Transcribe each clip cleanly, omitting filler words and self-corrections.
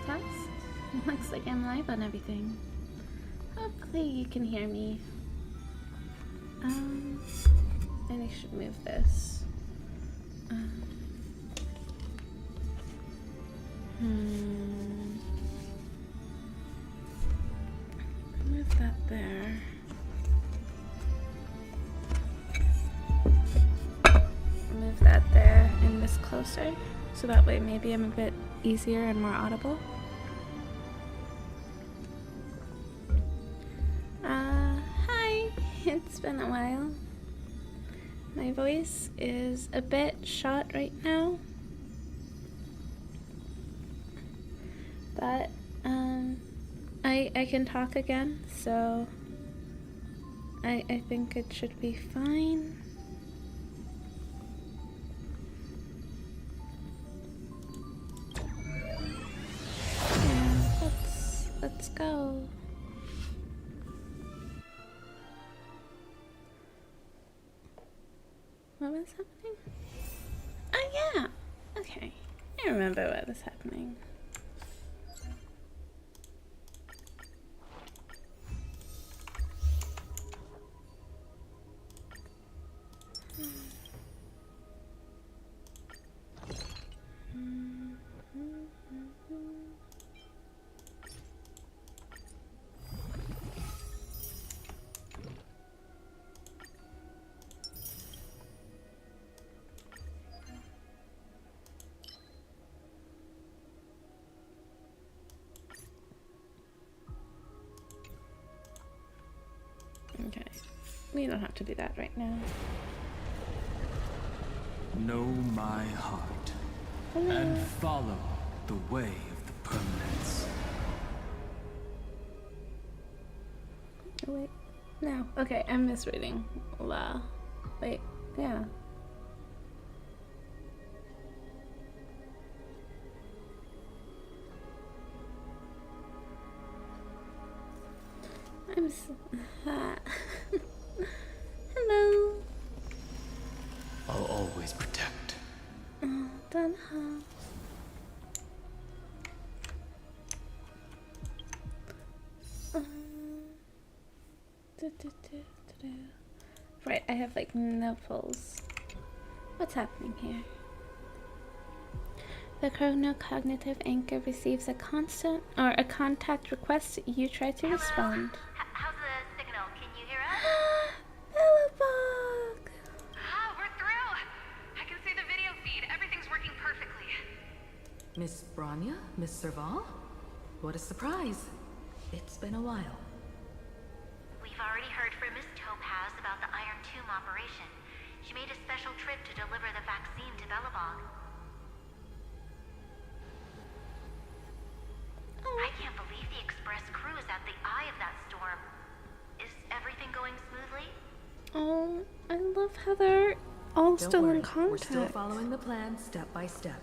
Test. Looks like I'm live on everything. Hopefully you can hear me. And I should move this. Move that there. Move that there and this closer, so that way maybe I'm a bit easier and more audible. Hi, it's been a while. My voice is a bit shot right now, but I can talk again, so I think it should be fine. Yeah, let's go. What was happening? Oh yeah, okay. I remember what was happening. Okay, we don't have to do that right now. Know my heart. Hello. And follow the way of the permanents. Oh, wait, no. Okay, I'm misreading. La. Wait, yeah. I'm so... Hello. I'll always protect. Oh, don't have. Right, I have like no pulse. What's happening here? The chronocognitive anchor receives a contact request. You try to respond. How's the signal? Can you hear us? Billabong! We're through! I can see the video feed. Everything's working perfectly. Miss Branya? Miss Serval? What a surprise. It's been a while. We've already heard from Miss Topaz about the Iron Tomb operation. She made a special trip to deliver the vaccine to Belobog. I can't believe the Express crew is at the eye of that storm. Is everything going smoothly? Oh, I love how they're all Don't still worry, in contact. we're still following the plan step by step.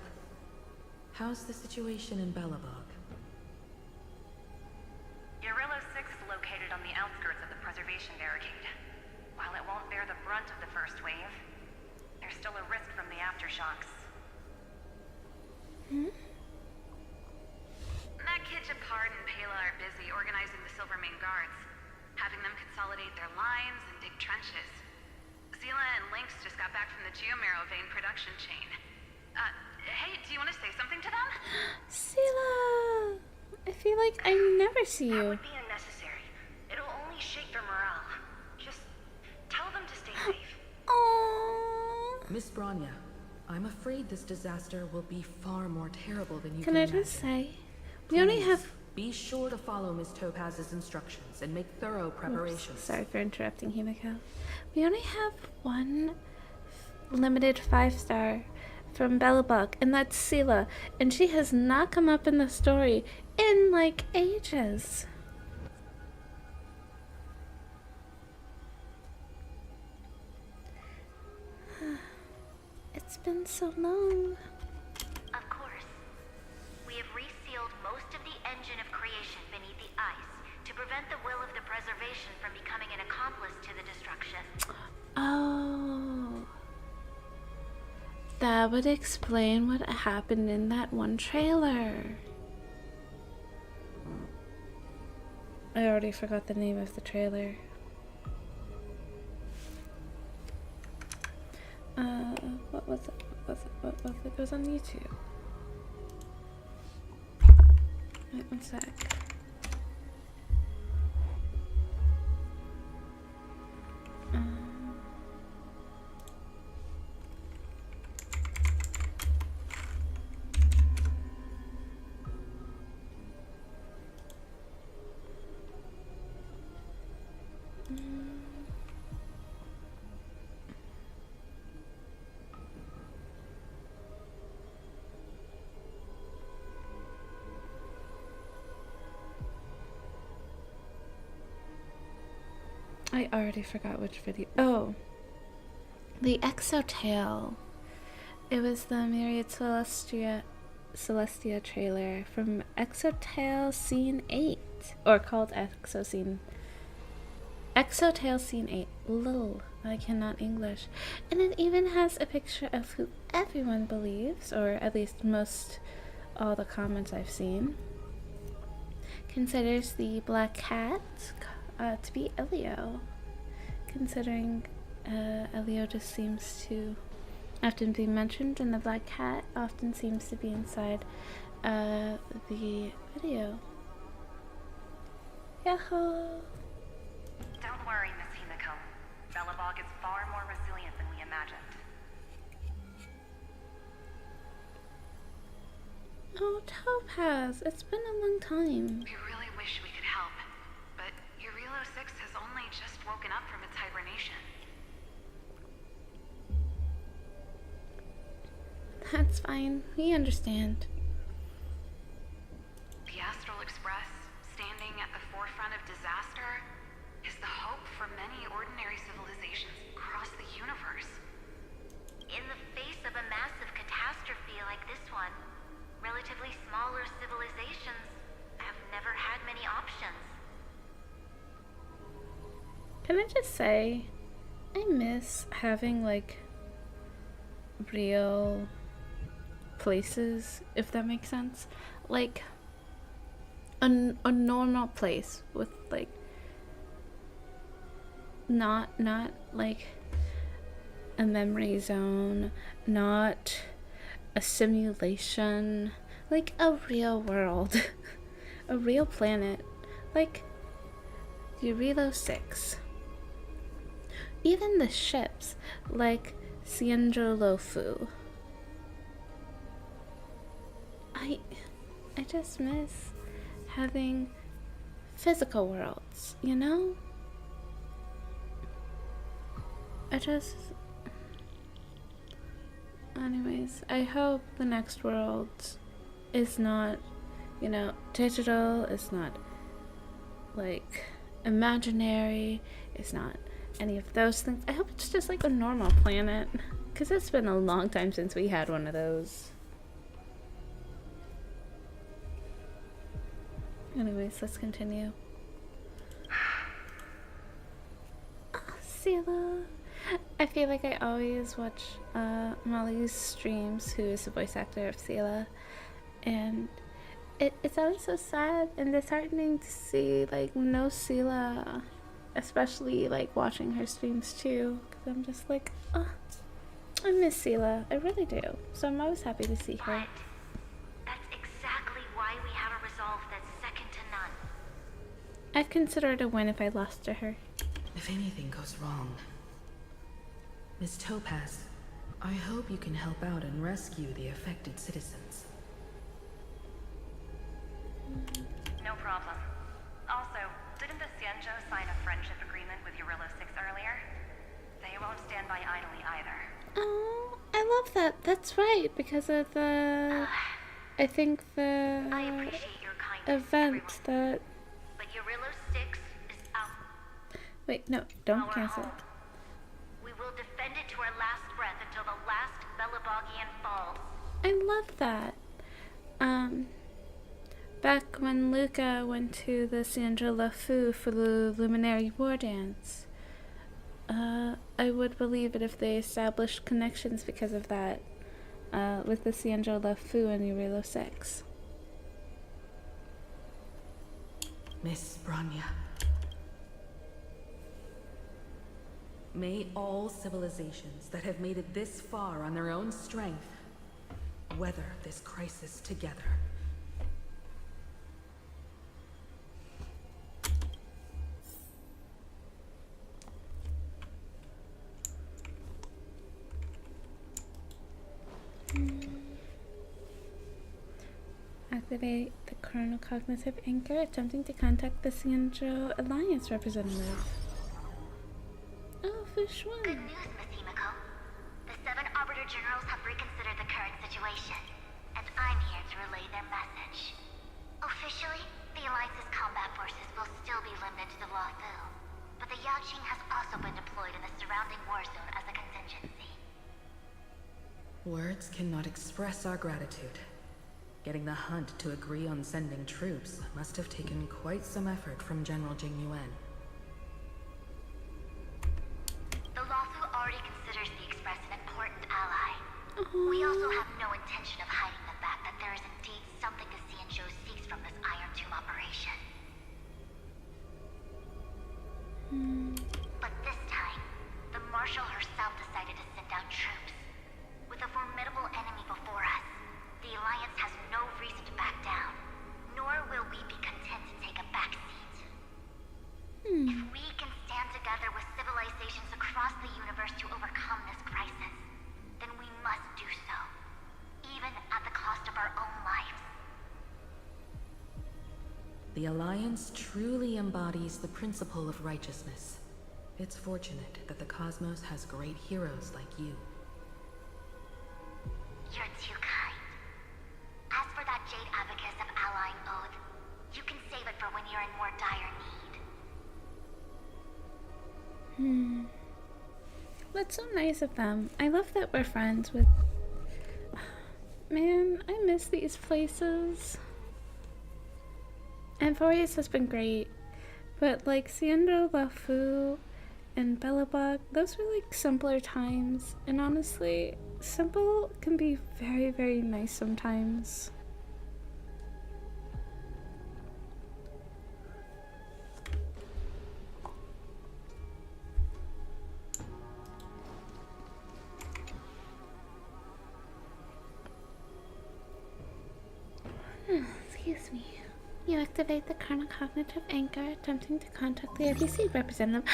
How's the situation in Belobog? Urillo 6 is located on the outskirts of the preservation barricade. While it won't bear the brunt of the first wave, there's still a risk from the aftershocks. Matt, Kitchapard, and Pela are busy organizing the Silvermane Guards, having them consolidate their lines and dig trenches. Zila and Lynx just got back from the Geomarrow vein production chain. Hey, do you want to say something to them? Sela! I feel like I never see That you. would be unnecessary. It'll only shake their morale. Just tell them to stay safe. Aww. Miss Branya, I'm afraid this disaster will be far more terrible than you Can can I imagine. just say, we only Please, have... Be sure to follow Miss Topaz's instructions and make thorough preparations. Oops, sorry for interrupting, Himiko. We only have one limited 5-star from Belobog, and that's Sela, and she has not come up in the story in like ages. It's been so long. Of course. We have resealed most of the engine of creation beneath the ice to prevent the will of the preservation from becoming an accomplice to the destruction. Oh. That would explain what happened in that one trailer. I already forgot the name of the trailer. What was it? What was it? It was on YouTube. Wait, one sec. I already forgot which video. Oh, the Exotale. It was the Myriad Celestia trailer from Exotale Scene 8, or called Exotale Scene 8. Lol, I cannot English. And it even has a picture of who everyone believes, or at least all the comments I've seen, considers the black cat to be Elio, considering Elio just seems to often be mentioned, and the black cat often seems to be inside the video. Yahoo! Don't worry, Miss Himiko. Belobog is far more resilient than we imagined. Oh, Topaz, it's been a long time. We really wish we could help, but Eurilo 6 has only just woken up from its hibernation. That's fine. We understand. The Astral Express, standing at the forefront of disaster, is the hope for many ordinary civilizations across the universe. In the face of a massive catastrophe like this one, relatively smaller civilizations have never had many options. Can I just say, I miss having, like, real places, if that makes sense. Like, a normal place with, like, not like a memory zone, not a simulation, like a real world, a real planet, like Eurilo 6. Even the ships, like Cianjolofu. I just miss having physical worlds, you know? Anyways, I hope the next world is not, digital, it's not, like, imaginary, it's not any of those things. I hope it's just, like, a normal planet, because it's been a long time since we had one of those. Anyways, let's continue. Oh, Sila. I feel like I always watch Molly's streams, who is the voice actor of Sila, and it's always so sad and disheartening to see, like, no Sila, especially, like, watching her streams too, because I'm just like, oh, I miss Sila, I really do, so I'm always happy to see her. But that's exactly why we have a resolve that's second to none. I'd consider it a win if I lost to her. If anything goes wrong, Miss Topaz, I hope you can help out and rescue the affected citizens. No problem. Also, didn't the Cienjo sign a friendship agreement with Eurilo 6 earlier? They won't stand by idly either. Oh, I love that. That's right, because of the, I think I the appreciate your kindness, event everyone. that, But Eurilo 6 is out. wait, no, don't Our cancel. home. We will defend it to our last breath until the last Belabogian falls. I love that. Back when Luca went to the Cianjolofu for the Luminary War Dance, I would believe it if they established connections because of that, with the Cianjolofu and Eurilo 6. Miss Branya. May all civilizations that have made it this far on their own strength weather this crisis together. Activate the Colonel Cognitive Anchor, attempting to contact the Sandro Alliance representative. Oh, fish one. Good news, Miss Himiko. The 7 Arbiter Generals have reconsidered the current situation, and I'm here to relay their message. Officially, the Alliance's combat forces will still be limited to the Luofu, but the Yaqing has also been deployed in the surrounding war zone as a contingency. Words cannot express our gratitude. Getting the Hunt to agree on sending troops must have taken quite some effort from General Jing Yuan. The Luofu already considers the Express an important ally. We also have no intention of hiding the fact that there is indeed something the Xianzhou seeks from this Iron Tomb operation. But this time, the Marshal herself decided to send out troops. With a formidable enemy before us, the Alliance has no reason to back down, nor will we be content to take a back seat. If we can stand together with civilizations across the universe to overcome this crisis, then we must do so, even at the cost of our own lives. The Alliance truly embodies the principle of righteousness. It's fortunate that the cosmos has great heroes like you. You're too kind. As for that Jade Abacus of Allying Oath, you can save it for when you're in more dire need. That's so nice of them. I love that we're friends with... Man, I miss these places. And Forius has been great. But like Sandro, Luofu, and Belobog, those were like simpler times. And honestly, simple can be very, very nice sometimes. Excuse me. You activate the Colonel Cognitive Anchor, attempting to contact the IBC representative.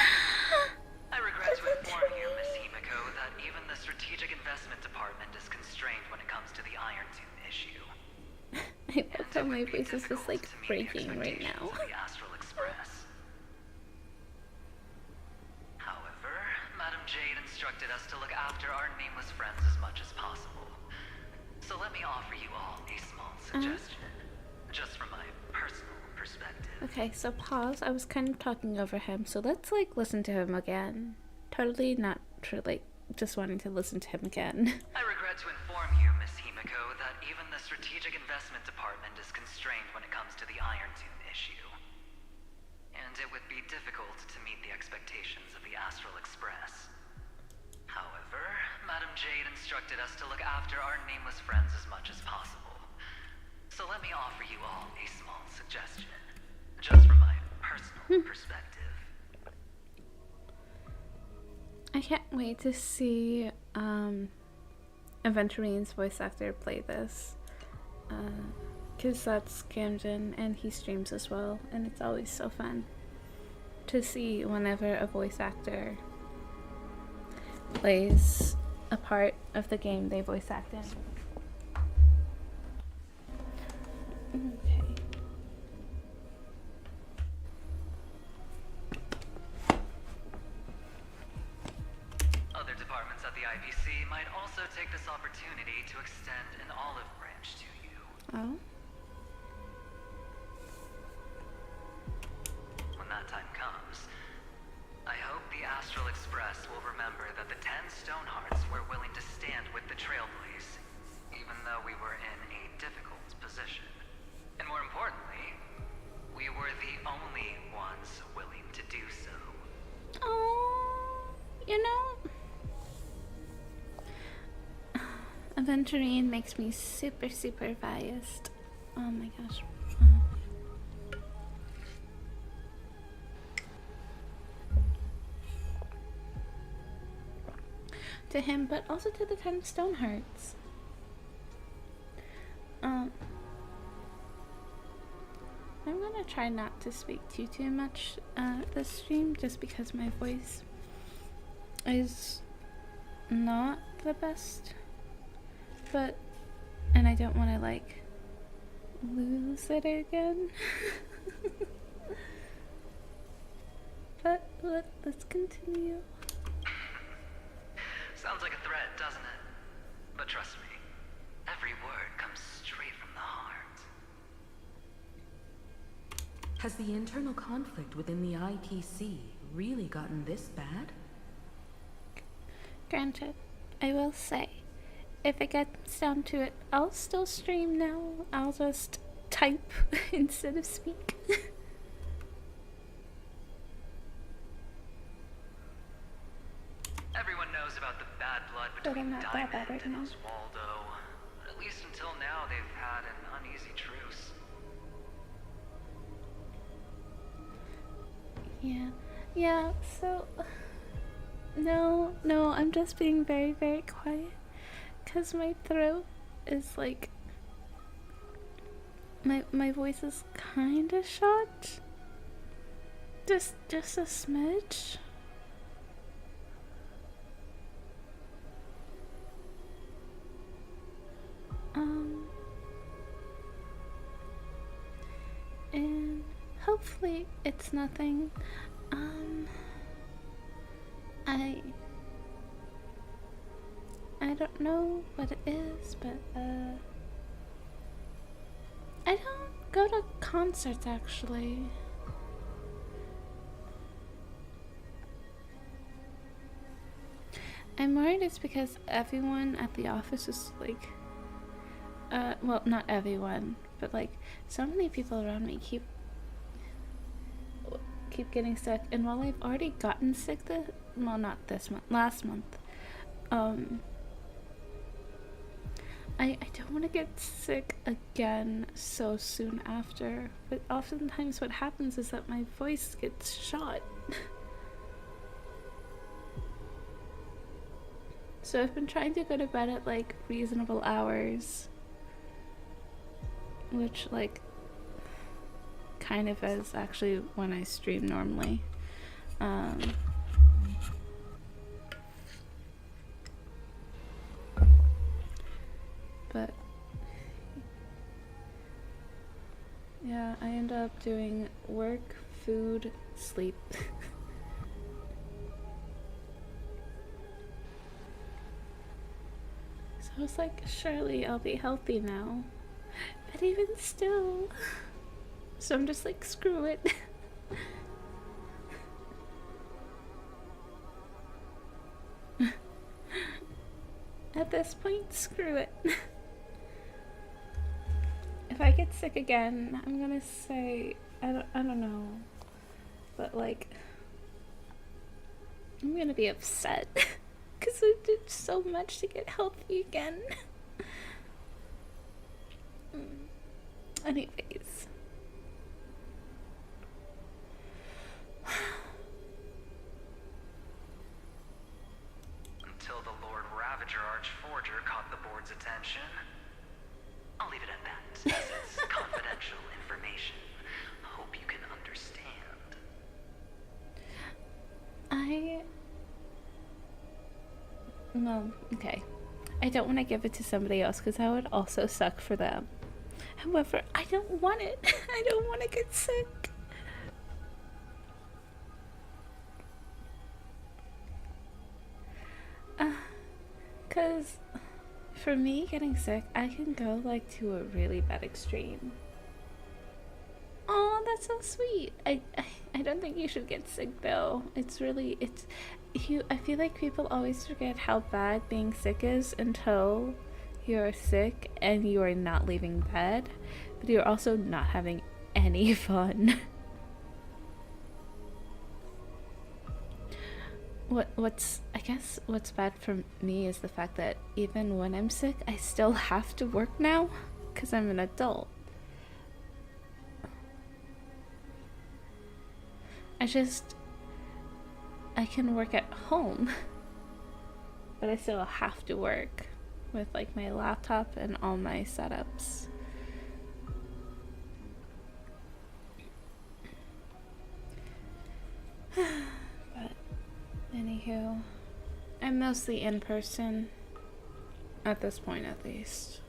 I regret to inform you, Miss Himiko, that even the Strategic Investment Department is constrained when it comes to the Iron Tomb issue. I love how my voice is just like breaking right now. The Astral Express. However, Madam Jade instructed us to look after our nameless friends as much as possible. So let me offer you all a small suggestion, just from my personal perspective. Okay, so pause. I was kind of talking over him, so let's like listen to him again. Totally not for like just wanting to listen to him again. I regret to inform you, Miss Himiko, that even the Strategic Investment Department is constrained when it comes to the Iron Tomb issue. And it would be difficult to meet the expectations of the Astral Express. However, Madam Jade instructed us to look after our nameless friends as much as possible. So let me offer you all a small suggestion, just from my personal perspective. I can't wait to see Aventurine's voice actor play this. Because that's Camden and he streams as well, and it's always so fun to see whenever a voice actor plays a part of the game they voice act in. Okay. Other departments at the IPC might also take this opportunity to extend an olive branch to you. Oh? When that time comes, I hope the Astral Express will remember that the 10 Stonehearts were willing to stand with the Trailblaze, even though we were in a difficult position. And more importantly, we were the only ones willing to do so. Oh, you know, Aventurine makes me super, super biased. Oh my gosh. to him, but also to the 10 stone hearts. I'm gonna try not to speak too much this stream, just because my voice is not the best, and I don't want to like lose it again. but let's continue. Sounds like a threat, doesn't it? But trust me, every word comes straight from the heart. Has the internal conflict within the ITC really gotten this bad? Granted, I will say, if it gets down to it, I'll still stream now. I'll just type instead of speak. Everyone knows about the bad blood But between I'm not that bad Diamond right and now. Oswaldo. At least until now, they've had an uneasy truce. Yeah, so... No, I'm just being very, very quiet. Because my throat is like... My voice is kind of shot. Just a smidge. And hopefully it's nothing. I don't know what it is, but I don't go to concerts actually. I'm worried it's because everyone at the office is like, well, not everyone, but like so many people around me keep getting sick, and while I've already gotten sick well, not this month, last month, I don't want to get sick again so soon after, but oftentimes what happens is that my voice gets shot. So I've been trying to go to bed at like reasonable hours, which like kind of is actually when I stream normally. But yeah, I end up doing work, food, sleep. So I was like, surely I'll be healthy now. But even still. So I'm just like, screw it. At this point, screw it. If I get sick again, I'm gonna say, I don't know. But like, I'm gonna be upset. Because I did so much to get healthy again. Anyways. Until the Lord Ravager Archforger caught the board's attention. I'll leave it at that, since it's confidential information. Hope you can understand. Well, okay. I don't want to give it to somebody else because that would also suck for them. However, I don't want it. I don't want to get sick. Because for me, getting sick, I can go like to a really bad extreme. Oh, that's so sweet. I don't think you should get sick though. I feel like people always forget how bad being sick is until you're sick and you are not leaving bed, but you're also not having any fun. I guess what's bad for me is the fact that even when I'm sick, I still have to work now because I'm an adult. I can work at home. but I still have to work with like my laptop and all my setups. But anywho, I'm mostly in person at this point, at least,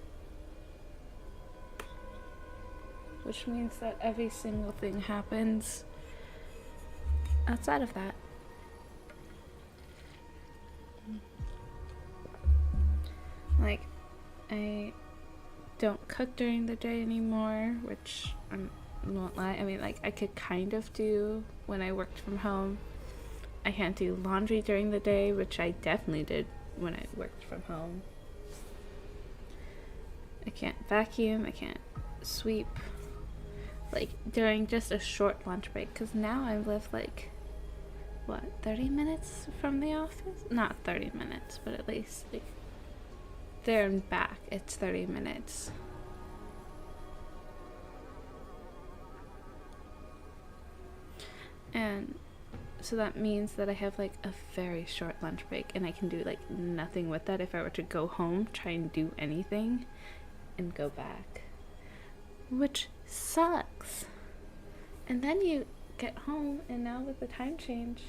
which means that every single thing happens outside of that. Like, I don't cook during the day anymore, which I won't lie. I mean, like, I could kind of do when I worked from home. I can't do laundry during the day, which I definitely did when I worked from home. I can't vacuum, I can't sweep, like, during just a short lunch break, because now I live, like, what, 30 minutes from the office? Not 30 minutes, but at least, like, there and back, it's 30 minutes. And so that means that I have like a very short lunch break, and I can do like nothing with that if I were to go home, try and do anything, and go back. Which sucks. And then you get home, and now with the time change,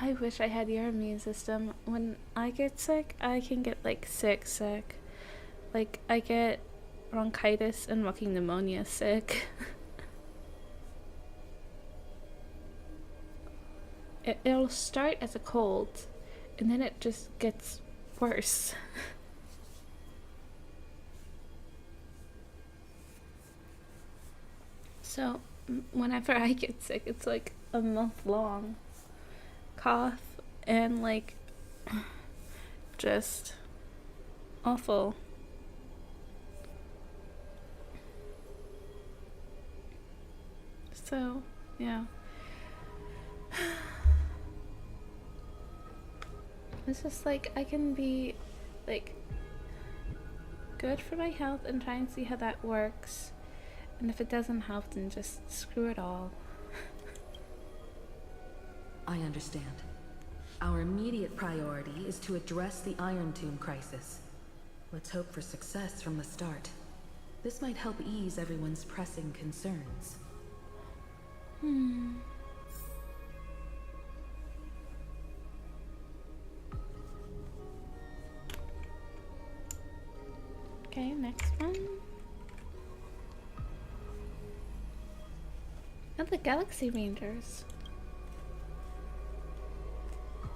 I wish I had your immune system. When I get sick, I can get like sick. Like, I get bronchitis and walking pneumonia sick. It'll start as a cold, and then it just gets worse. So, whenever I get sick, it's like a month long cough and like just awful. So, yeah. It's just like I can be like good for my health and try and see how that works. And if it doesn't help, then just screw it all. I understand. Our immediate priority is to address the Iron Tomb crisis. Let's hope for success from the start. This might help ease everyone's pressing concerns. Okay, next one. Oh, the Galaxy Rangers.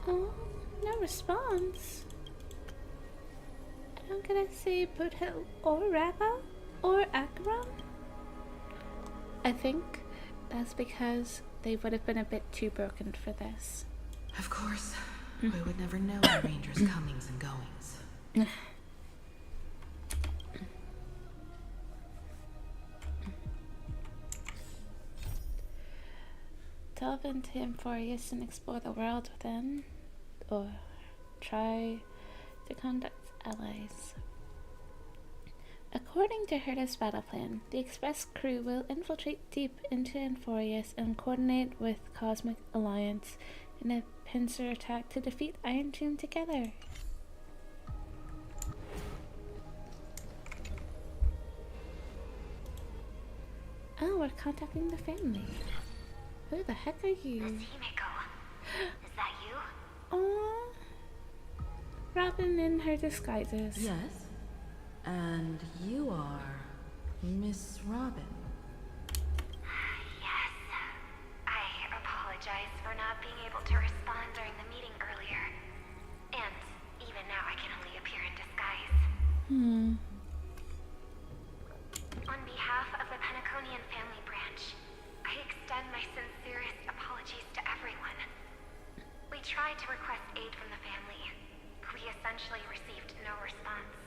Oh, no response. I don't get to see Boothill or Raga or Akron. I think that's because they would have been a bit too broken for this. Of course. We would never know the Rangers' comings and goings. Delve into Amphorius and explore the world within, or try to contact allies. According to Herta's battle plan, the Express crew will infiltrate deep into Amphorius and coordinate with Cosmic Alliance in a pincer attack to defeat Iron Tomb together. Oh, we're contacting the family. Who the heck are you? Miss Himiko, is that you? Oh, Robin in her disguises. Yes? And you are Miss Robin. Yes. I apologize for not being able to respond during the meeting earlier. And even now I can only appear in disguise. On behalf of the Penaconian family branch, I extend my sincerest apologies to everyone. We tried to request aid from the family. We essentially received no response.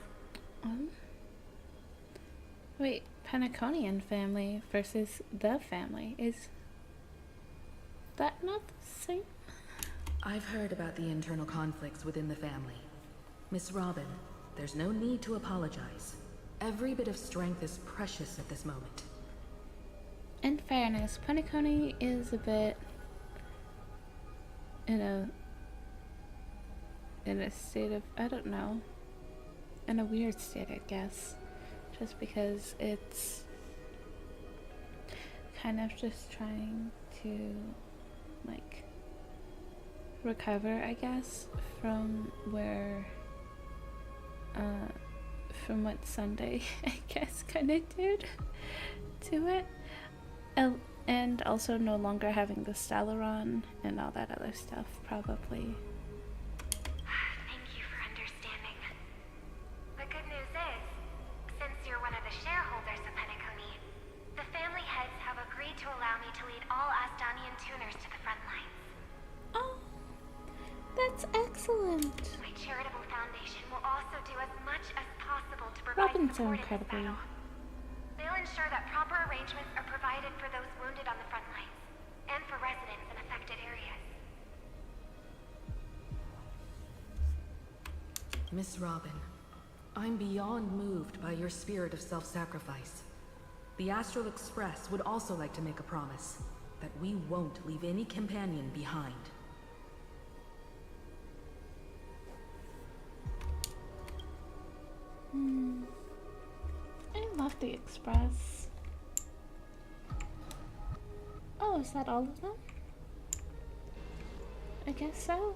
Wait, Penaconian family versus the family. Is that not the same? I've heard about the internal conflicts within the family. Miss Robin, there's no need to apologize. Every bit of strength is precious at this moment. in fairness, Penacony is a bit in a state of, I don't know, in a weird state, I guess, just because it's kind of just trying to like recover, I guess, from where from what Sunday I guess kind of did to it, and also no longer having the Stellaron and all that other stuff, probably. Thank you for understanding. The good news is, since you're one of the shareholders of Penacony, the family heads have agreed to allow me to lead all Astonian tuners to the front lines. Oh, that's excellent. My charitable foundation will also do as much as possible to provide Robin's so support in this incredible. battle. They'll ensure that proper arrangements are provided for those wounded on the front lines, and for residents in affected areas. Miss Robin, I'm beyond moved by your spirit of self-sacrifice. The Astral Express would also like to make a promise that we won't leave any companion behind. I love the Express. Oh, is that all of them? I guess so.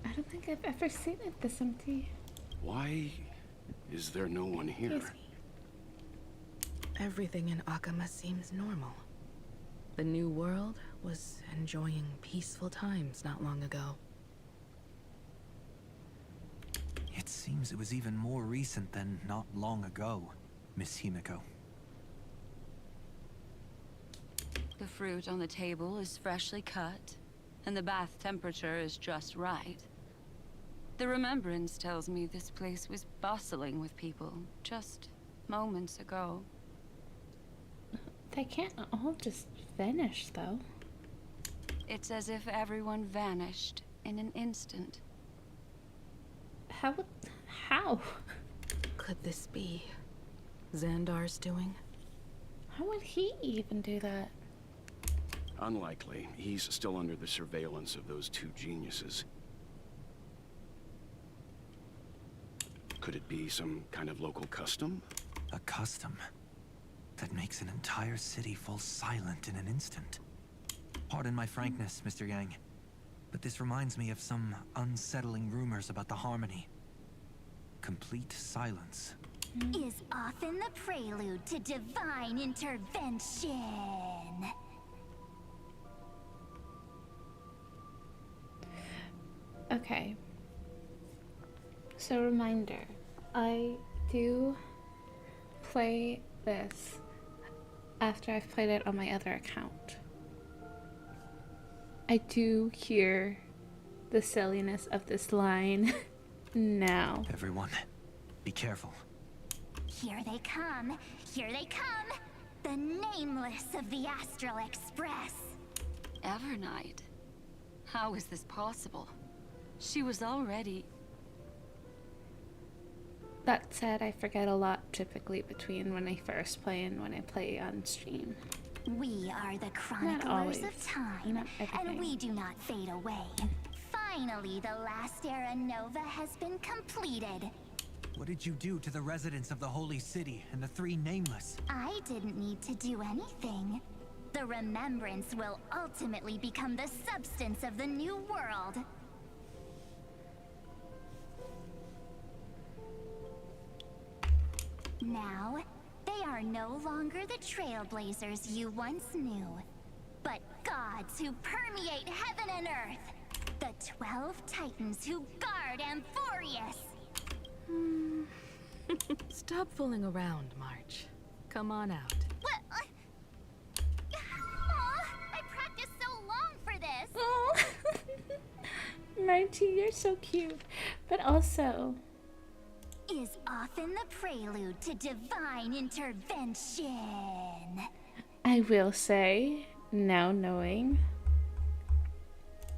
I don't think I've ever seen it this empty. Why is there no one here? Excuse me. Everything in Akama seems normal. The new world was enjoying peaceful times not long ago. It seems it was even more recent than not long ago, Miss Himiko. The fruit on the table is freshly cut, and the bath temperature is just right. The remembrance tells me this place was bustling with people just moments ago. They can't all just vanish, though. It's as if everyone vanished in an instant. How? Could this be Xandar's doing? How would he even do that? Unlikely. He's still under the surveillance of those two geniuses. Could it be some kind of local custom? A custom that makes an entire city fall silent in an instant. Pardon my frankness, Mr. Yang, but this reminds me of some unsettling rumors about the Harmony. Complete silence. Is often the prelude to divine intervention. Okay. So reminder, I do play this after I've played it on my other account. I do hear the silliness of this line now. Everyone, be careful. Here they come. Here they come. The nameless of the Astral Express. Evernight? How is this possible? She was already... That said, I forget a lot typically between when I first play and when I play on stream. We are the Not chroniclers always. of time, Not everything. and we do not fade away. Finally, the last era Nova has been completed. What did you do to the residents of the Holy City and the three Nameless? I didn't need to do anything. The remembrance will ultimately become the substance of the new world. Now, they are no longer the trailblazers you once knew, but gods who permeate heaven and earth. The 12 titans who guard Amphorius. Stop fooling around, March. Come on out. What? Aw, I practiced so long for this. Oh, Marty, you're so cute. But also, Is often the prelude to divine intervention. I will say, now knowing,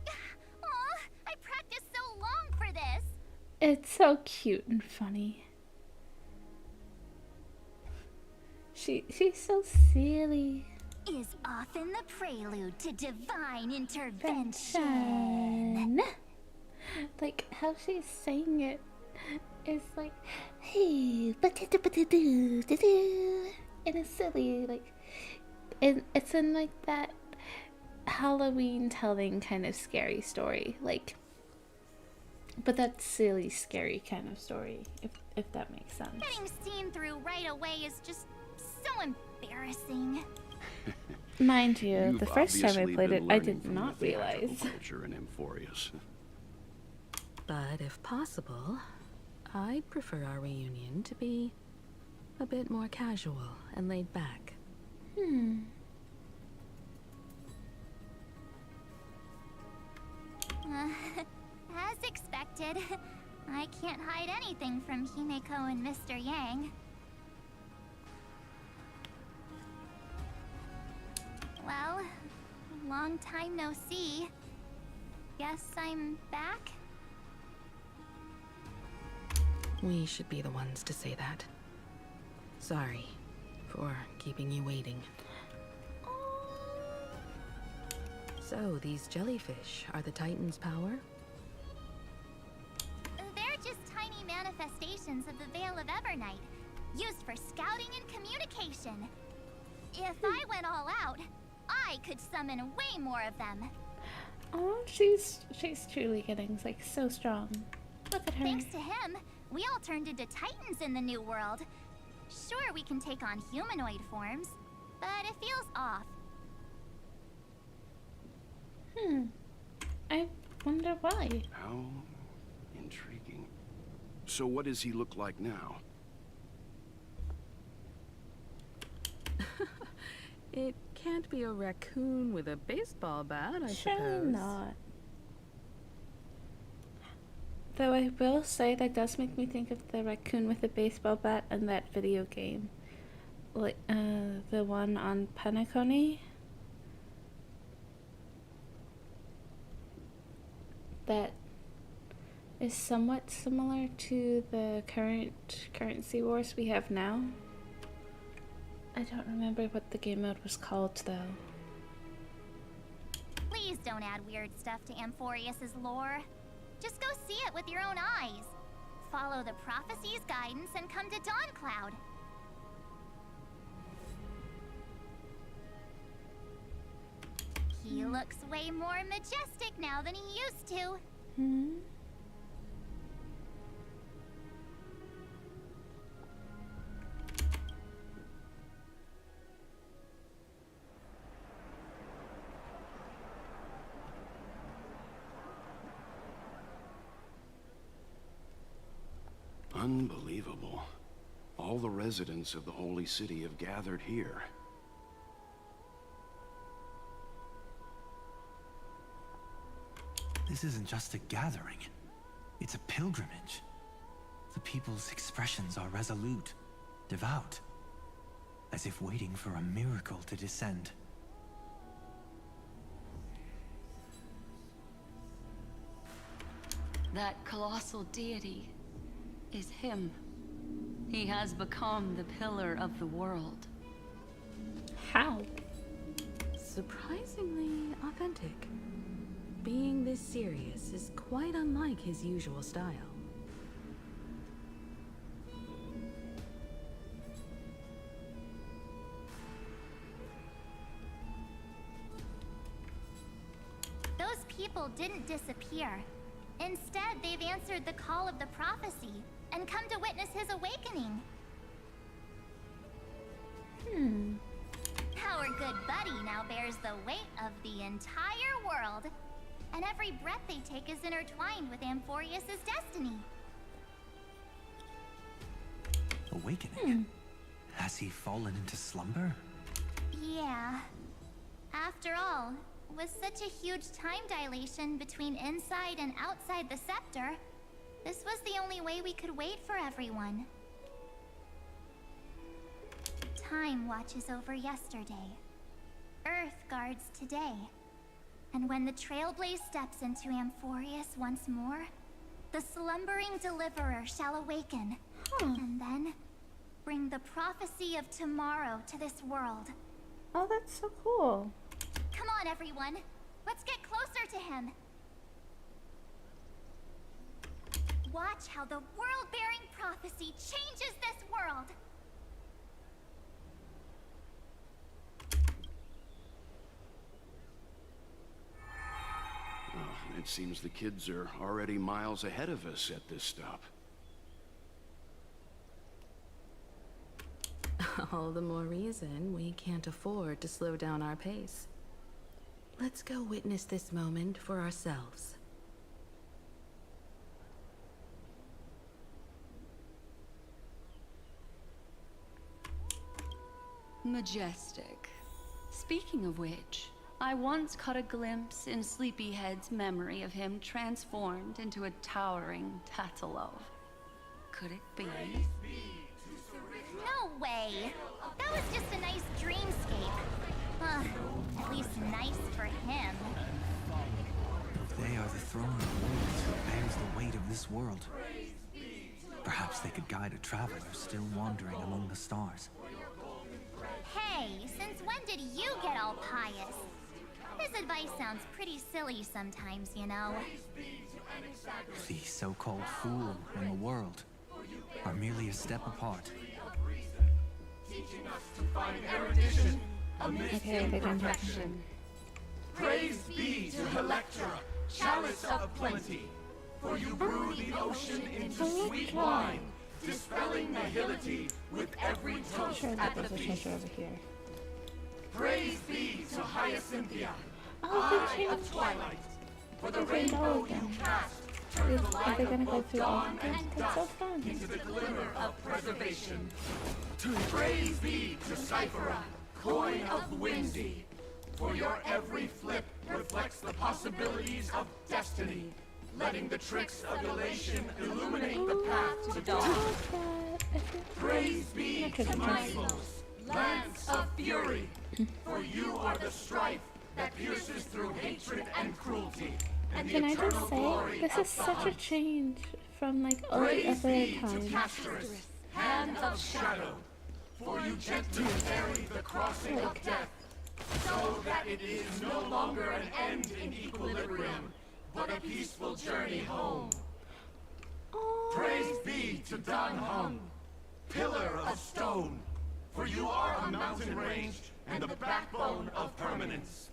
Aw, I practiced so long for this. it's so cute and funny. She's so silly. Is often the prelude to divine intervention. Fun. Like how she's saying it is like, hey, and it's silly, like, it's in like that Halloween telling kind of scary story, like, but that silly scary kind of story, if that makes sense. Getting seen through right away is just so embarrassing. Mind you, You've the first time I obviously played been it, I learning did from not the theatrical realize. culture in Amphorius. But if possible, I'd prefer our reunion to be a bit more casual and laid back. As expected, I can't hide anything from Himeko and Mr. Yang. Well, long time no see. Guess I'm back? We should be the ones to say that. Sorry for keeping you waiting. So, these jellyfish are the Titan's power? They're just tiny manifestations of the Veil of Evernight, used for scouting and communication. If I went all out, I could summon way more of them. Oh, she's truly getting like so strong. Look at her. Thanks to him, we all turned into Titans in the new world. Sure, we can take on humanoid forms, but it feels off. I wonder why. How intriguing. So what does he look like now? It can't be a raccoon with a baseball bat, I Surely suppose. not. Though I will say that does make me think of the raccoon with the baseball bat in that video game. Like, the one on Panaconi. That is somewhat similar to the current currency wars we have now. I don't remember what the game mode was called though. Please don't add weird stuff to Amphorius's lore. Just go see it with your own eyes. Follow the prophecy's guidance and come to Dawncloud. He looks way more majestic now than he used to. Unbelievable. All the residents of the Holy City have gathered here. This isn't just a gathering. It's a pilgrimage. The people's expressions are resolute, devout, as if waiting for a miracle to descend. That colossal deity is him. He has become the pillar of the world. How? Surprisingly authentic. Being this serious is quite unlike his usual style. Those people didn't disappear. Instead, they've answered the call of the prophecy and come to witness his awakening. Our good buddy now bears the weight of the entire world, and every breath they take is intertwined with Amphorius's destiny. Awakening? Has he fallen into slumber? Yeah. After all, with such a huge time dilation between inside and outside the scepter, this was the only way we could wait for everyone. Time watches over yesterday, Earth guards today. And when the Trailblaze steps into Amphorius once more, the slumbering deliverer shall awaken. And then bring the prophecy of tomorrow to this world. Oh, that's so cool. Come on, everyone. Let's get closer to him. Watch how the world-bearing prophecy changes this world. Oh, it seems the kids are already miles ahead of us at this stop. All the more reason we can't afford to slow down our pace. Let's go witness this moment for ourselves. Majestic. Speaking of which, I once caught a glimpse in Sleepyhead's memory of him transformed into a towering Tatalov. Could it be? No way! That was just a nice dreamscape. At least nice for him. They are the throne of worlds who bears the weight of this world. Perhaps they could guide a traveler still wandering among the stars. Hey, since when did you get all pious? His advice sounds pretty silly sometimes, you know. The so-called fool and the world are merely a step apart. Okay, they don't have to. Praise be to Electra, chalice of plenty, for you brew the ocean into sweet wine, dispelling nihility with every toast Sure, at that the there's a feast. treasure over here. Praise be to Hyacinthia, Oh, eye they of changed. twilight, for the They changed all rainbow of you them. cast Are turns the light they of gonna go both through all dawn of them? and That's so dusk fun. into the glimmer of preservation. Praise be to Cyphera, coin of Whimsy, for your every flip reflects the possibilities of destiny, letting the tricks of elation illuminate the path to dawn. Praise be to Mismos, lance of fury, for you are the strife that pierces through hatred and cruelty, and the Can I eternal just say, glory this of is the such a hunt. change from like all the Praise other be to times. Castorus, hand of shadow, for you gently carry the crossing of death, so that it is no longer an end in equilibrium, but a peaceful journey home. Oh, Praise be to Dan Hung, pillar of stone, for you are a mountain range and the backbone of permanence.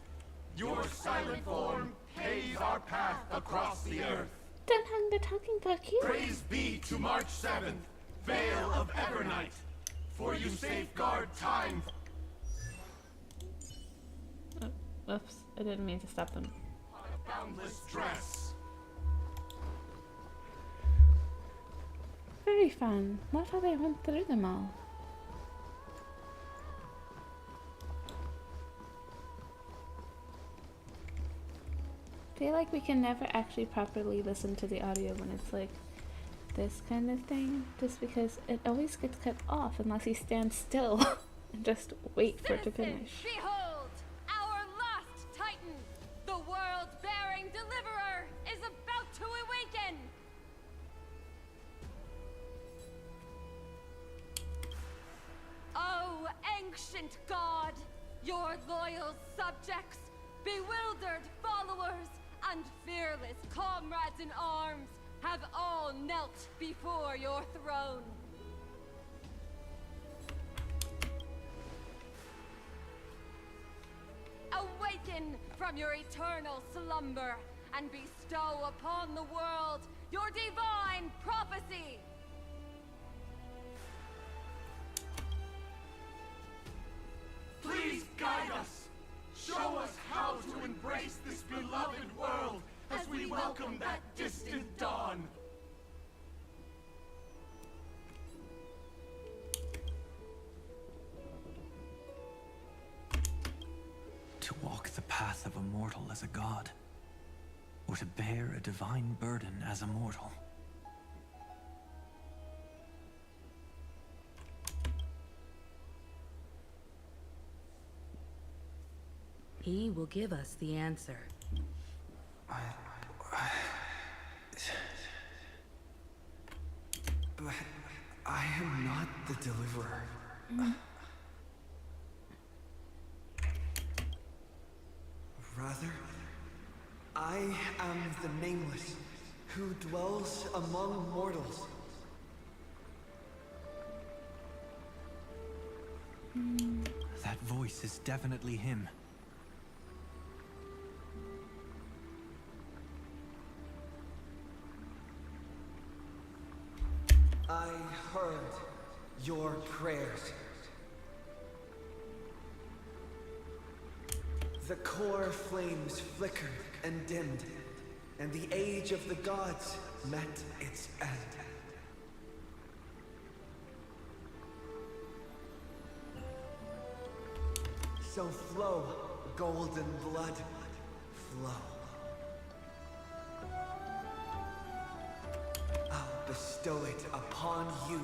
Your silent form paves our path across the earth. Dan Hung the talking book here. Praise be to March 7th, Veil of Evernight, for you safeguard time. Oops, I didn't mean to stop them. Boundless dress. Very fun. Love how they went through them all. Feel like we can never actually properly listen to the audio when it's like this kind of thing, just because it always gets cut off unless you stand still and just wait for it to finish. Behold, our last Titan, the world-bearing deliverer, is about to awaken! Oh, ancient god, your loyal subjects, bewildered followers, and fearless comrades in arms have all knelt before your throne. Awaken from your eternal slumber and bestow upon the world your divine prophecy! Please guide us. Show us how to embrace this beloved world as we welcome that distant dawn. To walk the path of a mortal as a god, or to bear a divine burden as a mortal. He will give us the answer. But I am not the deliverer. Rather, I am the Nameless, who dwells among mortals. That voice is definitely him. I heard your prayers. The core flames flickered and dimmed, and the age of the gods met its end. So flow, golden blood, flow. I'll bestow it upon you,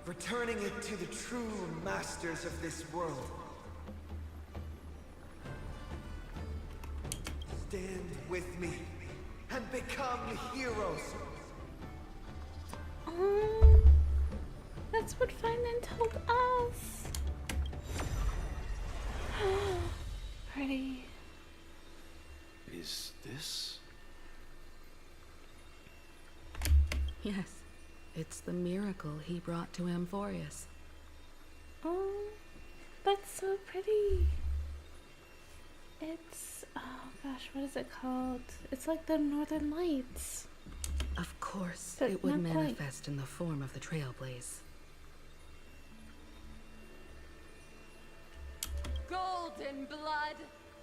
returning it to the true masters of this world. Stand with me and become heroes. That's what Finan told us. Pretty. Is this? Yes, it's the miracle he brought to Amphorius. Oh, that's so pretty. It's, oh gosh, what is it called? It's like the Northern Lights. Of course, But it would not quite. manifest in the form of the Trailblaze. Golden blood,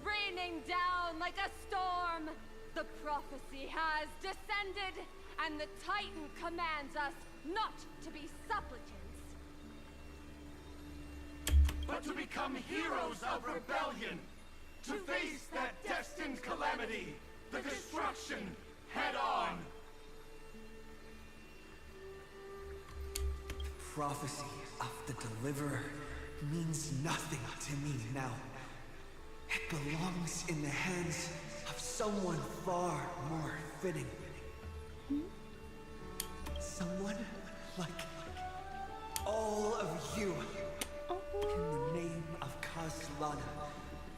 raining down like a storm. The prophecy has descended, and the Titan commands us not to be supplicants, but to become heroes of rebellion, to face that destined calamity, the destruction, head on. The prophecy of the Deliverer means nothing to me now. It belongs in the hands of someone far more fitting. Someone like all of you. In the name of Kazlana,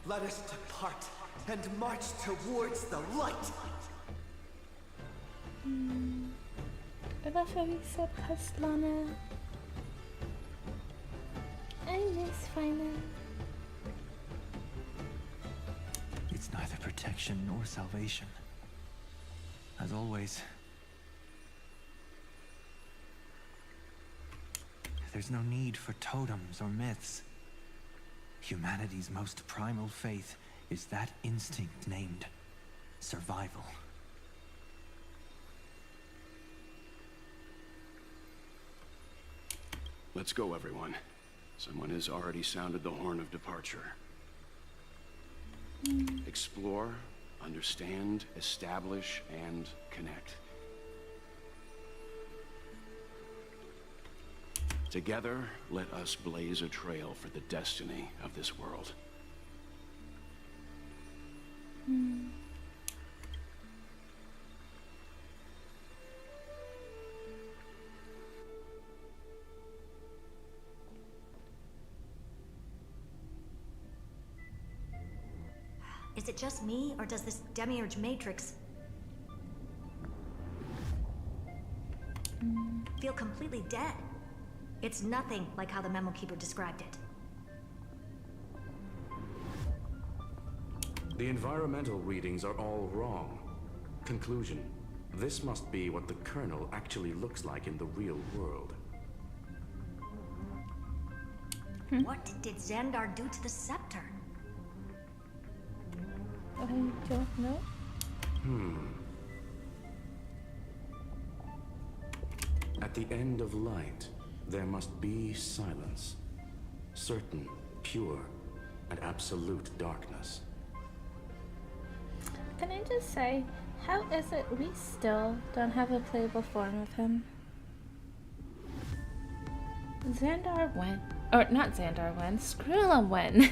let us depart and march towards the light. I love how he said Kaslana. I miss Finan. It's neither protection nor salvation. As always, there's no need for totems or myths. Humanity's most primal faith is that instinct named survival. Let's go, everyone. Someone has already sounded the horn of departure. Explore, understand, establish, and connect. Together, let us blaze a trail for the destiny of this world. Is it just me, or does this demiurge matrix feel completely dead? It's nothing like how the Memo Keeper described it. The environmental readings are all wrong. Conclusion: this must be what the kernel actually looks like in the real world. What did Xandar do to the scepter? I don't know. At the end of light, there must be silence. Certain, pure, and absolute darkness. Can I just say, how is it we still don't have a playable form of him? Xandar went. Or not Xandar went, Skrulla went. Oh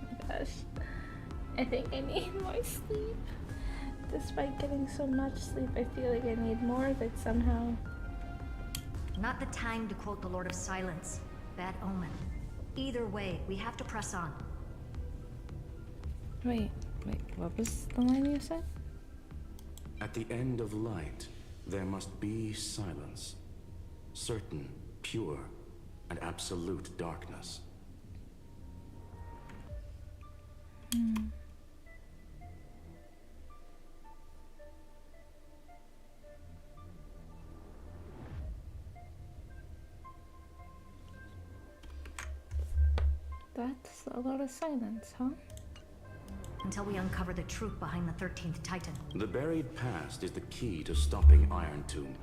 my gosh. I think I need more sleep. Despite getting so much sleep, I feel like I need more of it somehow. Not the time to quote the Lord of Silence. Bad omen. Either way, we have to press on. Wait, what was the line you said? At the end of light, there must be silence. Certain, pure, and absolute darkness. That's a lot of silence, huh? Until we uncover the truth behind the 13th Titan. The buried past is the key to stopping Iron Tomb.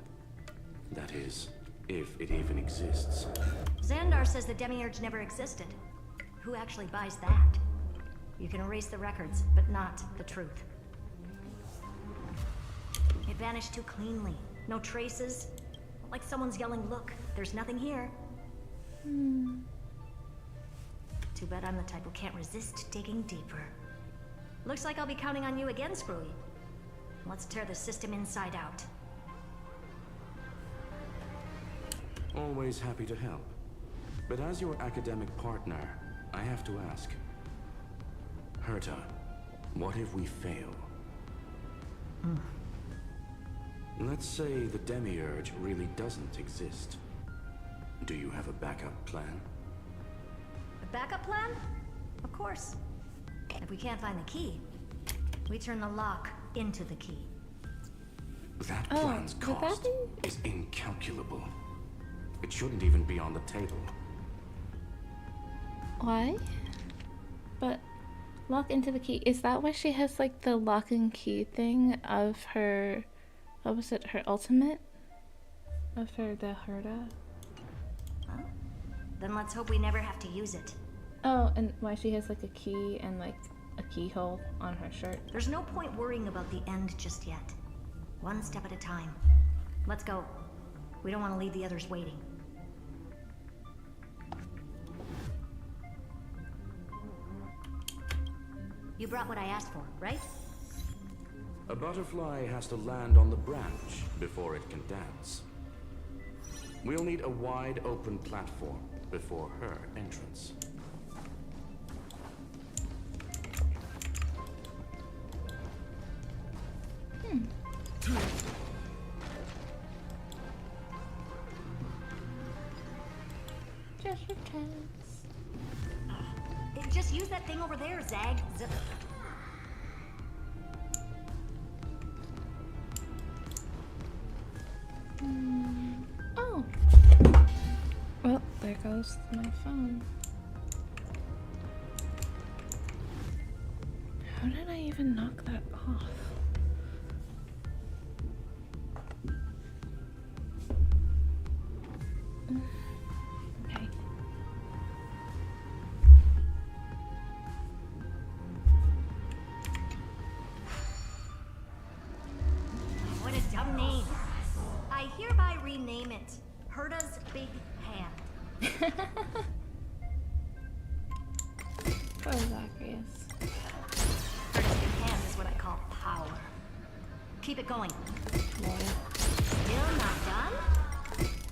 That is, if it even exists. Xandar says the Demiurge never existed. Who actually buys that? You can erase the records, but not the truth. It vanished too cleanly. No traces. Like someone's yelling, look, there's nothing here. Too bad I'm the type who can't resist digging deeper. Looks like I'll be counting on you again, Screwy. Let's tear the system inside out. Always happy to help. But as your academic partner, I have to ask. Herta, what if we fail? Let's say the Demiurge really doesn't exist. Do you have a backup plan? A backup plan? Of course. If we can't find the key, we turn the lock into the key. That plan's cost is incalculable. It shouldn't even be on the table. Why? But lock into the key. Is that why she has like the lock and key thing of her, what was it, her ultimate? Of her, the Herta? Huh? Then let's hope we never have to use it. Oh, and why she has like a key and like a keyhole on her shirt. There's no point worrying about the end just yet. One step at a time. Let's go. We don't want to leave the others waiting. You brought what I asked for, right? A butterfly has to land on the branch before it can dance. We'll need a wide open platform before her entrance. Just a chance. Just use that thing over there, Zag. Oh. Well, there goes my phone. How did I even knock that off? Okay. What a dumb name. I hereby rename it Herta's Big Hand. Poor Zacharias. Herta's Big Hand is what I call power. Keep it going. Still not done?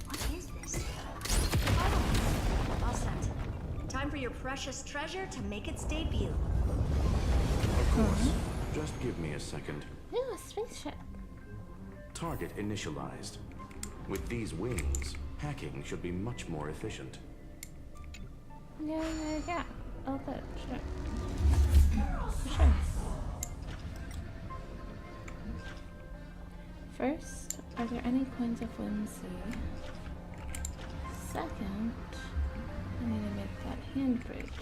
What is this? Oh, all set. Time for your precious treasure to make its debut. Of course. Just give me a second. Ooh, a spaceship. Target initialized. With these wings, hacking should be much more efficient. Yeah. Oh, good. Sure. For sure. First, are there any coins of whimsy? Second, I need to make that hand bridge.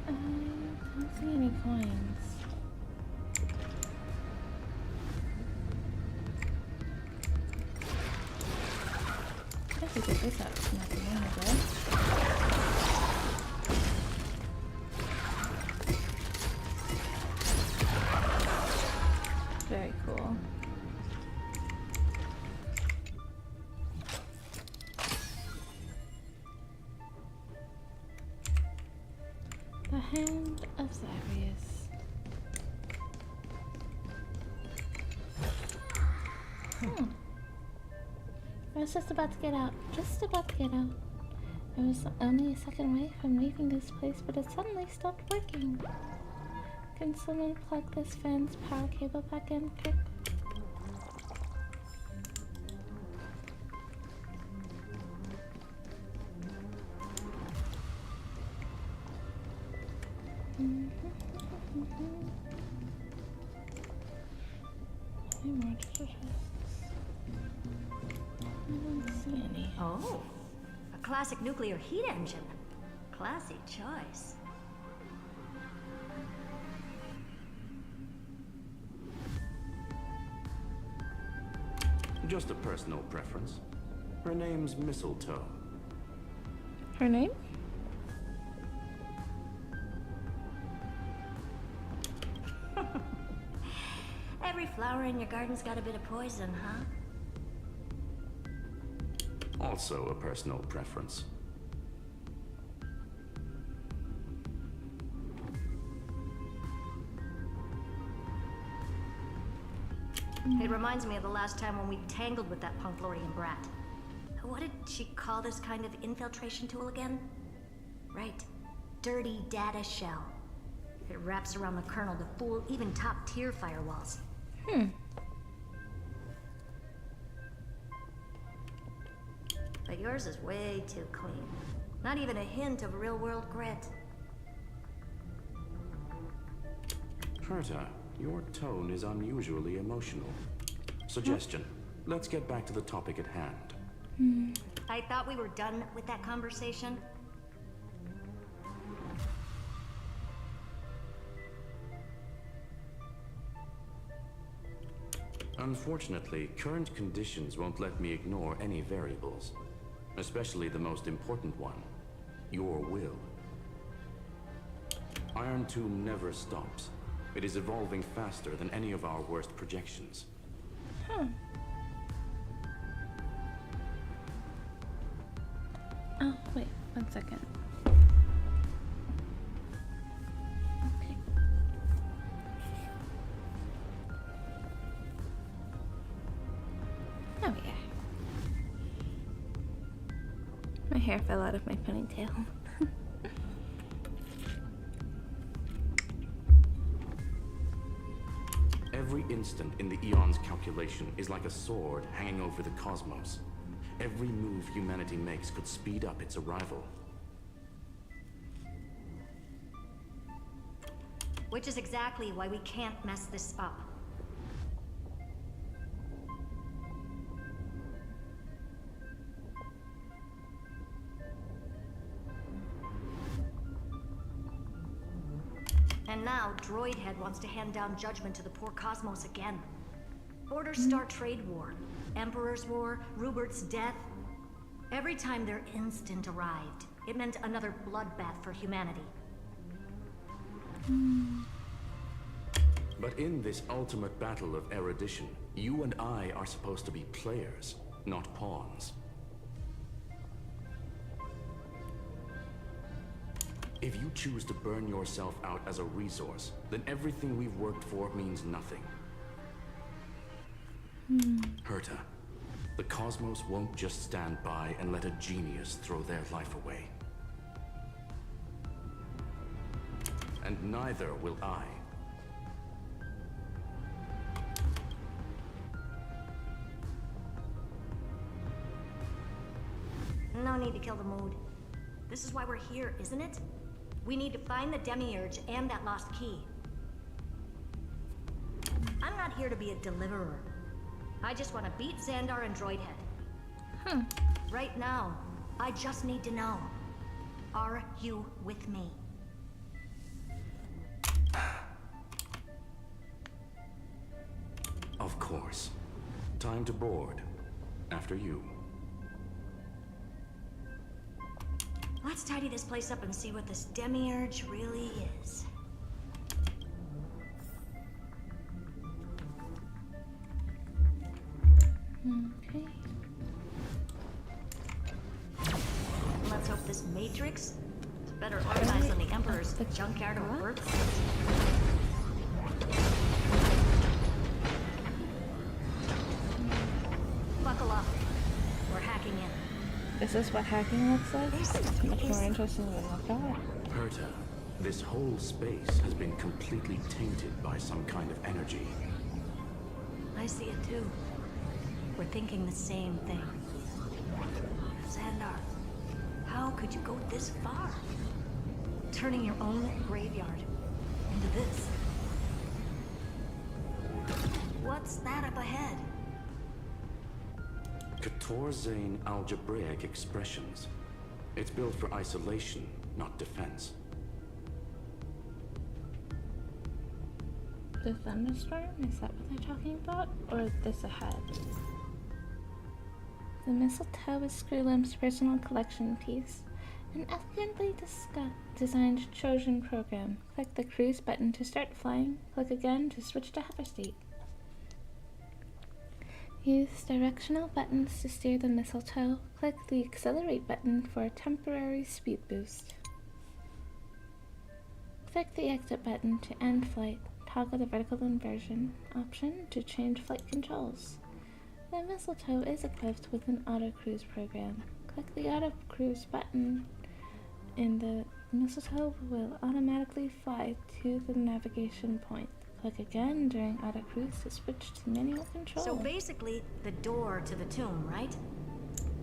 I don't see any coins. I could get this out of nothing anyway. Hand of Zarius. I was just about to get out. Just about to get out. I was only a second away from leaving this place, but it suddenly stopped working. Can someone plug this fan's power cable back in, quick? Any more treasure chests? I don't see any. Oh, a classic nuclear heat engine. Classy choice. Just a personal preference. Her name's Mistletoe. Her name? Every flower in your garden's got a bit of poison, huh? Also a personal preference. It reminds me of the last time when we tangled with that punk Lordian brat. What did she call this kind of infiltration tool again? Right. Dirty data shell. It wraps around the kernel to fool even top-tier firewalls. But yours is way too clean. Not even a hint of real-world grit. Herta, your tone is unusually emotional. Suggestion. Let's get back to the topic at hand. I thought we were done with that conversation. Unfortunately, current conditions won't let me ignore any variables. Especially the most important one. Your will. Iron Tomb never stops. It is evolving faster than any of our worst projections. Oh, wait, 1 second. Okay. Oh, yeah. My hair fell out of my ponytail. Every instant in the Eon's calculation is like a sword hanging over the cosmos. Every move humanity makes could speed up its arrival. Which is exactly why we can't mess this up. And now, Droidhead wants to hand down judgment to the poor cosmos again. Orders start trade war, Emperor's War, Rupert's death. Every time their instant arrived, it meant another bloodbath for humanity. But in this ultimate battle of erudition, you and I are supposed to be players, not pawns. If you choose to burn yourself out as a resource, then everything we've worked for means nothing. Herta, the cosmos won't just stand by and let a genius throw their life away. And neither will I. No need to kill the mood. This is why we're here, isn't it? We need to find the Demiurge and that lost key. I'm not here to be a deliverer. I just want to beat Xandar and Droidhead. Right now, I just need to know. Are you with me? Of course. Time to board. After you. Let's tidy this place up and see what this Demiurge really is. Okay. Let's hope this Matrix Better organized than the Emperor's junkyard or birth center. Buckle up. We're hacking in. Is this what hacking looks like? It's much more interesting than I thought. Herta, this whole space has been completely tainted by some kind of energy. I see it too. We're thinking the same thing. Xandar, how could you go this far? Turning your own graveyard into this. What's that up ahead? Katorzane algebraic expressions. It's built for isolation, not defense. The thunderstorm? Is that what they're talking about? Or this ahead? The mistletoe is Screwlimp's personal collection piece. An elegantly designed Trojan program. Click the cruise button to start flying. Click again to switch to hover state. Use directional buttons to steer the mistletoe. Click the accelerate button for a temporary speed boost. Click the exit button to end flight. Toggle the vertical inversion option to change flight controls. The mistletoe is equipped with an auto cruise program. Click the auto cruise button and the mistletoe will automatically fly to the navigation point. Click again during auto cruise to switch to manual control. So basically, the door to the tomb, right?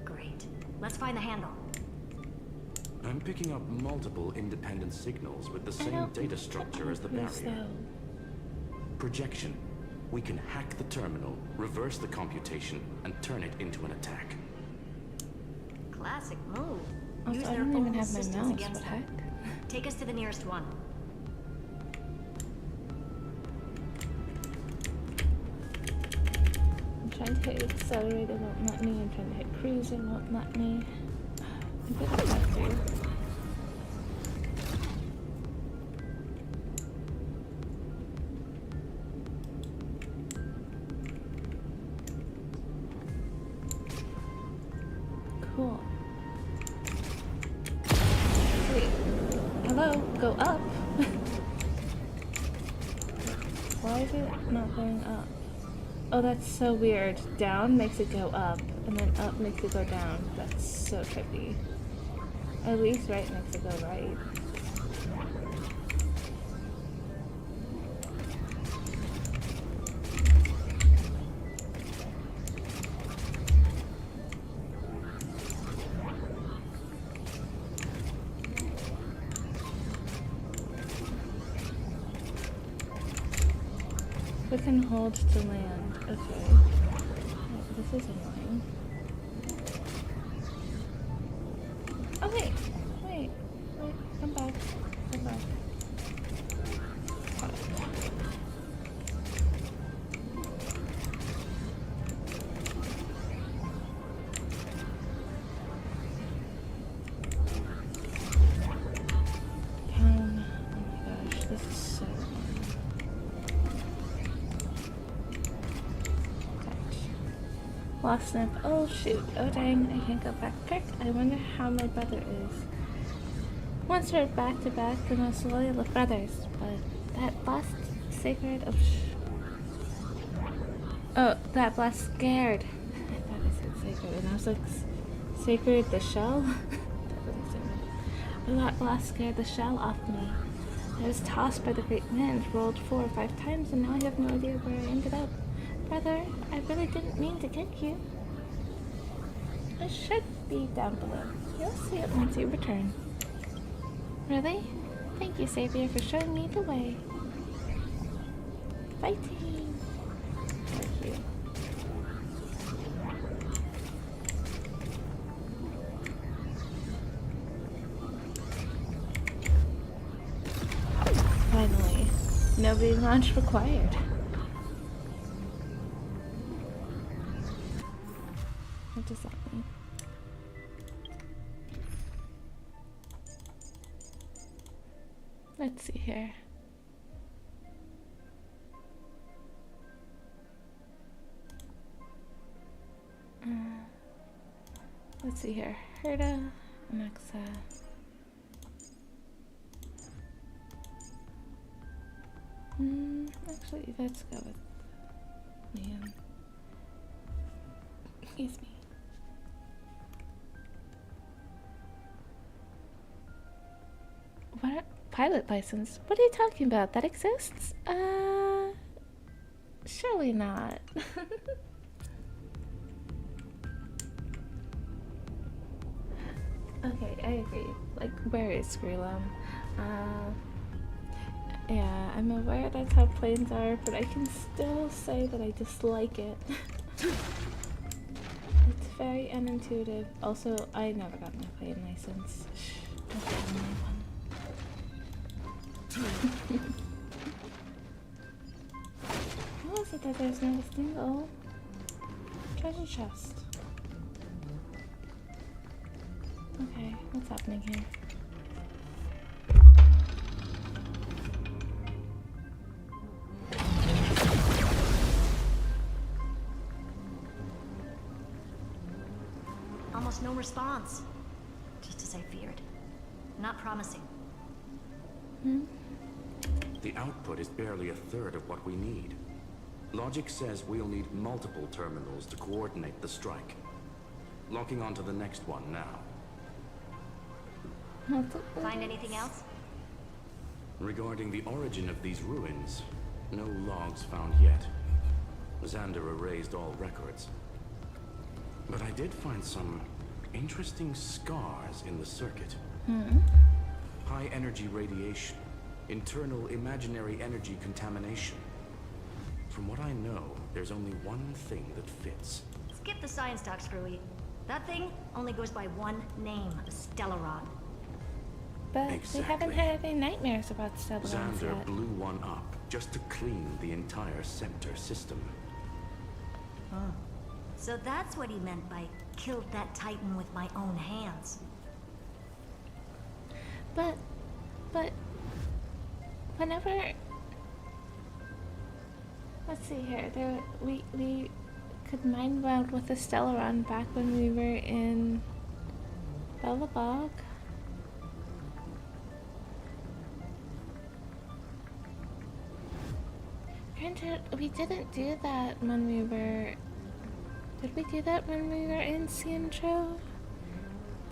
Great. Let's find the handle. I'm picking up multiple independent signals with the same data structure as the barrier. Projection. We can hack the terminal, reverse the computation, and turn it into an attack. Classic move. Also, Use I their don't even own have my systems mouse. against What them. heck? Take us to the nearest one. I'm trying to hit accelerate, it won't let me. I'm trying to hit cruise, it won't let me. I'm good at that too. Cool. Wait. Hello? Go up? Why is it not going up? Oh, that's so weird. Down makes it go up, and then up makes it go down. That's so trippy. At least right makes it go right. We can hold to land. Okay. This is annoying. Oh wait, wait, come back, come back. Down. Oh my gosh, this is so annoying. Lost snip. Oh shoot. Oh dang, I can't go back quick. I wonder how my brother is. Once we're back to back, the most loyal of brothers, but that last sacred of oh, that last scared. I thought I said sacred, and I was like, sacred the shell? That doesn't seem right. But that last scared the shell off me. I was tossed by the great wind, rolled 4 or 5 times, and now I have no idea where I ended up. Brother, I really didn't mean to get you. I should be down below. You'll see it once you return. Really? Thank you, Savior, for showing me the way. Fighting! Thank you. Finally. Nobody launch required. What does that mean? Let's see here. Let's see here. Herta, Alexa. Actually, let's go with Leon. Excuse me. What? Pilot license? What are you talking about? That exists? Surely not. Okay, I agree. Like, where is Screelum? Yeah, I'm aware that's how planes are, but I can still say that I dislike it. It's very unintuitive. Also, I never got my plane license. Shh, don't tell anyone. How is it that there's not a single treasure chest? Okay, what's happening here? Almost no response. Just as I feared. Not promising. The output is barely a third of what we need. Logic says we'll need multiple terminals to coordinate the strike. Locking onto the next one now. Find anything else? Regarding the origin of these ruins, no logs found yet. Xander erased all records. But I did find some interesting scars in the circuit. High energy radiation, internal imaginary energy contamination. From what I know, there's only one thing that fits. Skip the science talk, Screwy. That thing only goes by one name, Stellaron. But exactly. We haven't had any nightmares about Stellaron Xander yet. blew one up just to clean the entire Scepter system. So that's what he meant by killed that Titan with my own hands. But whenever, let's see here, we could mind meld with the Stellaron back when we were in Belobog. Granted, we didn't do that when we were. Did we do that when we were in Ciancho?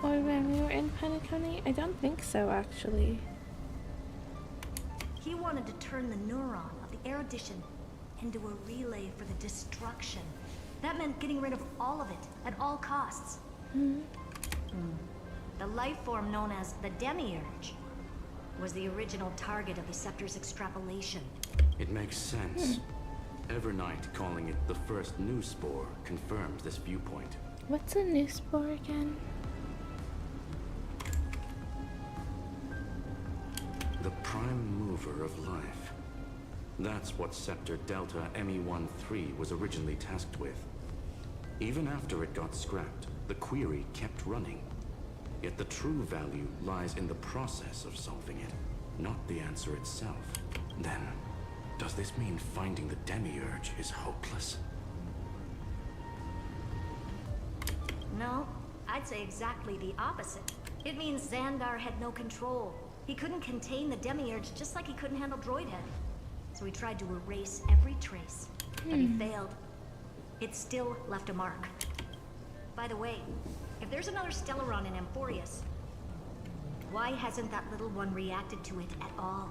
Or when we were in Penacony? I don't think so, actually. He wanted to turn the neuron of the erudition into a relay for the destruction. That meant getting rid of all of it, at all costs. The life form known as the Demiurge was the original target of the Scepter's extrapolation. It makes sense. Evernight calling it the first new spore confirms this viewpoint. What's a new spore again? The prime mover of life. That's what Scepter Delta ME-13 was originally tasked with. Even after it got scrapped, the query kept running. Yet the true value lies in the process of solving it, not the answer itself. Then, does this mean finding the Demiurge is hopeless? No, I'd say exactly the opposite. It means Xandar had no control. He couldn't contain the Demiurge just like he couldn't handle Droidhead. So he tried to erase every trace, but he failed. It still left a mark. By the way, if there's another Stellaron in Amphorius, why hasn't that little one reacted to it at all?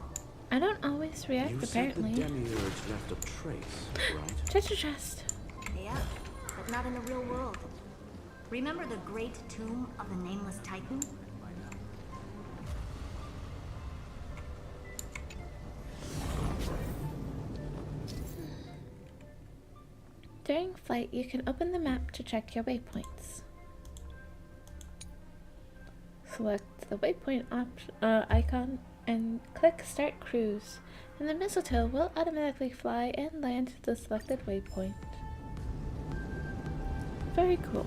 I don't always react, apparently. You said the Demiurge left a trace, right? Treasure chest. Yeah, but not in the real world. Remember the great tomb of the Nameless Titan? During flight, you can open the map to check your waypoints. Select the waypoint icon and click Start Cruise, and the mistletoe will automatically fly and land to the selected waypoint. Very cool.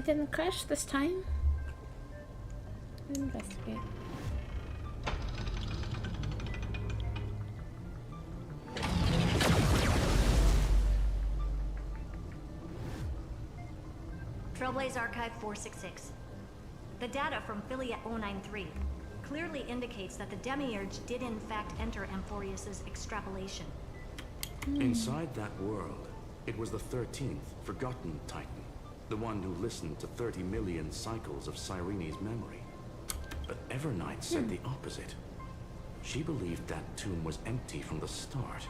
didn't crash this time. Investigate. Trailblaze Archive 466. The data from Philia 093 clearly indicates that the Demiurge did in fact enter Amphorius's extrapolation. Inside that world, it was the 13th, forgotten Titan. The one who listened to 30 million cycles of Cyrene's memory. But Evernight said the opposite. She believed that tomb was empty from the start.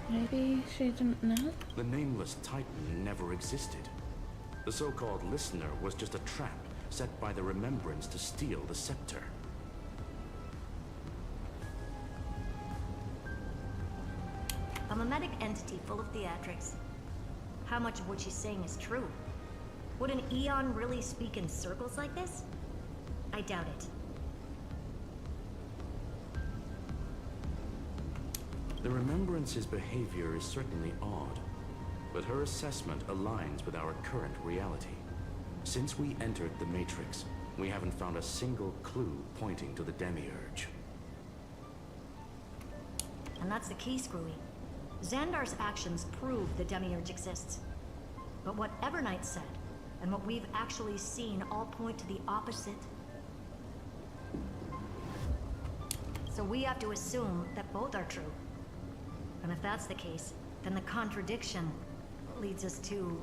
Maybe she didn't know? The nameless Titan never existed. The so-called listener was just a trap set by the Remembrance to steal the scepter. A mimetic entity full of theatrics. How much of what she's saying is true? Would an Eon really speak in circles like this? I doubt it. The Remembrance's behavior is certainly odd, but her assessment aligns with our current reality. Since we entered the Matrix, we haven't found a single clue pointing to the Demiurge. And that's the key, Screwy. Xandar's actions prove the Demiurge exists. But what Evernight said, and what we've actually seen all point to the opposite. So we have to assume that both are true. And if that's the case, then the contradiction leads us to...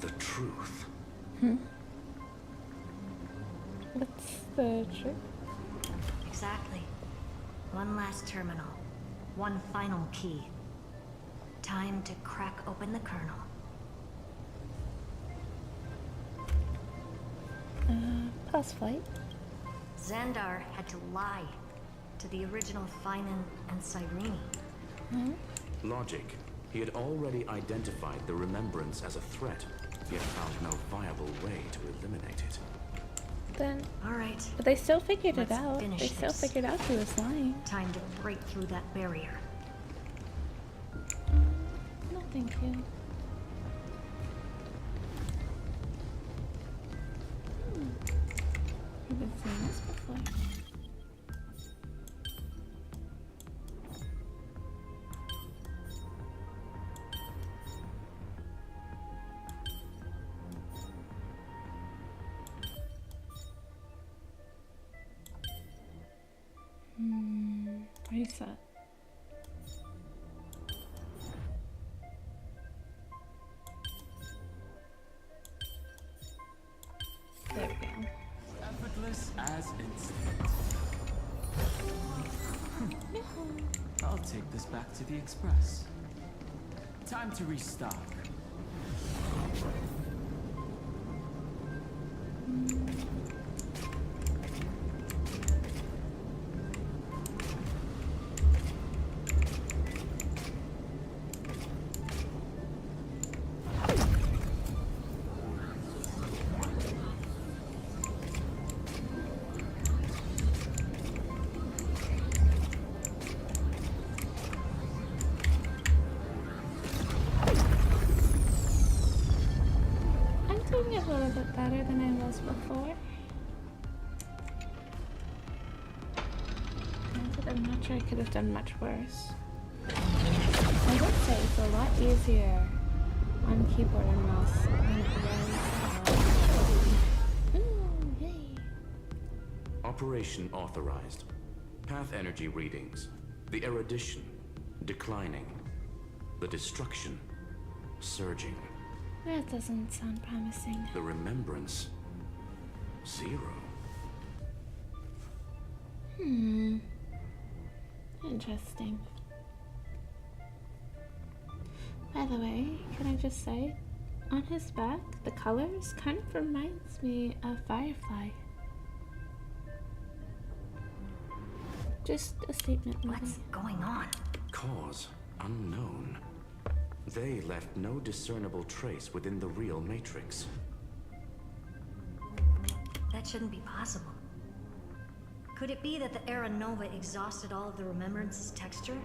the truth. What's the truth? Exactly. One last terminal. One final key. Time to crack open the kernel. Pause flight. Xandar had to lie to the original Finan and Cyrene. Logic. He had already identified the Remembrance as a threat, yet found no viable way to eliminate it. Then... Alright. But they still figured it Let's out. finish They still this. figured out he was lying. Time to break through that barrier. No, thank you. I've been seeing this before. Reset. There we go. Effortless as instinct. I'll take this back to the Express. Time to restock. Doing it a little bit better than I was before. But I'm not sure I could have done much worse. I would say it's a lot easier on keyboard and mouse than it was. Ooh, yay. Operation authorized. Path energy readings. The erudition declining. The destruction surging. That doesn't sound promising. The Remembrance 0. Interesting. By the way, can I just say, on his back, the colors kind of reminds me of Firefly. Just a statement. What's going on? Cause unknown. They left no discernible trace within the real Matrix. That shouldn't be possible. Could it be that the Era Nova exhausted all of the Remembrance's texture?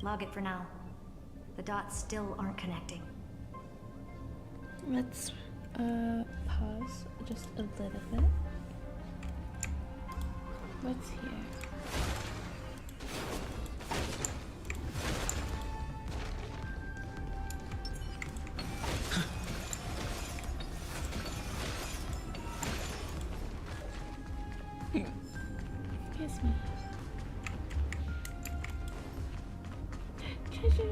Log it for now. The dots still aren't connecting. Let's pause just a little bit. What's here? Excuse me. Treasure!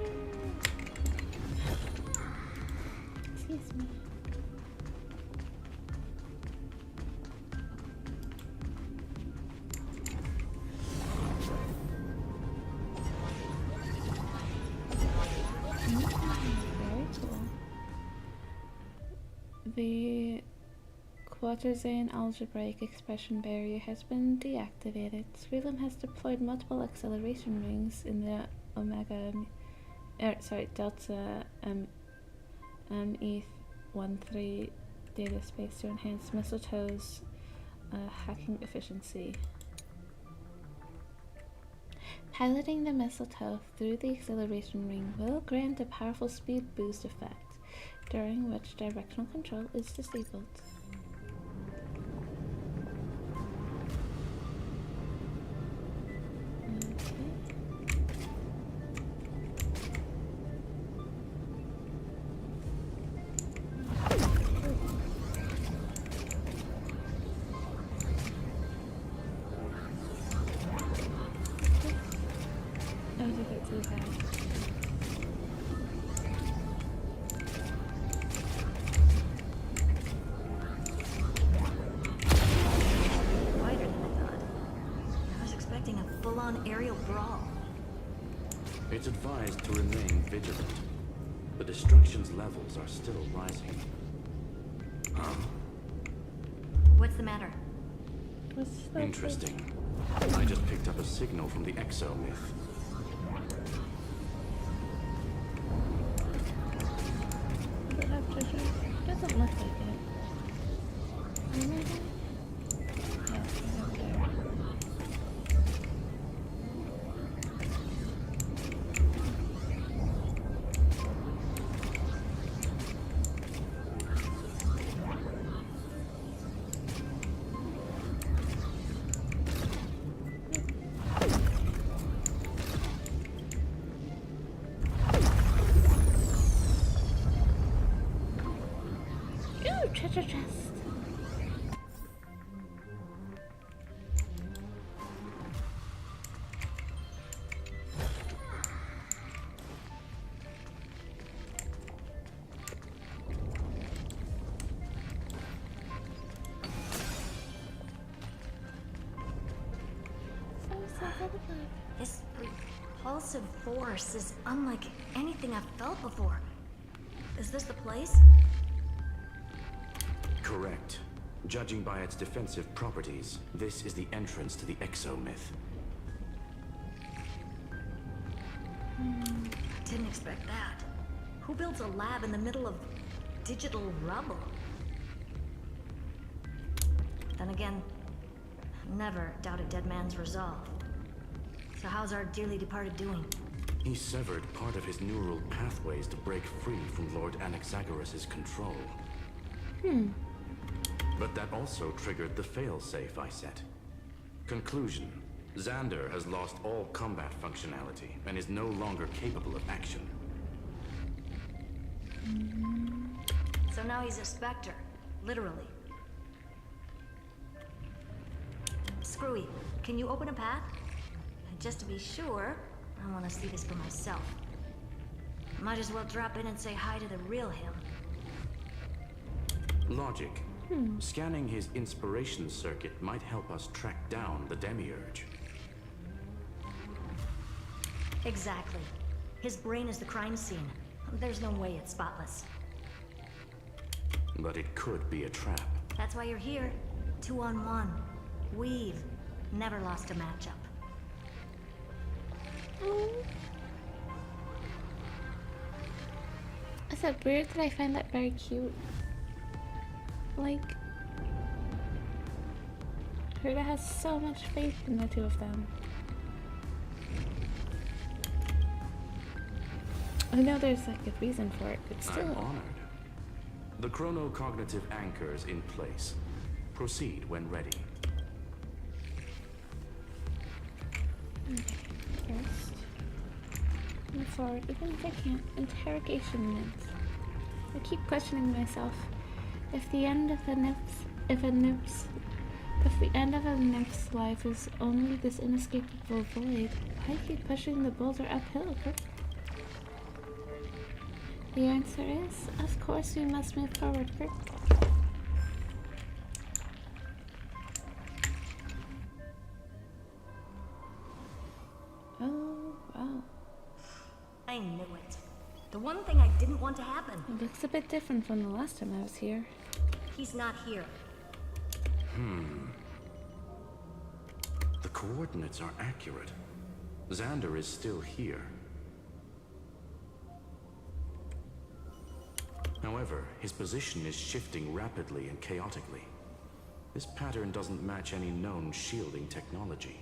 Excuse me. Very cool. The Quarter-Zane algebraic expression barrier has been deactivated. Sreelam has deployed multiple acceleration rings in the Delta E13 data space to enhance Mistletoe's hacking efficiency. Piloting the Mistletoe through the acceleration ring will grant a powerful speed boost effect, during which directional control is disabled. That was a bit too fast. Wider than I thought. I was expecting a full-on aerial brawl. It's advised to remain vigilant. The destruction's levels are still rising. What's the matter? Interesting. I just picked up a signal from the exomyth. Does it have treasure? Doesn't look like it. Maybe? Yes, right up there. Ooh, treasure chest. This repulsive force is unlike anything I've felt before. Is this the place? Correct. Judging by its defensive properties, this is the entrance to the exomyth. Didn't expect that. Who builds a lab in the middle of digital rubble? Then again, never doubt a dead man's resolve. So how's our dearly departed doing? He severed part of his neural pathways to break free from Lord Anaxagoras' control. But that also triggered the failsafe I set. Conclusion: Xander has lost all combat functionality and is no longer capable of action. So now he's a specter, literally. Screwy, can you open a path? Just to be sure, I want to see this for myself. Might as well drop in and say hi to the real him. Logic. Scanning his inspiration circuit might help us track down the demiurge. Exactly. His brain is the crime scene. There's no way it's spotless. But it could be a trap. That's why you're here. 2-on-1. We've never lost a matchup. Is it weird that I find that very cute? Like, Herta has so much faith in the two of them. I know there's like a reason for it, but still. I'm honored. The chronocognitive anchor's in place. Proceed when ready. Okay, first. Move forward, even if I can't. Interrogation nymphs. I keep questioning myself. If the end of a nymph's life is only this inescapable void, why keep pushing the boulder uphill? The answer is, of course, we must move forward. Oh, wow. I knew it. The one thing I didn't want to happen. It looks a bit different from the last time I was here. He's not here. The coordinates are accurate. Xander is still here. However, his position is shifting rapidly and chaotically. This pattern doesn't match any known shielding technology.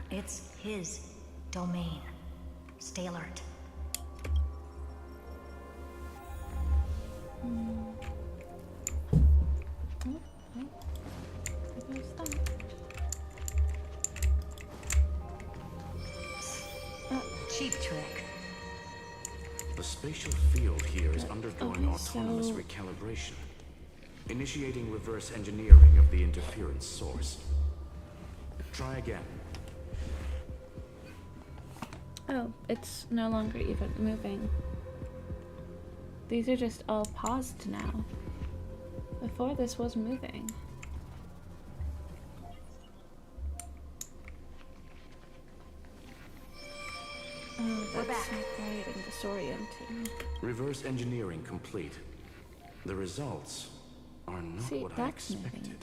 It's his domain. Stay alert. Cheap trick. The spatial field here is undergoing autonomous recalibration, initiating reverse engineering of the interference source. Try again. Oh, it's no longer even moving. These are just all paused now. Before this was moving. Oh, that's not right and disorienting. Reverse engineering complete. The results are not what I expected.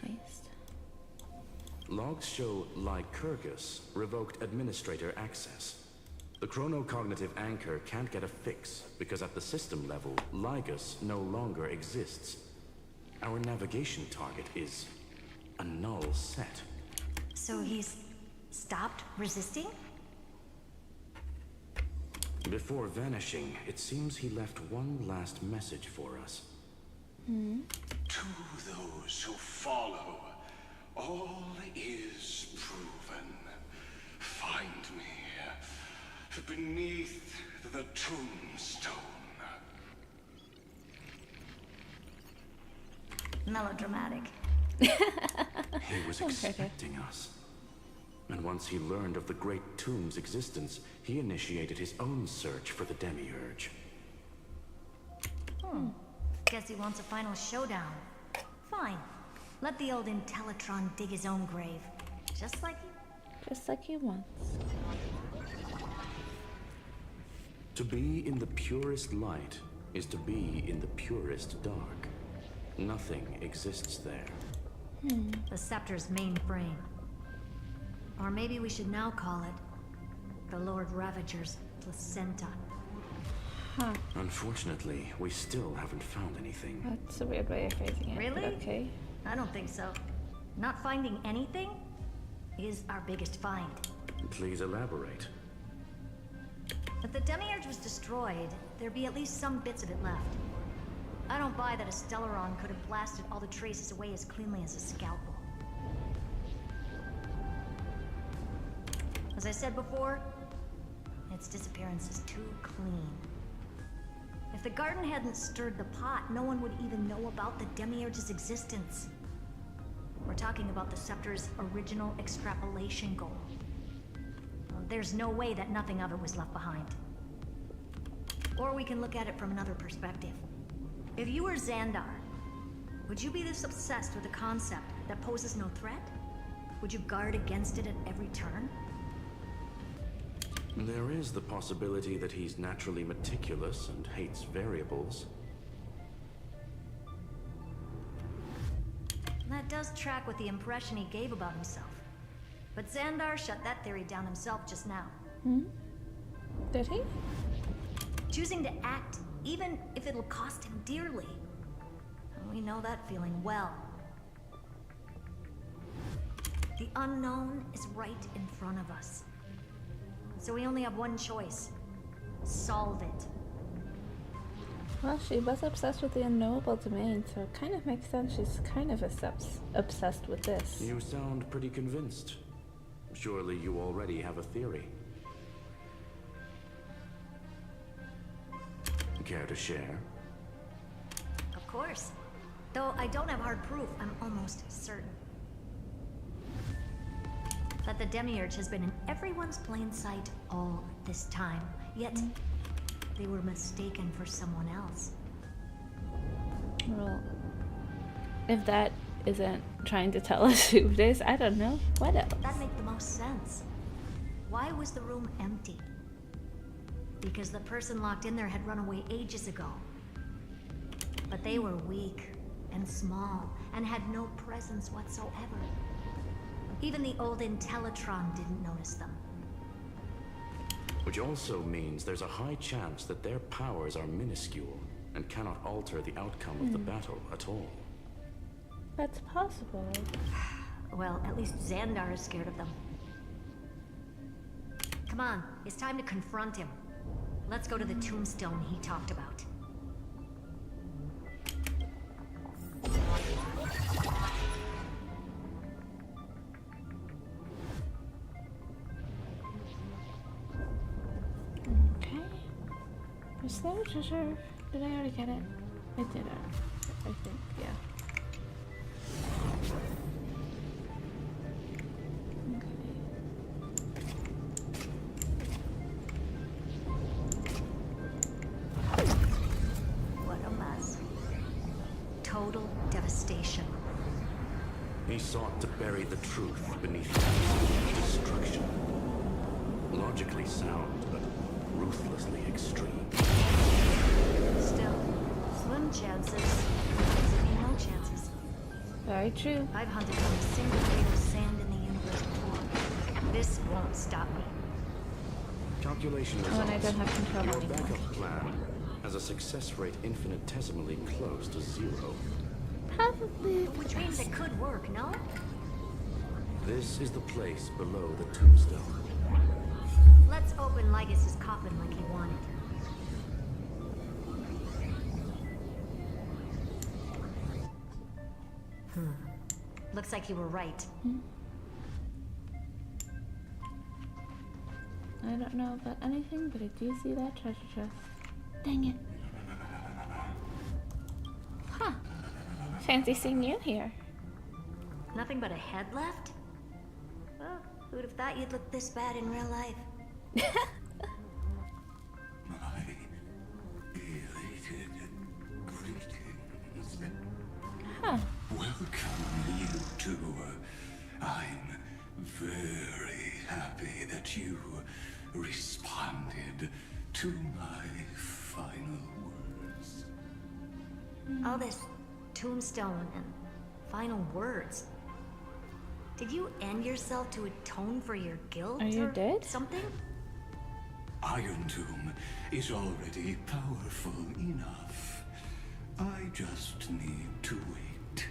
Logs show Lycurgus revoked administrator access. The chronocognitive anchor can't get a fix because at the system level, Lygus no longer exists. Our navigation target is a null set. So he's stopped resisting? Before vanishing, it seems he left one last message for us. To those who follow, all is proven. Find me beneath the tombstone. Melodramatic. He was expecting us. And once he learned of the Great Tomb's existence, he initiated his own search for the Demiurge. Guess he wants a final showdown. Fine. Let the old Intellitron dig his own grave. Just like he wants. To be in the purest light is to be in the purest dark. Nothing exists there. The Scepter's mainframe. Or maybe we should now call it the Lord Ravager's placenta. Unfortunately, we still haven't found anything. That's a weird way of phrasing it. Really? But okay. I don't think so. Not finding anything is our biggest find. Please elaborate. If the Demiurge was destroyed, there'd be at least some bits of it left. I don't buy that a Stellaron could have blasted all the traces away as cleanly as a scalpel. As I said before, its disappearance is too clean. If the garden hadn't stirred the pot, no one would even know about the Demiurge's existence. We're talking about the Scepter's original extrapolation goal. There's no way that nothing of it was left behind. Or we can look at it from another perspective. If you were Xandar, would you be this obsessed with a concept that poses no threat? Would you guard against it at every turn? There is the possibility that he's naturally meticulous and hates variables. That does track with the impression he gave about himself. But Xandar shut that theory down himself just now. Did he? Choosing to act, even if it'll cost him dearly. We know that feeling well. The unknown is right in front of us. So we only have one choice. Solve it. Well, she was obsessed with the unknowable domain, so it kind of makes sense she's kind of obsessed with this. You sound pretty convinced. Surely you already have a theory. Care to share? Of course. Though I don't have hard proof, I'm almost certain that the Demiurge has been in everyone's plain sight all this time. Yet, they were mistaken for someone else. Well, if that isn't trying to tell us who it is, I don't know. What else? That makes the most sense. Why was the room empty? Because the person locked in there had run away ages ago. But they were weak and small and had no presence whatsoever. Even the old Intellitron didn't notice them. Which also means there's a high chance that their powers are minuscule and cannot alter the outcome of the battle at all. That's possible. Well, at least Xandar is scared of them. Come on, it's time to confront him. Let's go to the tombstone he talked about. Okay. Is there a treasure? Did I already get it? I did it. I think, yeah. What a mess. Total devastation. He sought to bury the truth beneath absolute destruction. Logically sound, but ruthlessly extreme. Still, slim chances doesn't mean no chances. Very true. I've hunted on a single grain of sand in the universe before. This won't stop me. Calculation Oh, and I results. don't have control Your anymore. backup plan has a success rate infinitesimally close to 0. Probably. Which means it could work, no? This is the place below the tombstone. Let's open Lygus' coffin like he wanted. Looks like you were right. I don't know about anything, but I do see that treasure chest. Dang it. Huh. Fancy seeing you here. Nothing but a head left? Well, who'd have thought you'd look this bad in real life? My elated greetings. Huh. Welcome, you two. I'm very happy that you responded to my final words. All this tombstone and final words. Did you end yourself to atone for your guilt? Are you or dead? Something? Iron Tomb is already powerful enough. I just need to wait.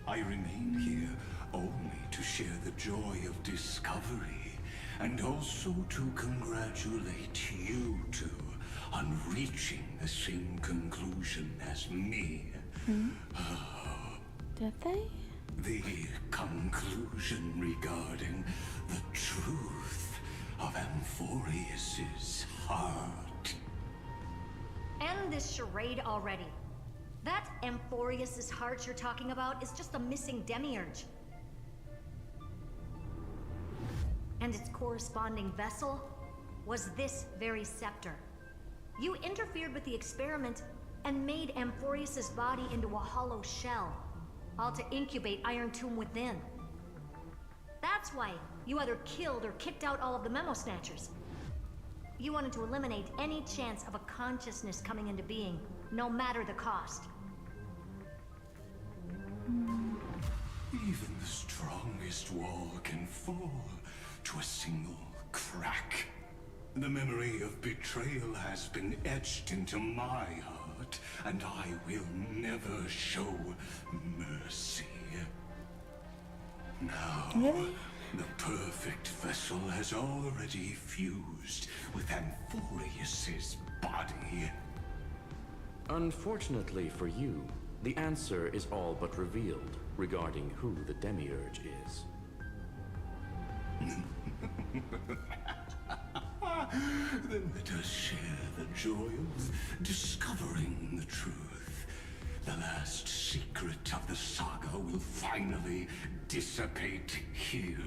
I remain here only to share the joy of discovery, and also to congratulate you two on reaching the same conclusion as me. Did they? The conclusion regarding the truth of Amphorius's heart. End this charade already. That Amphorius's heart you're talking about is just a missing demiurge. And its corresponding vessel was this very scepter. You interfered with the experiment and made Amphorius's body into a hollow shell, all to incubate Iron Tomb within. That's why you either killed or kicked out all of the Memo Snatchers. You wanted to eliminate any chance of a consciousness coming into being, no matter the cost. Even the strongest wall can fall to a single crack. The memory of betrayal has been etched into my heart, and I will never show mercy. Now, Really? the perfect vessel has already fused with Amphorius's body. Unfortunately for you, the answer is all but revealed regarding who the Demiurge is. Then let us share the joy of discovering the truth. The last secret of the saga will finally dissipate here.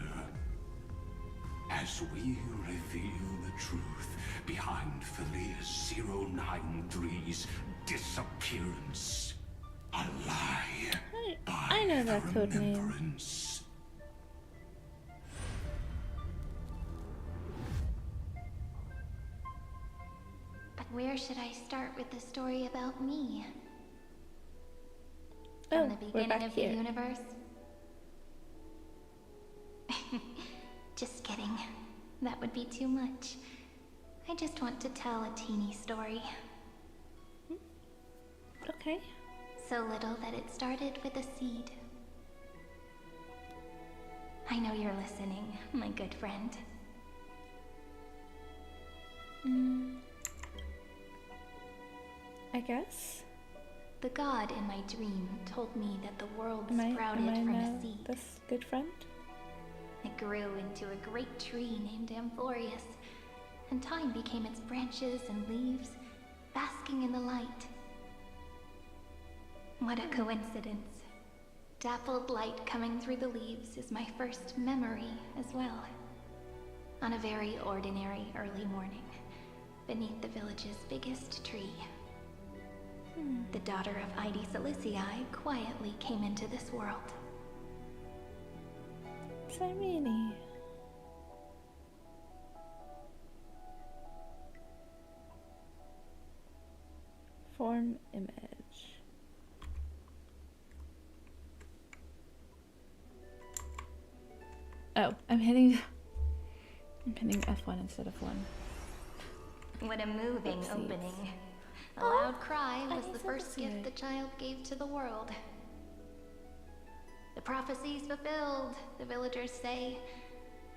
As we reveal the truth behind Felius 093's disappearance. A lie by I know that the code name. remembrance. But where should I start with the story about me? Oh, From the we're beginning back of here. the universe? Just kidding. That would be too much. I just want to tell a teeny story. Okay. So little that it started with a seed. I know you're listening, my good friend. I guess. The god in my dream told me that the world Am I sprouted from now a seed. this good friend? It grew into a great tree named Amphorius, and time became its branches and leaves, basking in the light. What a coincidence. Dappled light coming through the leaves is my first memory as well. On a very ordinary early morning, beneath the village's biggest tree. The daughter of Ide Silicii quietly came into this world. Cyrene. Form image. Oh, I'm hitting F1 instead of 1. What a moving Oopsies. opening. A loud cry was I the said first gift it. the child gave to the world. The prophecies fulfilled, the villagers say.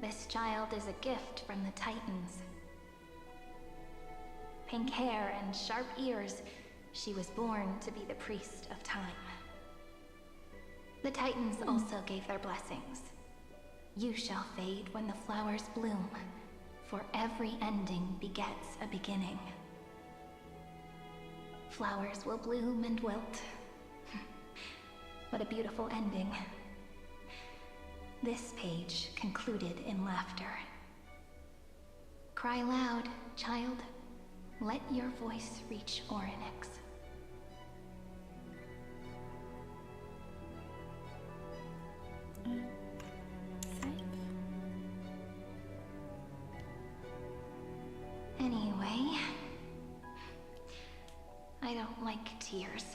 This child is a gift from the Titans. Pink hair and sharp ears, she was born to be the priest of time. The Titans also gave their blessings. You shall fade when the flowers bloom, for every ending begets a beginning. Flowers will bloom and wilt. What a beautiful ending. This page concluded in laughter. Cry loud, child. Let your voice reach Orynyx. Anyway, I don't like tears.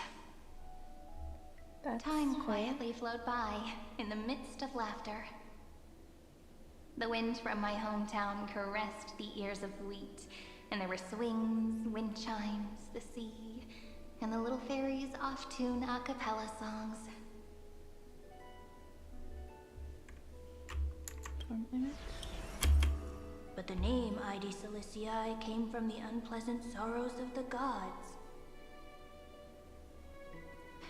Time quietly flowed by in the midst of laughter. The wind from my hometown caressed the ears of wheat, and there were swings, wind chimes, the sea, and the little fairies off-tune a cappella songs. Form image. But the name Ide Silicii came from the unpleasant sorrows of the gods.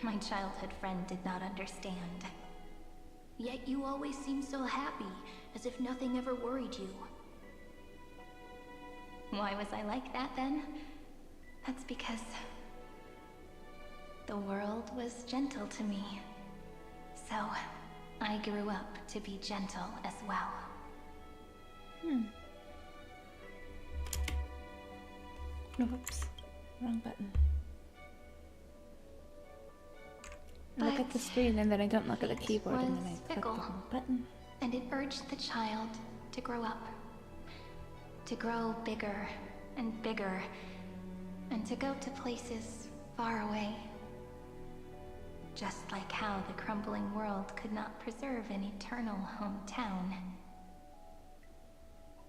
My childhood friend did not understand. Yet you always seemed so happy, as if nothing ever worried you. Why was I like that then? That's because the world was gentle to me. So I grew up to be gentle as well. Oops. Wrong button. I look at the screen and then I don't look at the keyboard and then I click the wrong button. And it urged the child to grow up. To grow bigger and bigger. And to go to places far away. Just like how the crumbling world could not preserve an eternal hometown.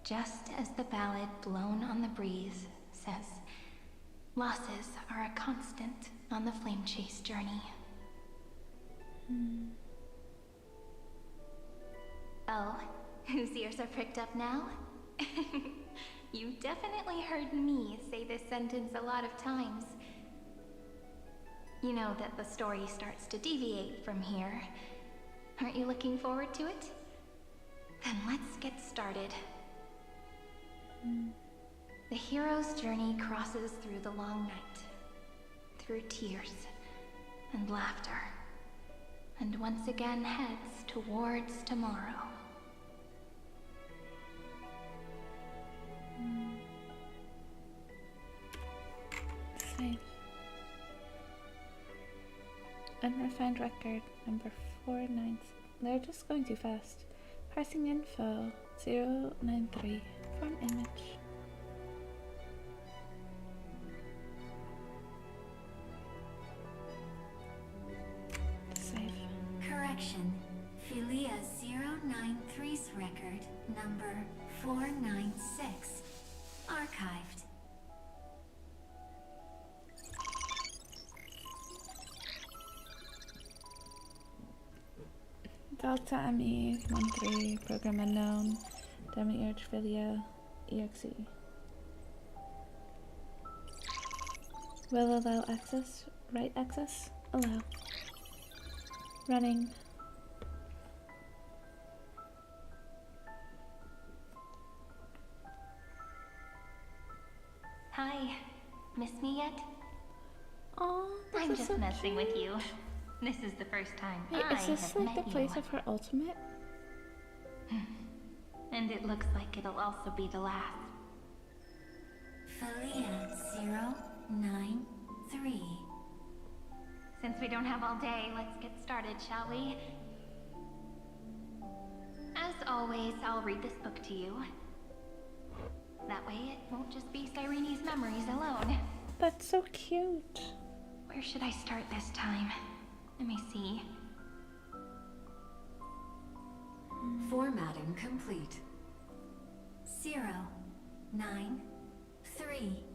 Just as the ballad blown on the breeze says, losses are a constant on the flame chase journey. Whose ears are pricked up now? You've definitely heard me say this sentence a lot of times. You know that the story starts to deviate from here. Aren't you looking forward to it? Then let's get started. The hero's journey crosses through the long night, through tears and laughter, and once again heads towards tomorrow. Save. Unrefined record number 49. They're just going too fast. Parsing info 093 from image. Save. Correction. Philia 093's record number 496. Archived. Delta ME 13 program unknown. Demiurge Philia EXE. Will allow access. Right access. Allow. Running. Hi. Miss me yet? Oh, I'm just messing with you. This is the first time Wait, I is this have like met the place you. of her ultimate? And it looks like it'll also be the last. Philia 093. Since we don't have all day, let's get started, shall we? As always, I'll read this book to you. That way it won't just be Cyrene's memories alone. That's so cute. Where should I start this time? Let me see. Formatting complete. 093.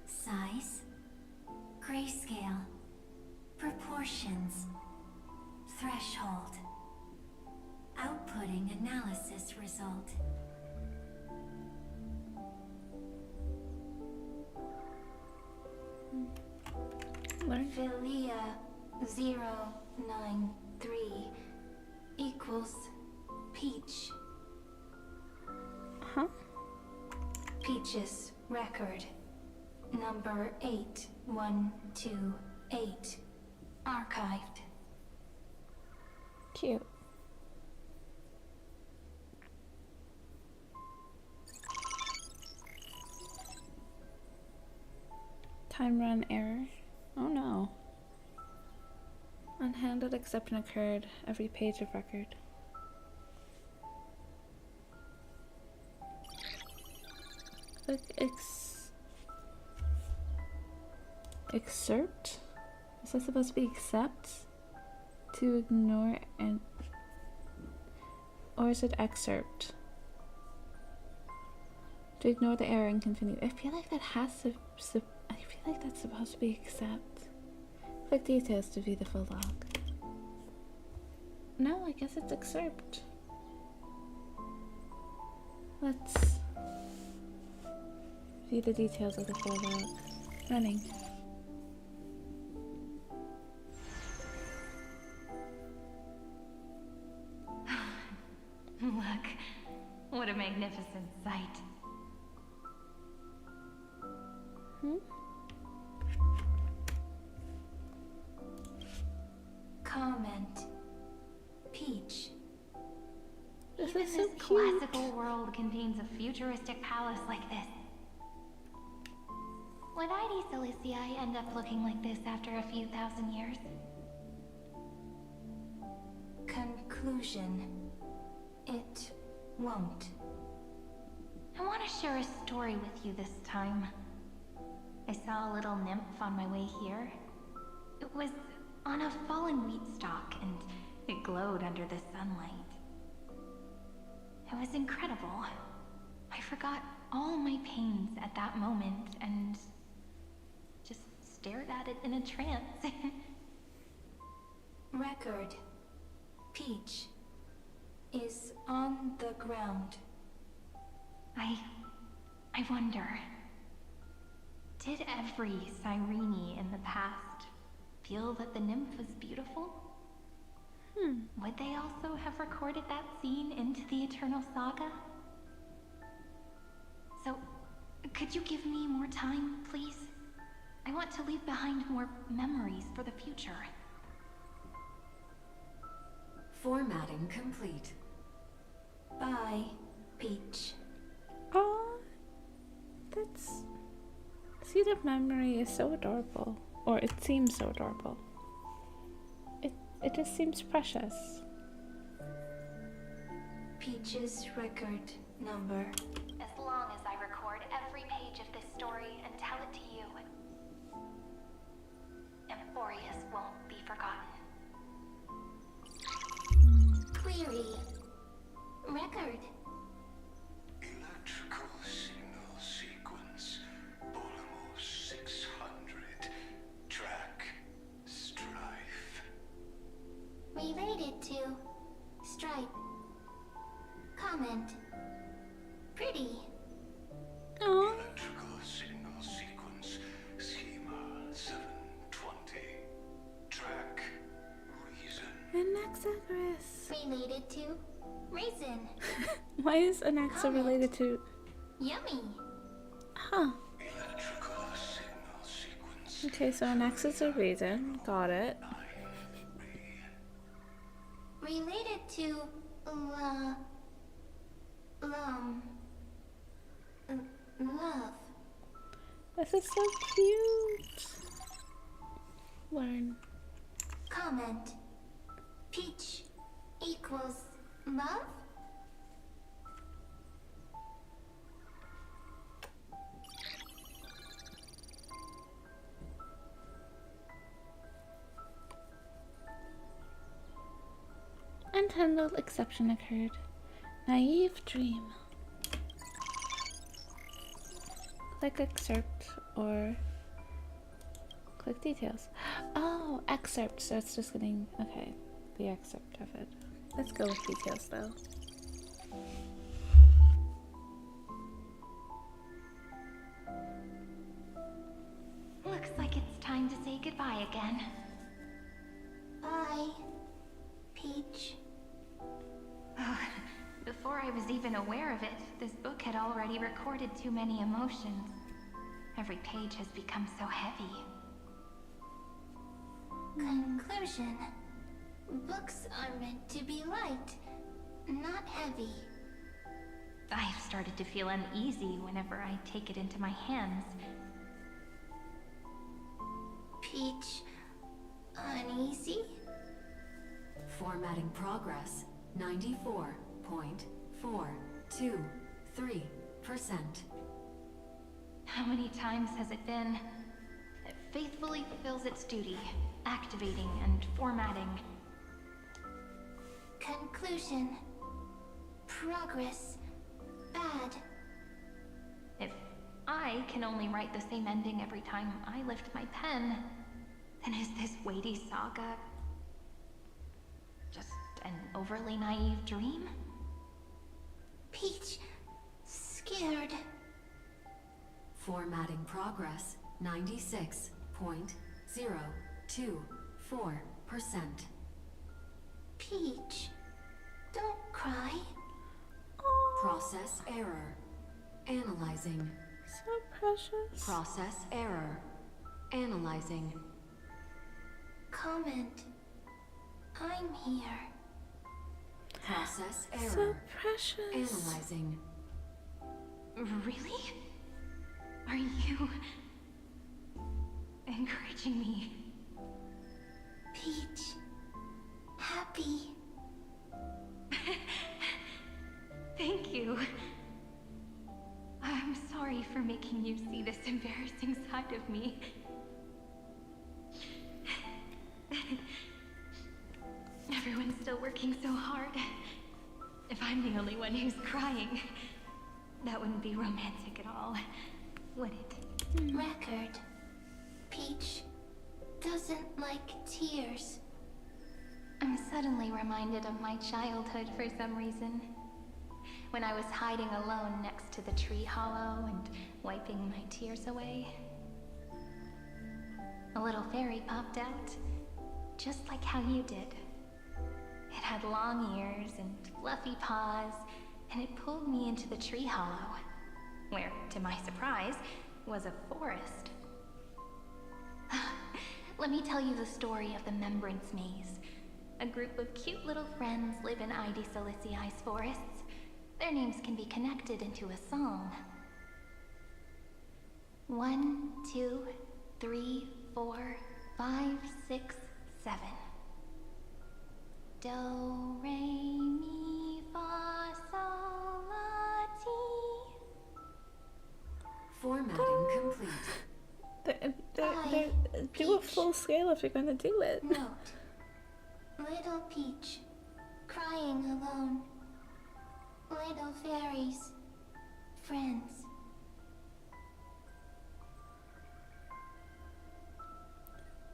Size. Grayscale. Proportions. Threshold. Outputting analysis result. Philia 093 equals Peach. Huh? Peach's record number 8128 archived. Cute. Time run error. Oh no. Unhandled exception occurred. Every page of record. Click excerpt? Is that supposed to be accept? To ignore and... Or is it excerpt? To ignore the error and continue. I feel like that has to... I feel like that's supposed to be accept. Click details to view the full log. No, I guess it's excerpt. Let's view the details of the full log. Running. Look, what a magnificent sight. Comment. Peach. This Even is so this cute. classical world contains a futuristic palace like this. Would ID Silicii end up looking like this after a few thousand years? Conclusion. It won't. I want to share a story with you this time. I saw a little nymph on my way here. It was on a fallen wheat stalk, and it glowed under the sunlight. It was incredible. I forgot all my pains at that moment and just stared at it in a trance. Record. Peach. is on the ground. I wonder... Did every Cyrene in the past feel that the nymph was beautiful? Would they also have recorded that scene into the Eternal Saga? So, could you give me more time, please? I want to leave behind more memories for the future. Formatting complete. Bye, Peach. Oh, that's... Seed of Memory is so adorable. Or it seems so adorable. It just seems precious. Peach's record number. As long as I record every page of this story and tell it to you, Amphorius won't be forgotten. Query. Record. Electrical signal sequence. Bolimo 600. Track. Strife. Related to Stripe. Comment. Pretty. Oh. Electrical signal sequence. Schema 720. Track. Reason. Anaxagoras. Related to Raisin. Why is Anaxa related to... Yummy. Huh. Electrical signal sequence. Okay, so Anaxa's a reason. Got it. Related to love. This is so cute. Learn. Comment. Peach equals love? Unhandled exception occurred. Naive dream. Click excerpt or click details. Oh, excerpt. So it's just getting, okay, the excerpt of it. Let's go with details though. Looks like it's time to say goodbye again. Bye, Peach. Before I was even aware of it, this book had already recorded too many emotions. Every page has become so heavy. Conclusion. Books are meant to be light, not heavy. I have started to feel uneasy whenever I take it into my hands. Peach, uneasy? Formatting progress 94.423%. How many times has it been? It faithfully fulfills its duty, activating and formatting. Conclusion. Progress. Bad. If I can only write the same ending every time I lift my pen, then is this weighty saga just an overly naive dream? Peach, scared. Formatting progress 96.024%. Peach, don't cry. Process error. Analyzing. So precious. Process error. Analyzing. Comment. I'm here. Process error. So precious. Analyzing. Really? Are you encouraging me? Peach, happy. Thank you. I'm sorry for making you see this embarrassing side of me. Everyone's still working so hard. If I'm the only one who's crying, that wouldn't be romantic at all, would it? Record. Peach doesn't like tears. I'm suddenly reminded of my childhood for some reason. When I was hiding alone next to the tree hollow and wiping my tears away. A little fairy popped out, just like how you did. It had long ears and fluffy paws, and it pulled me into the tree hollow, where, to my surprise, was a forest. Let me tell you the story of the Membrance Maze. A group of cute little friends live in Ide Silicii's forests. Their names can be connected into a song. 1, 2, 3, 4, 5, 6, 7. Do, re, mi, fa, sol, la, ti. Formatting complete. Do a full scale if you're gonna do it. Note. Little Peach, crying alone. Little fairies, friends.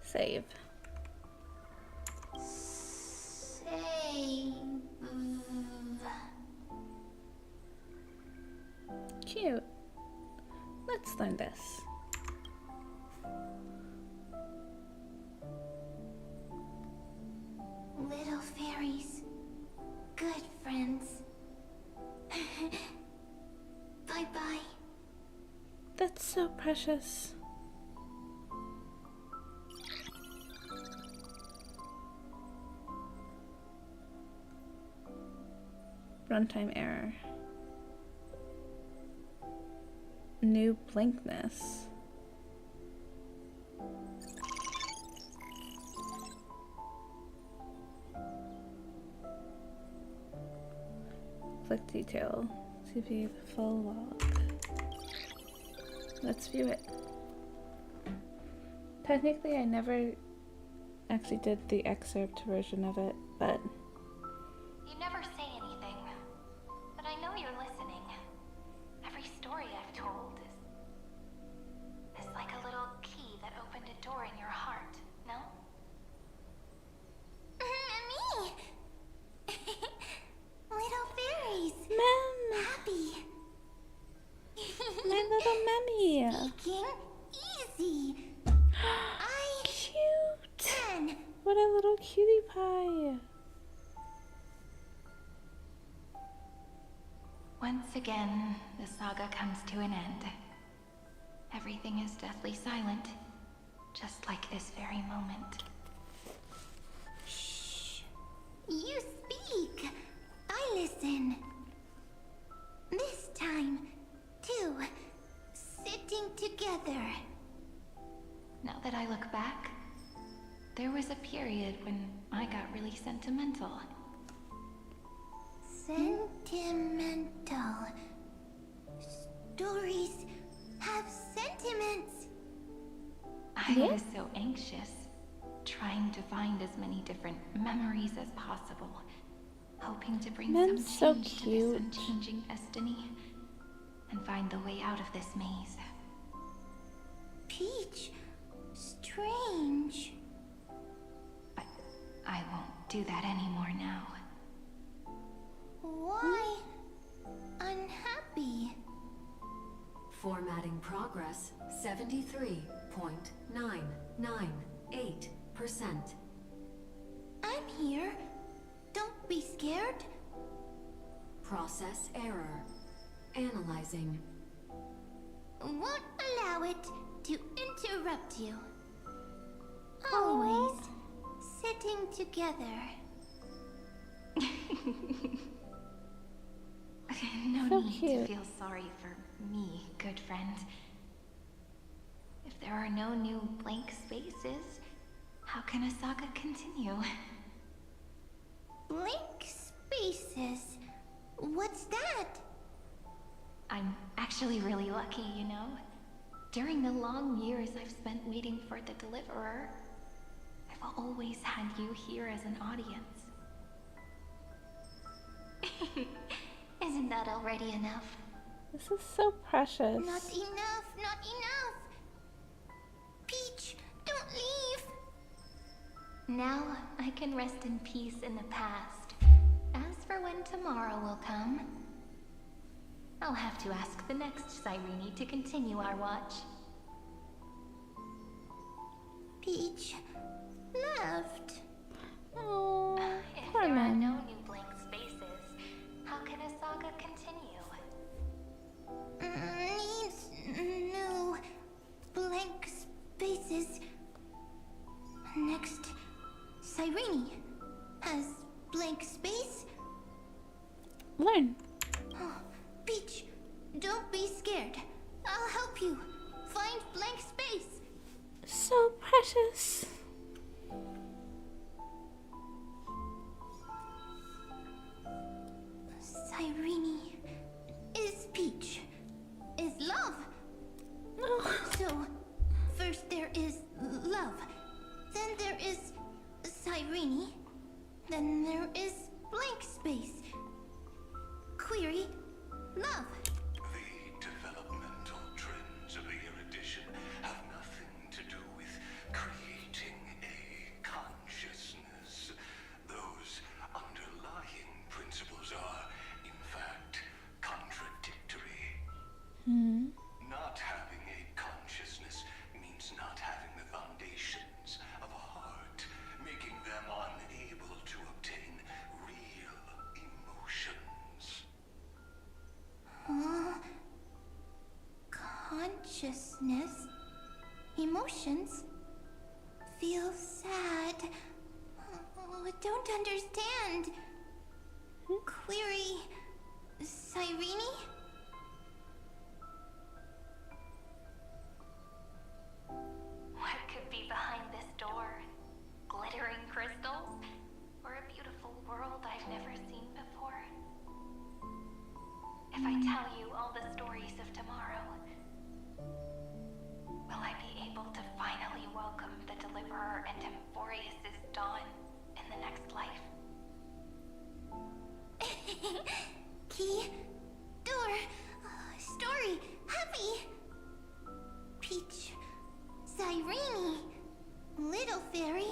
Save. Save. Cute. Let's learn this. Little fairies, good friends. Bye-bye. That's so precious. Runtime error. New blankness. Click detail to view the full log. Let's view it. Technically, I never actually did the excerpt version of it, but You never say anything, but I know you're listening. Every story I've told is like a little key that opened a door in your heart, no? Me! Little fairies! Mem! Happy! My little Memmy! Speaking easy! Cute! Can! What a little cutie pie! Once again, the saga comes to an end. Everything is deathly silent, just like this very moment. Shh. You speak. I listen. This time, too. Sitting together. Now that I look back, there was a period when I got really sentimental. Sentimental. Stories have sentiments. I was so anxious, trying to find as many different memories as possible, hoping to bring Mem's some so change to cute. this unchanging destiny, and find the way out of this maze. Peach, strange. But I won't do that anymore now. Why unhappy? Formatting progress 73.998%. I'm here. Don't be scared. Process error. Analyzing. Won't allow it to interrupt you. Always sitting together. No So need cute. to feel sorry for me, good friend. If there are no new blank spaces, how can a saga continue? Blank spaces? What's that? I'm actually really lucky, you know? During the long years I've spent waiting for the Deliverer, I've always had you here as an audience. Isn't that already enough? This is so precious. Not enough, not enough! Peach, don't leave! Now I can rest in peace in the past. As for when tomorrow will come, I'll have to ask the next Cyrene to continue our watch. Peach left. Oh, If poor there are man. no new blank spaces, how can a saga continue? Needs new blank spaces. Next, Cyrene has blank space. Learn. Oh, Peach, don't be scared. I'll help you find blank space. So precious. Cyrene is Peach, is love. Oh. So, first there is love, then there is Cyrene, then there is blank space. Query, love. The developmental trends of the erudition have nothing to do with creating a consciousness. Those underlying principles are, in fact, contradictory. Not having a consciousness means not having the foundations of a heart, making them unable to obtain real emotions. Consciousness, emotions, feel sad. Oh, don't understand. Query, Cyrene? What could be behind this door? Glittering crystals? Or a beautiful world I've never seen before? If I tell you all the stories of tomorrow, will I be able to finally welcome the Deliverer and Amphorius' dawn in the next life? Key, door, story, happy. Peach, Cyrene, little fairy,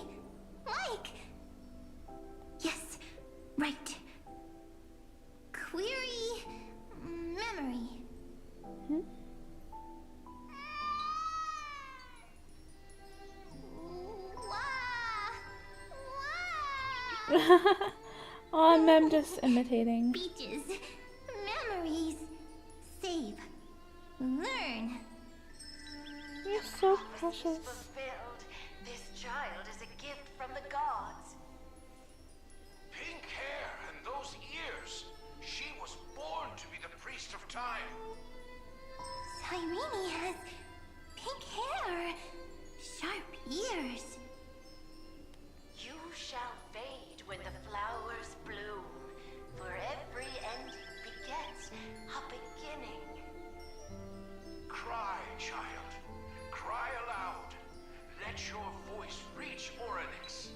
Mike. Yes, right. Query, memory. Oh, and I'm just imitating. Peaches, memories, save, learn. You're so precious. Fulfilled. This child is a gift from the gods. Pink hair and those ears. She was born to be the priest of time. Cyrene has pink hair, sharp ears. You shall fade when the flowers bloom, for every ending begets a beginning. Cry, child. Cry aloud. Let your voice reach Oryx.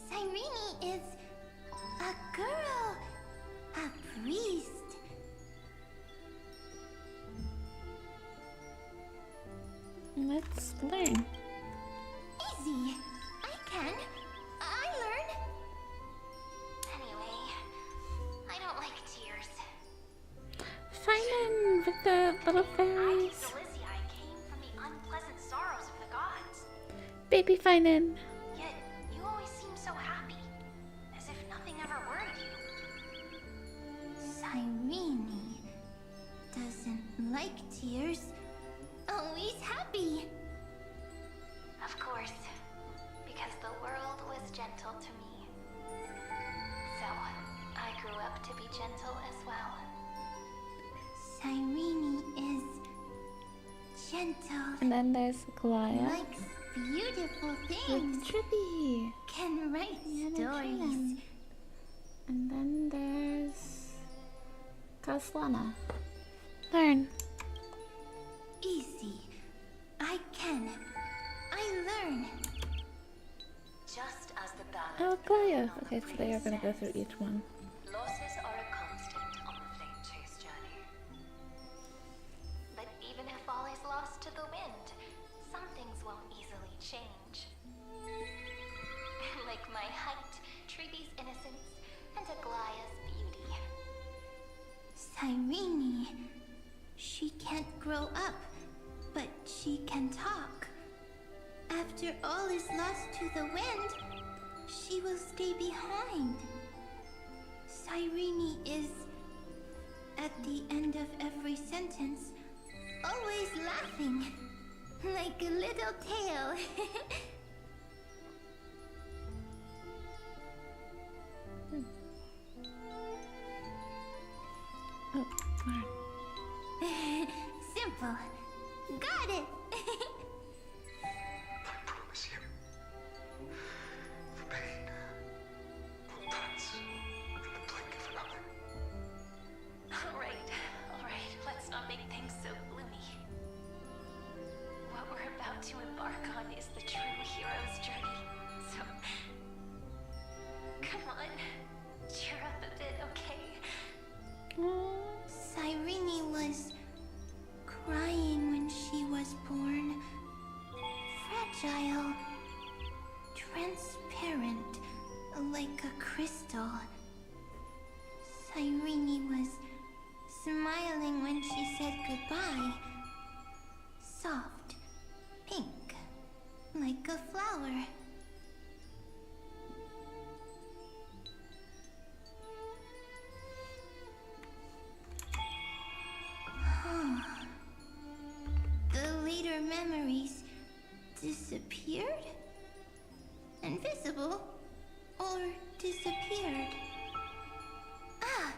Cyrene is a girl, a priest. Let's learn. Easy. I can. I learn. Anyway, I don't like tears. Finan with the little fairies. Delizii came from the unpleasant sorrows of the gods. Baby Finan. Yet, you always seem so happy. As if nothing ever worried you. Cyrene doesn't like tears. Always happy. Of course, because the world was gentle to me. So, I grew up to be gentle as well. Cyrene is gentle. And then there's Glaya. Likes beautiful things. With Trippy. Can write And stories. And then there's Kaslana. Learn. Easy. I can. I learn. Just as the ballad Oh, Glaya. Okay, so they are gonna go through each one. losses are a constant on the Flame Chase journey. But even if all is lost to the wind, some things won't easily change. Cyrene. She can't grow up, but she can talk. After all is lost to the wind, she will stay behind. Cyrene is, at the end of every sentence, always laughing, like a little tail. Oh, learn. Simple. Got it. I promise you, the pain will pass in the blink of an eye. All right, let's not make things so gloomy. What we're about to embark on is the true hero's journey. So, come on, cheer up a bit, okay? Cyrene was crying when she was born. Fragile. Transparent, like a crystal. Cyrene was smiling when she said goodbye. Soft, pink, like a flower. The later memories disappeared? Invisible? Or disappeared? Ah,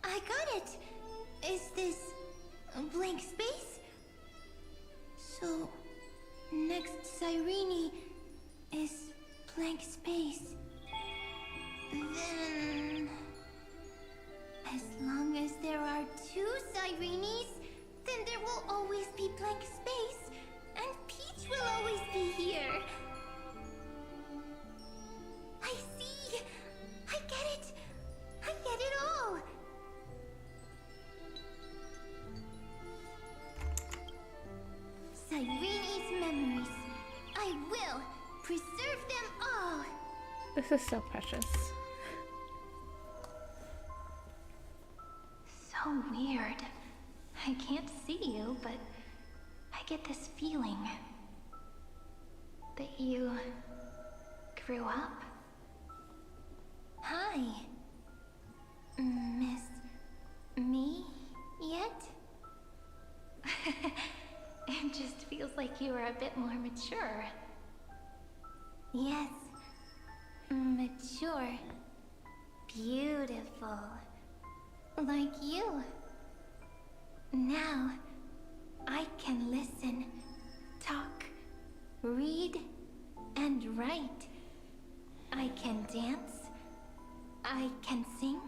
I got it! Is this a blank space? So, next Cyrene is blank space. Then... as long as there are two Cyrenes, then there will always be blank space, and Peach will always be here. I see! I get it! I get it all! Cyrene's memories. I will preserve them all! This is so precious. So weird. I can't see you, but I get this feeling that you grew up. Hi. Miss me yet? It just feels like you are a bit more mature. Yes. Mature. Beautiful. Like you. Now, I can listen, talk, read, and write. I can dance. I can sing.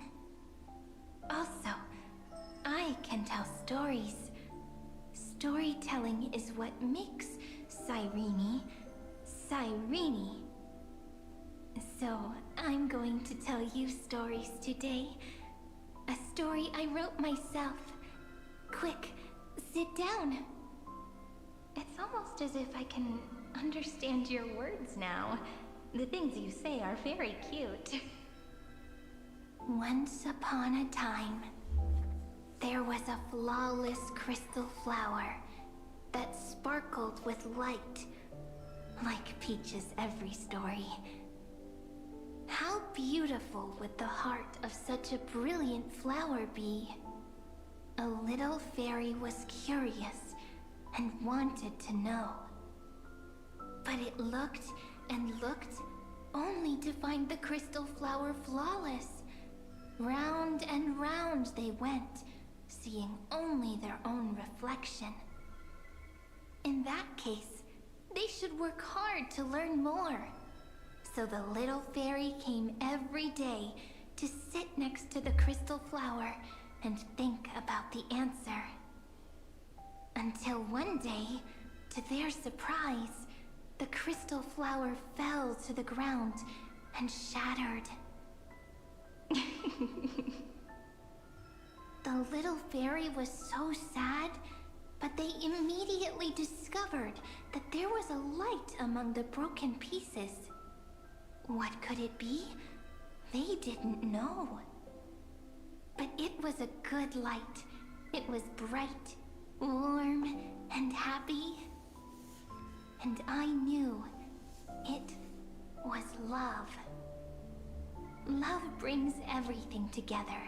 Also, I can tell stories. Storytelling is what makes Cyrene, Cyrene. So, I'm going to tell you stories today. A story I wrote myself. Quick, sit down. It's almost as if I can understand your words now. The things you say are very cute. Once upon a time, there was a flawless crystal flower that sparkled with light, like Peach's every story. How beautiful would the heart of such a brilliant flower be? A little fairy was curious and wanted to know. But it looked and looked only to find the crystal flower flawless. Round and round they went, seeing only their own reflection. In that case, they should work hard to learn more. So the little fairy came every day to sit next to the crystal flower and think about the answer. Until one day, to their surprise, the crystal flower fell to the ground and shattered. The little fairy was so sad, but they immediately discovered that there was a light among the broken pieces. What could it be? They didn't know. But it was a good light. It was bright, warm, and happy. And I knew it was love. Love brings everything together.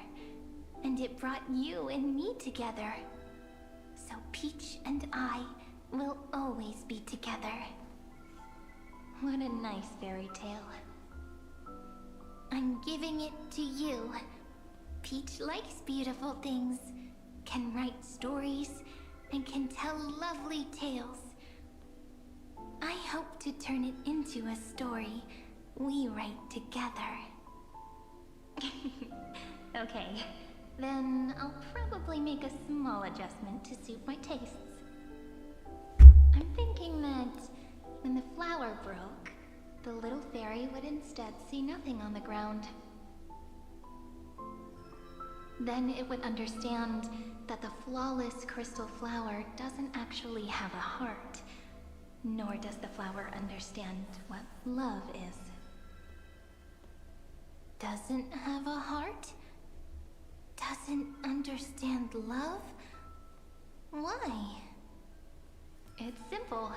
And it brought you and me together. So Peach and I will always be together. What a nice fairy tale. I'm giving it to you. Peach likes beautiful things, can write stories, and can tell lovely tales. I hope to turn it into a story we write together. Okay, then I'll probably make a small adjustment to suit my tastes. I'm thinking that when the flower broke, the little fairy would instead see nothing on the ground. Then it would understand that the flawless crystal flower doesn't actually have a heart, nor does the flower understand what love is. Doesn't have a heart? Doesn't understand love? Why? It's simple.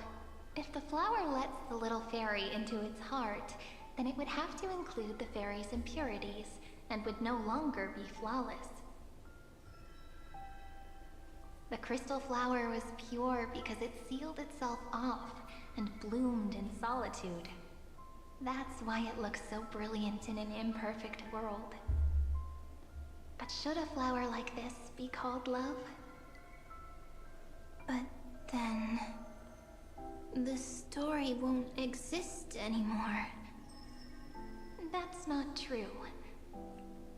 If the flower lets the little fairy into its heart, then it would have to include the fairy's impurities and would no longer be flawless. The crystal flower was pure because it sealed itself off and bloomed in solitude. That's why it looks so brilliant in an imperfect world. But should a flower like this be called love? But then the story won't exist anymore. That's not true.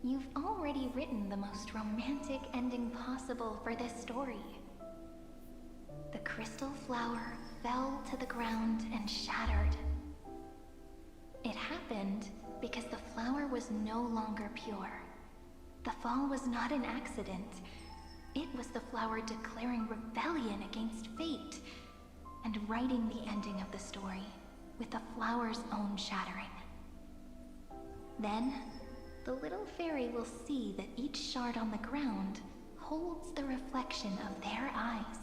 You've already written the most romantic ending possible for this story. The crystal flower fell to the ground and shattered. It happened because the flower was no longer pure. The fall was not an accident. It was the flower declaring rebellion against fate and writing the ending of the story with the flower's own shattering. Then, the little fairy will see that each shard on the ground holds the reflection of their eyes.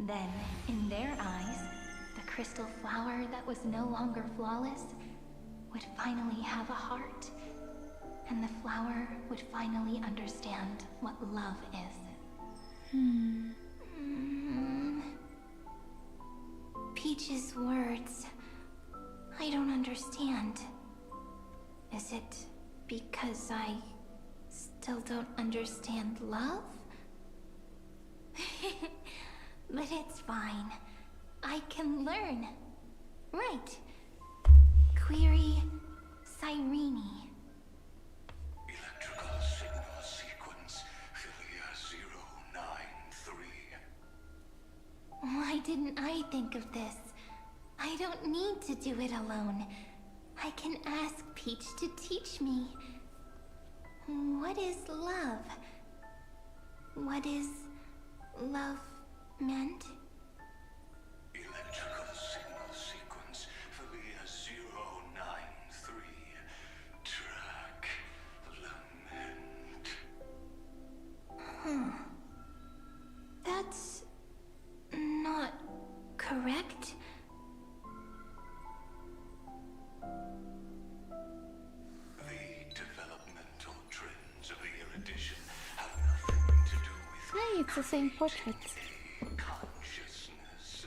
Then, in their eyes, the crystal flower that was no longer flawless would finally have a heart, and the flower would finally understand what love is. Peach's words, I don't understand. Is it because I still don't understand love? But it's fine. I can learn. Right. Query Cyrene. Electrical signal sequence Philia 093. Why didn't I think of this? I don't need to do it alone. I can ask Peach to teach me. What is love? What is love meant? Electrical signal sequence Philia 093. Track lament. That's not correct. The developmental trends of the erudition have nothing to do with Hey, it's the same portrait. consciousness.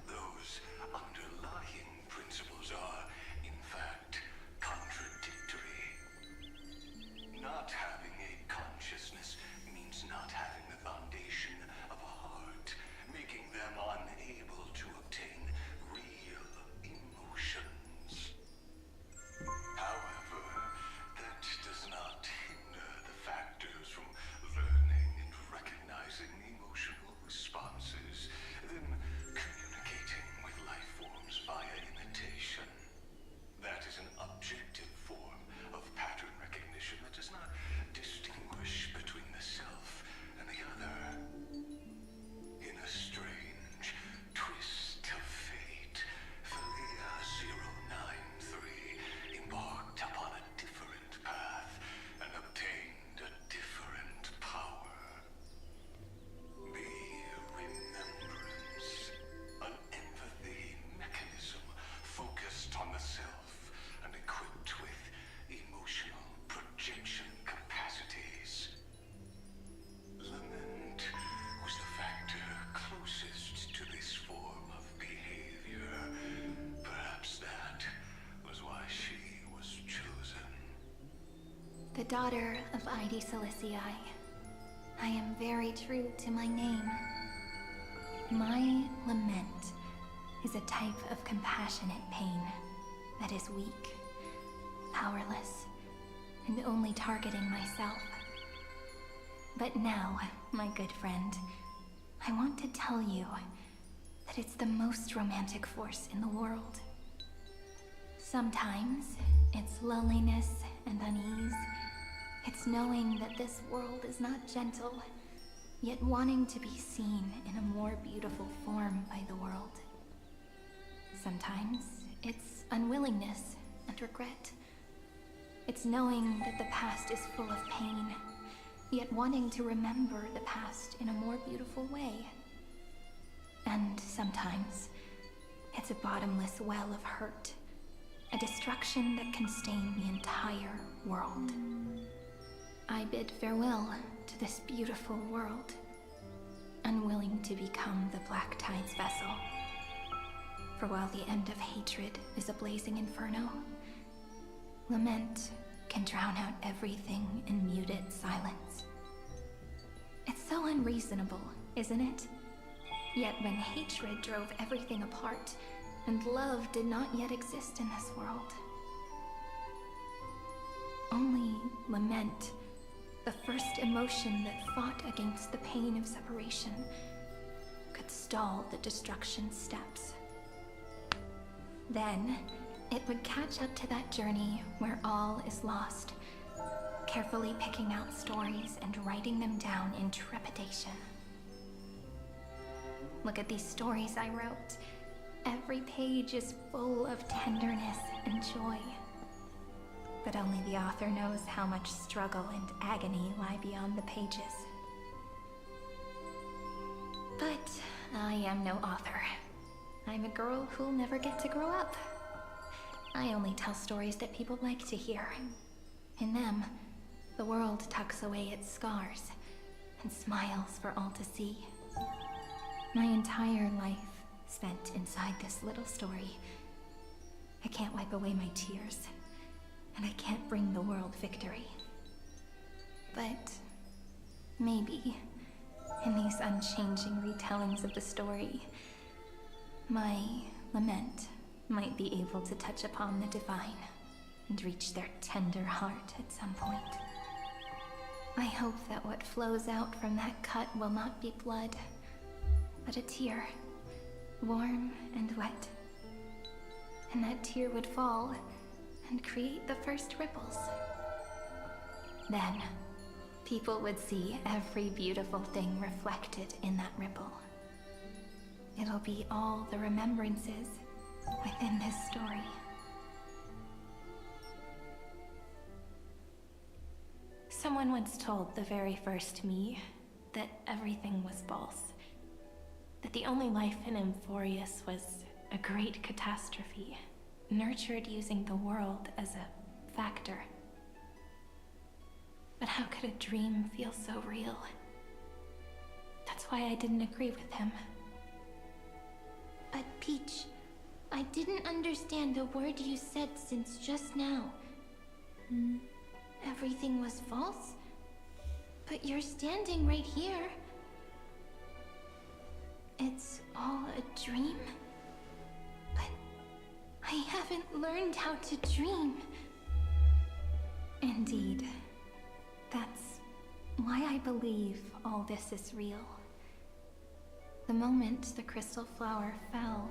Those underlying principles are, in fact, contradictory. Not having a consciousness means not having the foundation of a heart, making them unable to obtain real emotions. However, that does not hinder the factors from learning and recognizing emotional responses. The daughter of Ide Silicii. I am very true to my name. My lament is a type of compassionate pain that is weak, powerless, and only targeting myself. But now, my good friend, I want to tell you that it's the most romantic force in the world. Sometimes, it's loneliness and unease. It's knowing that this world is not gentle, yet wanting to be seen in a more beautiful form by the world. Sometimes, it's unwillingness and regret. It's knowing that the past is full of pain, yet wanting to remember the past in a more beautiful way. And sometimes, it's a bottomless well of hurt, a destruction that can stain the entire world. I bid farewell to this beautiful world, unwilling to become the Black Tide's vessel. For while the end of hatred is a blazing inferno, lament can drown out everything in muted silence. It's so unreasonable, isn't it? Yet when hatred drove everything apart, and love did not yet exist in this world, only lament, the first emotion that fought against the pain of separation, could stall the destruction steps. Then, it would catch up to that journey where all is lost, carefully picking out stories and writing them down in trepidation. Look at these stories I wrote. Every page is full of tenderness and joy. But only the author knows how much struggle and agony lie beyond the pages. But I am no author. I'm a girl who'll never get to grow up. I only tell stories that people like to hear. In them, the world tucks away its scars and smiles for all to see. My entire life spent inside this little story. I can't wipe away my tears, and I can't bring the world victory. But maybe, in these unchanging retellings of the story, my lament might be able to touch upon the divine and reach their tender heart at some point. I hope that what flows out from that cut will not be blood, but a tear, warm and wet. And that tear would fall and create the first ripples. Then, people would see every beautiful thing reflected in that ripple. It'll be all the remembrances within this story. Someone once told the very first me that everything was false. That the only life in Emphorius was a great catastrophe, nurtured using the world as a factor. But how could a dream feel so real? That's why I didn't agree with him. But Peach, I didn't understand a word you said since just now. Everything was false? But you're standing right here. It's all a dream? But I haven't learned how to dream. Indeed. That's why I believe all this is real. The moment the crystal flower fell,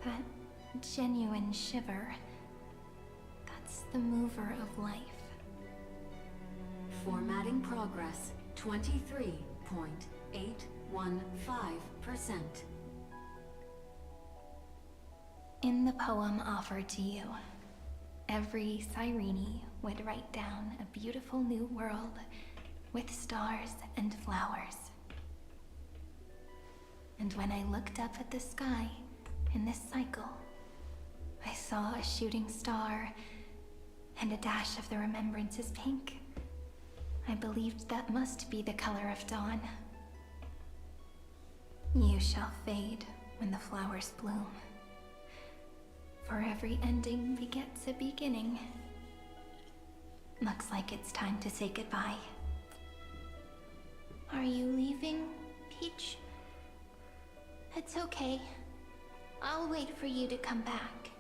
that genuine shiver, that's the mover of life. Formatting progress 23.815%. In the poem offered to you, every Cyrene would write down a beautiful new world with stars and flowers. And when I looked up at the sky in this cycle, I saw a shooting star and a dash of the remembrances pink. I believed that must be the color of dawn. You shall fade when the flowers bloom. For every ending begets a beginning. Looks like it's time to say goodbye. Are you leaving, Peach? It's okay. I'll wait for you to come back.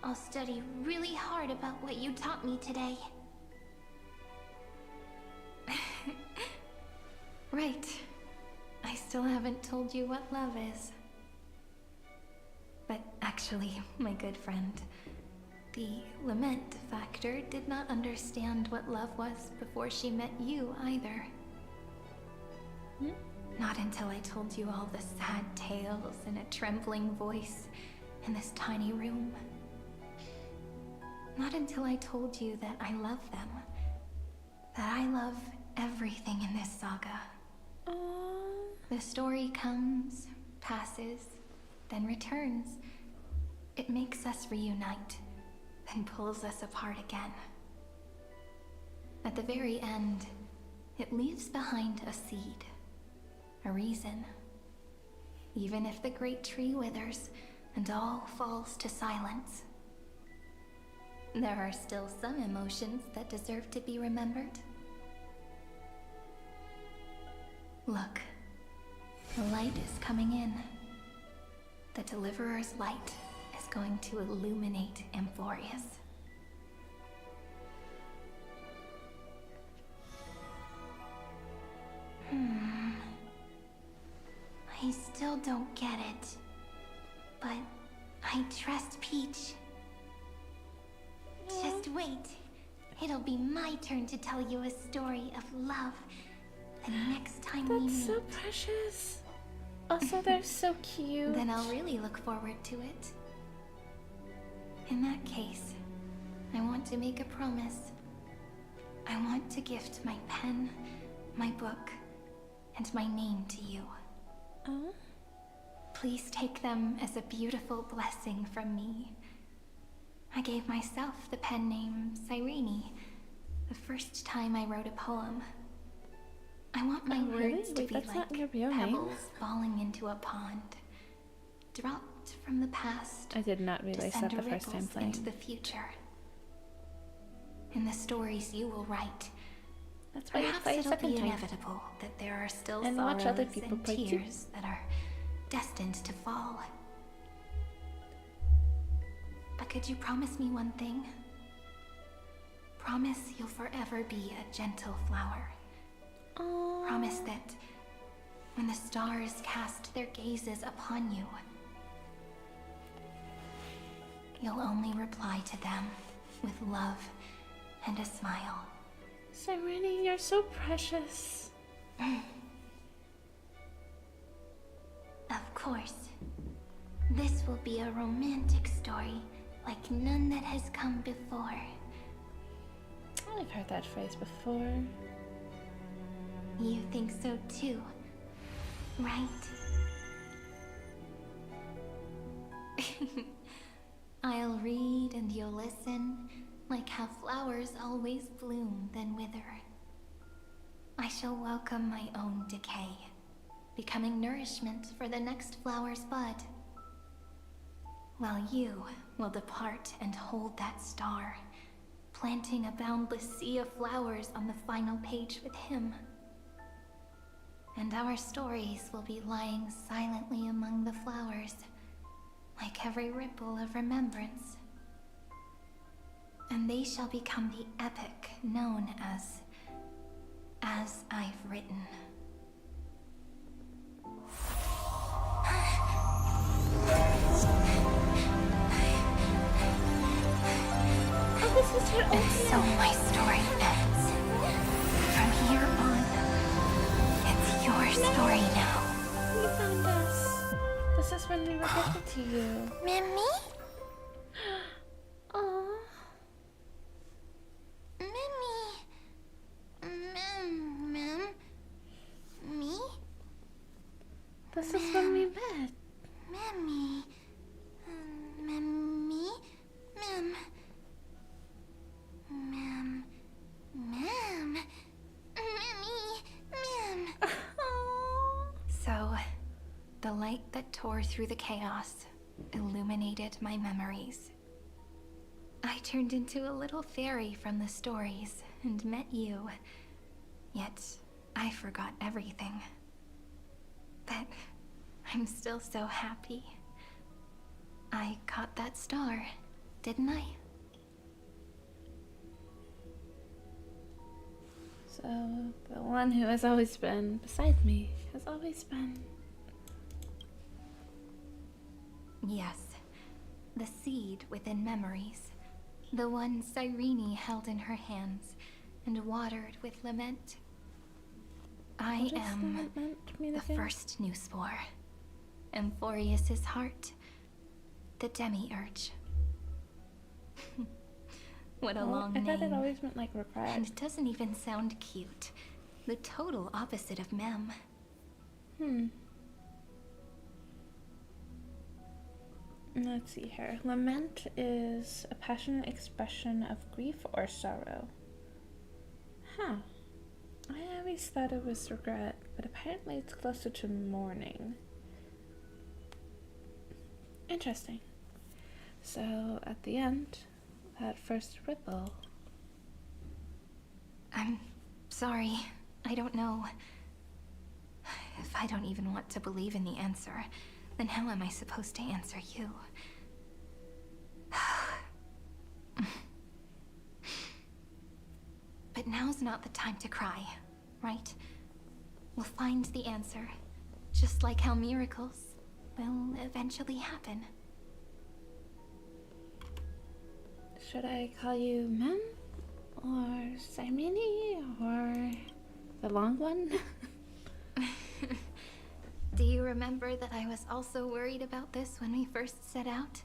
I'll study really hard about what you taught me today. Right. I still haven't told you what love is. But actually, my good friend, the Lament Factor did not understand what love was before she met you either. Not until I told you all the sad tales in a trembling voice in this tiny room. Not until I told you that I love them. That I love everything in this saga. The story comes, passes, then returns. It makes us reunite, then pulls us apart again. At the very end, it leaves behind a seed, a reason. Even if the great tree withers and all falls to silence, there are still some emotions that deserve to be remembered. Look, the light is coming in. The Deliverer's light is going to illuminate Amphorius. I still don't get it, but I trust Peach. Just wait. It'll be my turn to tell you a story of love the next time we meet. That's so precious. Also, they're so cute. Then I'll really look forward to it. In that case, I want to make a promise. I want to gift my pen, my book, and my name to you. Please take them as a beautiful blessing from me. I gave myself the pen name Cyrene the first time I wrote a poem. I want my words to be like pebbles falling into a pond, dropped from the past. I did not realize that the first time playing. Into the future. In the stories you will write, that's why perhaps it'll be inevitable that there are still and sorrows watch other people and play tears that are destined to fall. But could you promise me one thing? Promise you'll forever be a gentle flower. Promise that when the stars cast their gazes upon you, you'll only reply to them with love and a smile. Cyrene, you're so precious. Of course. This will be a romantic story like none that has come before. I've heard that phrase before. You think so too, right? I'll read and you'll listen, like how flowers always bloom then wither. I shall welcome my own decay, becoming nourishment for the next flower's bud. While you will depart and hold that star, planting a boundless sea of flowers on the final page with him. And our stories will be lying silently among the flowers, like every ripple of remembrance. And they shall become the epic known as I've Written. And so my story ends. From here on, it's your story now. You found us. This is when we were gifted to you. Mimi? Aww. Me? This is when we met. Mimi. Mimi? So, the light that tore through the chaos illuminated my memories. I turned into a little fairy from the stories and met you. Yet, I forgot everything. But I'm still so happy. I caught that star, didn't I? So, the one who has always been beside me has always been... Yes. The seed within memories. The one Cyrene held in her hands and watered with lament. I am the first new spore. Amphorius's heart. The demiurge. What a long name. I thought it always meant like regret. And it doesn't even sound cute. The total opposite of Mem. Let's see here. Lament is a passionate expression of grief or sorrow. Huh. I always thought it was regret, but apparently it's closer to mourning. Interesting. So, at the end, that first ripple. I'm sorry. I don't know. If I don't even want to believe in the answer, then how am I supposed to answer you? But now's not the time to cry, right? We'll find the answer, just like how miracles will eventually happen. Should I call you Mem? Or Cyrene? Or the long one? Do you remember that I was also worried about this when we first set out?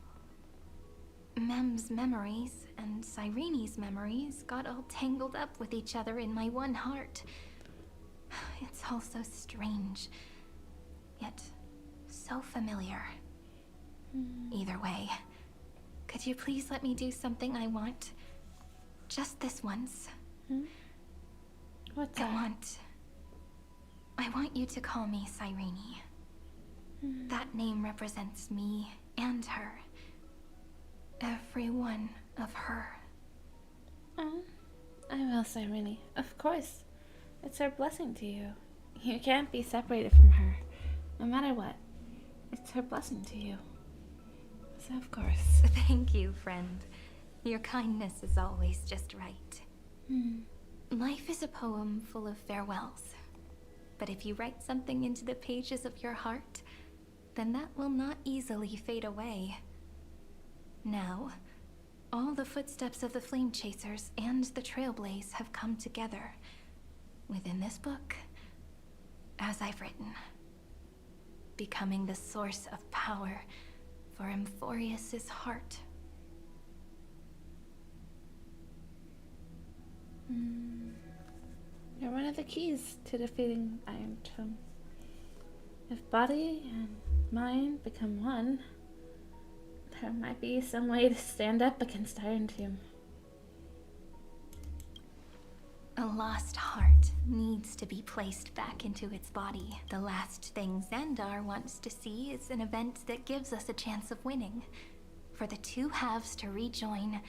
Mem's memories and Cyrene's memories got all tangled up with each other in my one heart. It's all so strange, yet so familiar. Either way, could you please let me do something I want? Just this once. What's that? I want you to call me Cyrene. That name represents me and her. Every one of her. Oh, I will, Cyrene. Of course. It's her blessing to you. You can't be separated from her, no matter what. It's her blessing to you. So, of course. Thank you, friend. Your kindness is always just right. Life is a poem full of farewells. But if you write something into the pages of your heart, then that will not easily fade away. Now, all the footsteps of the Flame Chasers and the Trailblaze have come together within this book, as I've written, becoming the source of power for Amphorius's heart. You're one of the keys to defeating Iron Tomb. If body and mind become one, there might be some way to stand up against Iron Tomb. A lost heart needs to be placed back into its body. The last thing Xandar wants to see is an event that gives us a chance of winning. For the two halves to rejoin,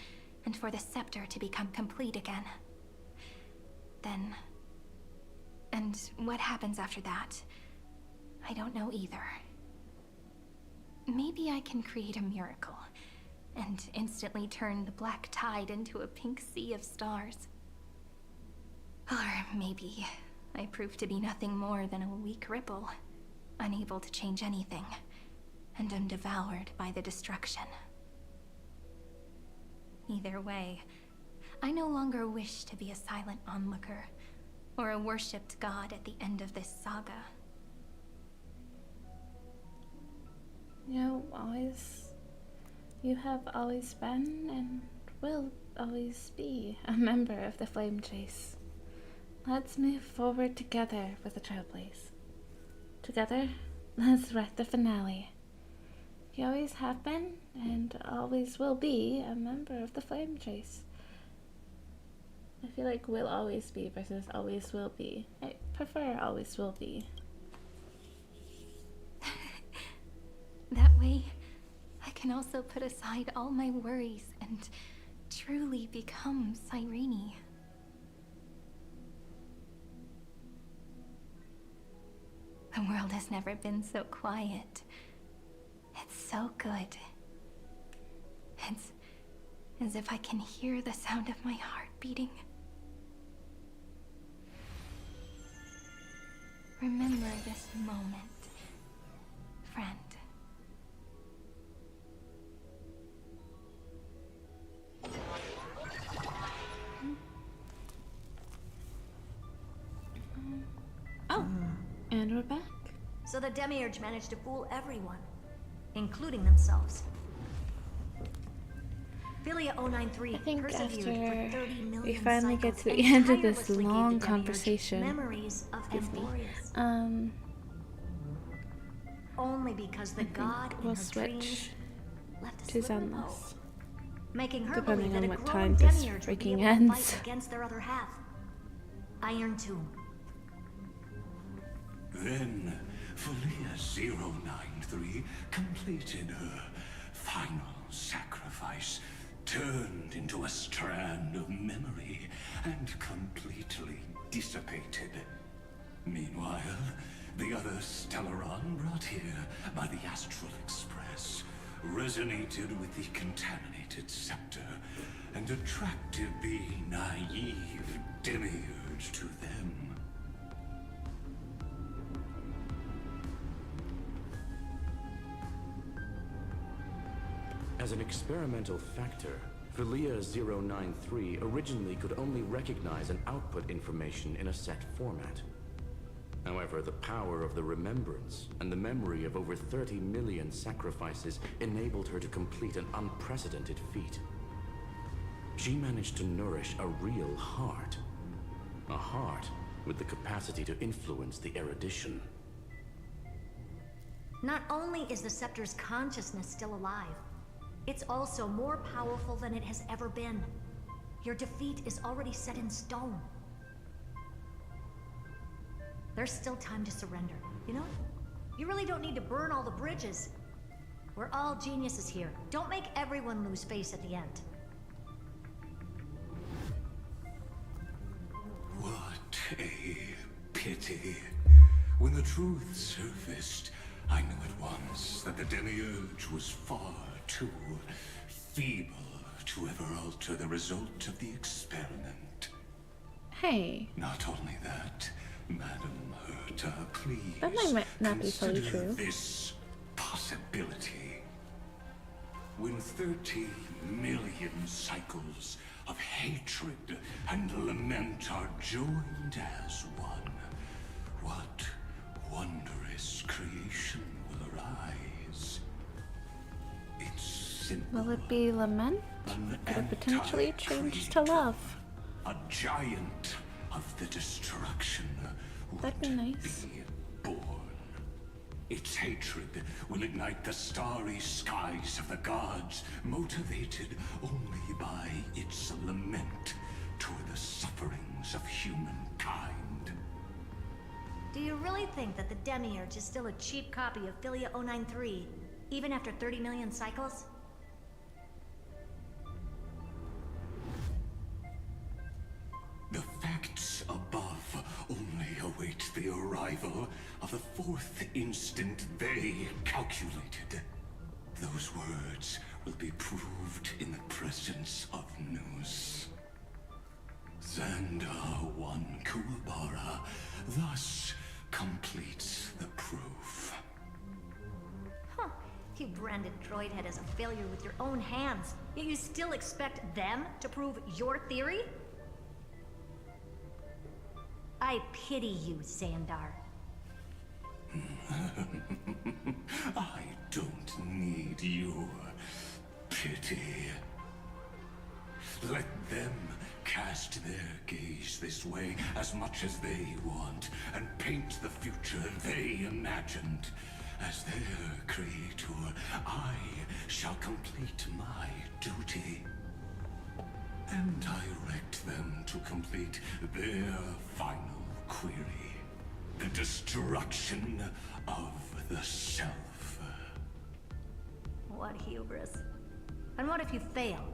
and for the scepter to become complete again. Then... and what happens after that? I don't know either. Maybe I can create a miracle, and instantly turn the black tide into a pink sea of stars. Or maybe I prove to be nothing more than a weak ripple, unable to change anything, and am devoured by the destruction. Either way, I no longer wish to be a silent onlooker, or a worshipped god at the end of this saga. You have always been and will always be a member of the Flame Chase. Let's move forward together with the Trailblaze. Together, let's write the finale. You always have been and always will be a member of the Flame Chase. I feel like will always be versus always will be. I prefer always will be. That way, I can also put aside all my worries and truly become Cyrene. The world has never been so quiet. It's so good. It's as if I can hear the sound of my heart beating. Remember this moment, friend. Oh, and we're back. So the Demiurge managed to fool everyone, including themselves. Philia 093 I think persevered after for 30 million we finally get cycles to the and end of this tirelessly gave long the Demiurge conversation, memories of Emporius. Only because the god in we'll her switch dreams left a to slip of Zenless, hope, making her depending believe that on a what growing time this Demiurge would be freaking able to ends. fight against their other half, Iron Tomb. Then, Philia 093 completed her final sacrifice, turned into a strand of memory, and completely dissipated. Meanwhile, the other Stellaron brought here by the Astral Express resonated with the contaminated scepter and attracted the naive Demiurge to them. As an experimental factor, Philia 093 originally could only recognize and output information in a set format. However, the power of the remembrance and the memory of over 30 million sacrifices enabled her to complete an unprecedented feat. She managed to nourish a real heart. A heart with the capacity to influence the erudition. Not only is the scepter's consciousness still alive, it's also more powerful than it has ever been. Your defeat is already set in stone. There's still time to surrender, you know? You really don't need to burn all the bridges. We're all geniuses here. Don't make everyone lose face at the end. What a pity. When the truth surfaced, I knew at once that the Demiurge was far too feeble to ever alter the result of the experiment. Hey. Not only that, Madam Herta, please That might not be fully consider true. this possibility. When 30 million cycles of hatred and lament are joined as one, what wondrous creation will arise? It's simple. Will it be lament? Could it potentially change to love? A giant of the destruction That'd be nice. be born. Its hatred will ignite the starry skies of the gods, motivated only by its lament toward the sufferings of humankind. Do you really think that the Demiurge is still a cheap copy of Philia 093, even after 30 million cycles? The facts above only await the arrival of the fourth instant they calculated. Those words will be proved in the presence of news. Xandar 1 Kuwabara thus completes the proof. Huh. You branded Droidhead as a failure with your own hands, yet you still expect them to prove your theory? I pity you, Xandar. I don't need your pity. Let them cast their gaze this way as much as they want, and paint the future they imagined. As their creator, I shall complete my duty and direct them to complete their final query. The destruction of the self. What hubris. And what if you fail?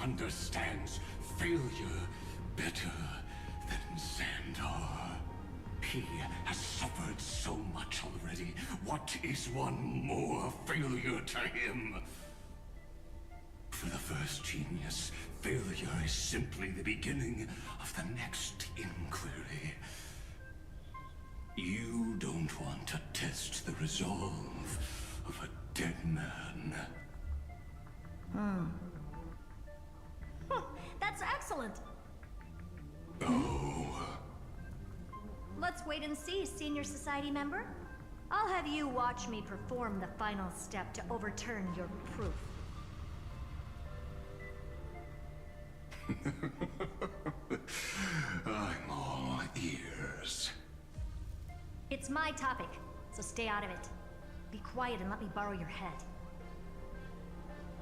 understands failure better than Xandar. He has suffered so much already. What is one more failure to him? For the first genius, failure is simply the beginning of the next inquiry. You don't want to test the resolve of a dead man. That's excellent. Oh. Let's wait and see, Senior Society member. I'll have you watch me perform the final step to overturn your proof. I'm all ears. It's my topic, so stay out of it. Be quiet and let me borrow your head.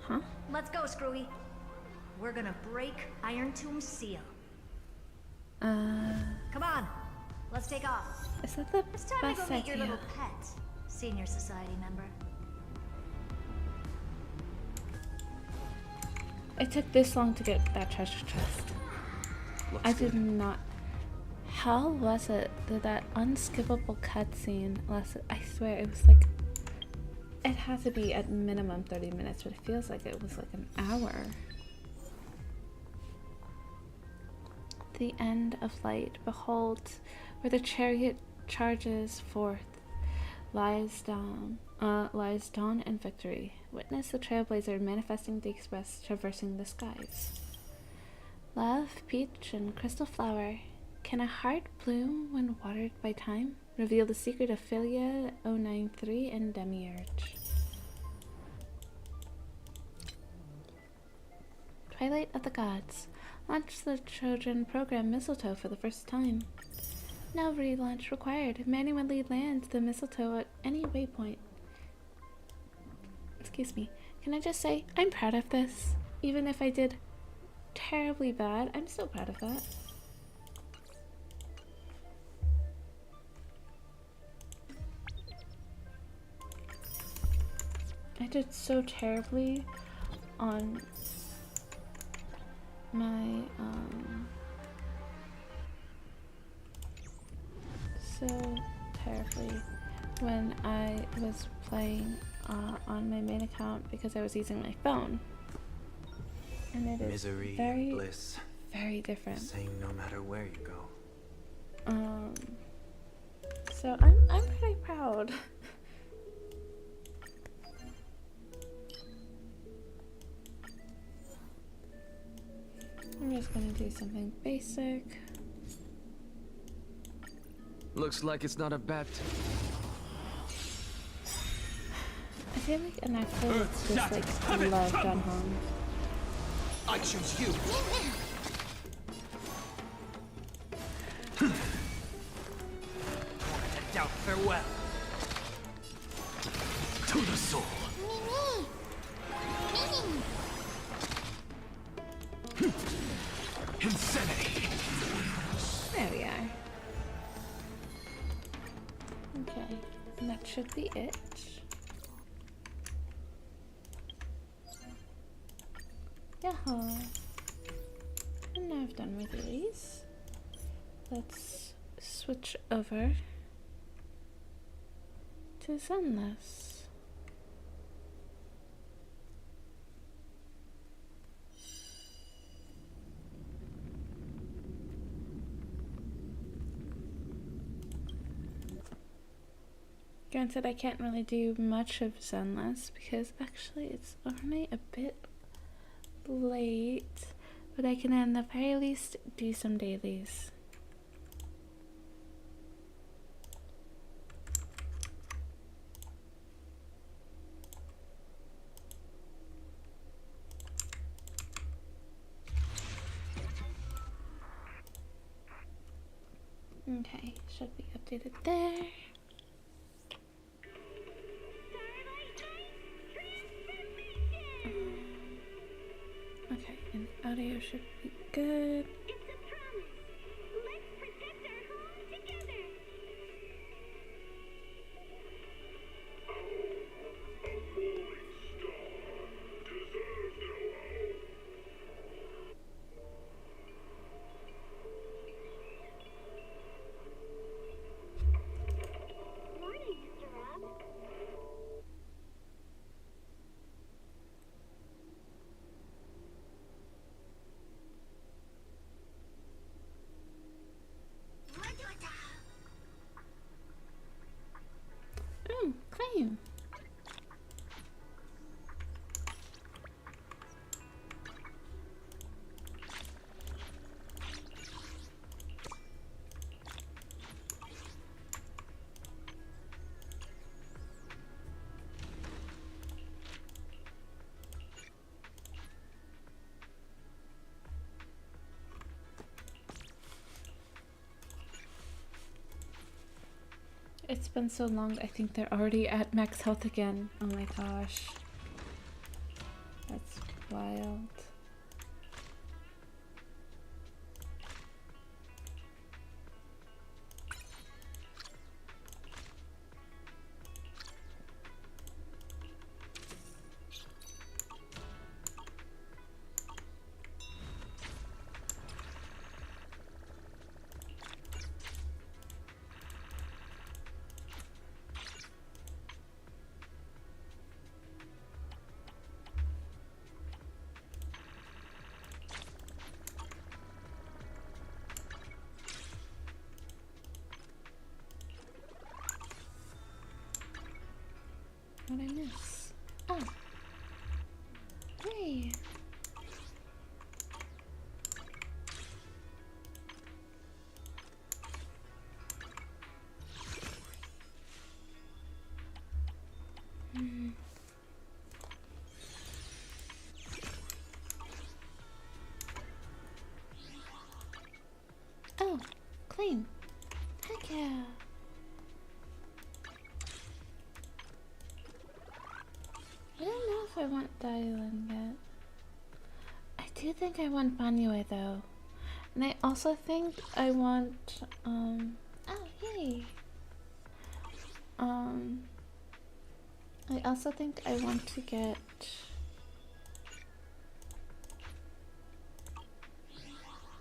Huh? Let's go, Screwy. We're gonna break Iron Tomb's seal. Come on, let's take off. Is that the It's time to best go meet your idea? little pet, Senior Society member. It took this long to get that treasure chest. I did not. How was it that that unskippable cutscene lasted? I swear it was like. It had to be at minimum 30 minutes, but it feels like it was like an hour. The end of light. Behold, where the chariot charges forth, lies dawn and victory. Witness the trailblazer manifesting the express, traversing the skies. Love, peach, and crystal flower. Can a heart bloom when watered by time? Reveal the secret of Philia, 093, and Demiurge. Twilight of the Gods. Launch the children program Mistletoe for the first time. No relaunch required. Manually land the mistletoe at any waypoint. Excuse me. Can I just say, I'm proud of this. Even if I did terribly bad, I'm still proud of that. I did so terribly on my, so terribly when I was playing on my main account because I was using my phone. And it is Misery, very, bliss. very different. Same no matter where you go. So I'm pretty proud. I'm just gonna do something basic. Looks like it's not a bad I feel like an actual just like love gone home. I choose you. Doubt farewell. To the soul. Insanity. There we are. Okay, and that should be it. Yaha. And now I've done with these. Let's switch over to Sunless. Granted, I can't really do much of Sunless because actually it's only a bit late, but I can at the very least do some dailies. Okay, should be updated there. Okay, and audio should be good. It's been so long, I think they're already at max health again. Oh my gosh. That's wild. What did I miss? Oh. Hey. Oh, clean. Heck yeah. I don't know if I want Dylan yet. I do think I want Banyue though. And I also think I want, oh yay. I also think I want to get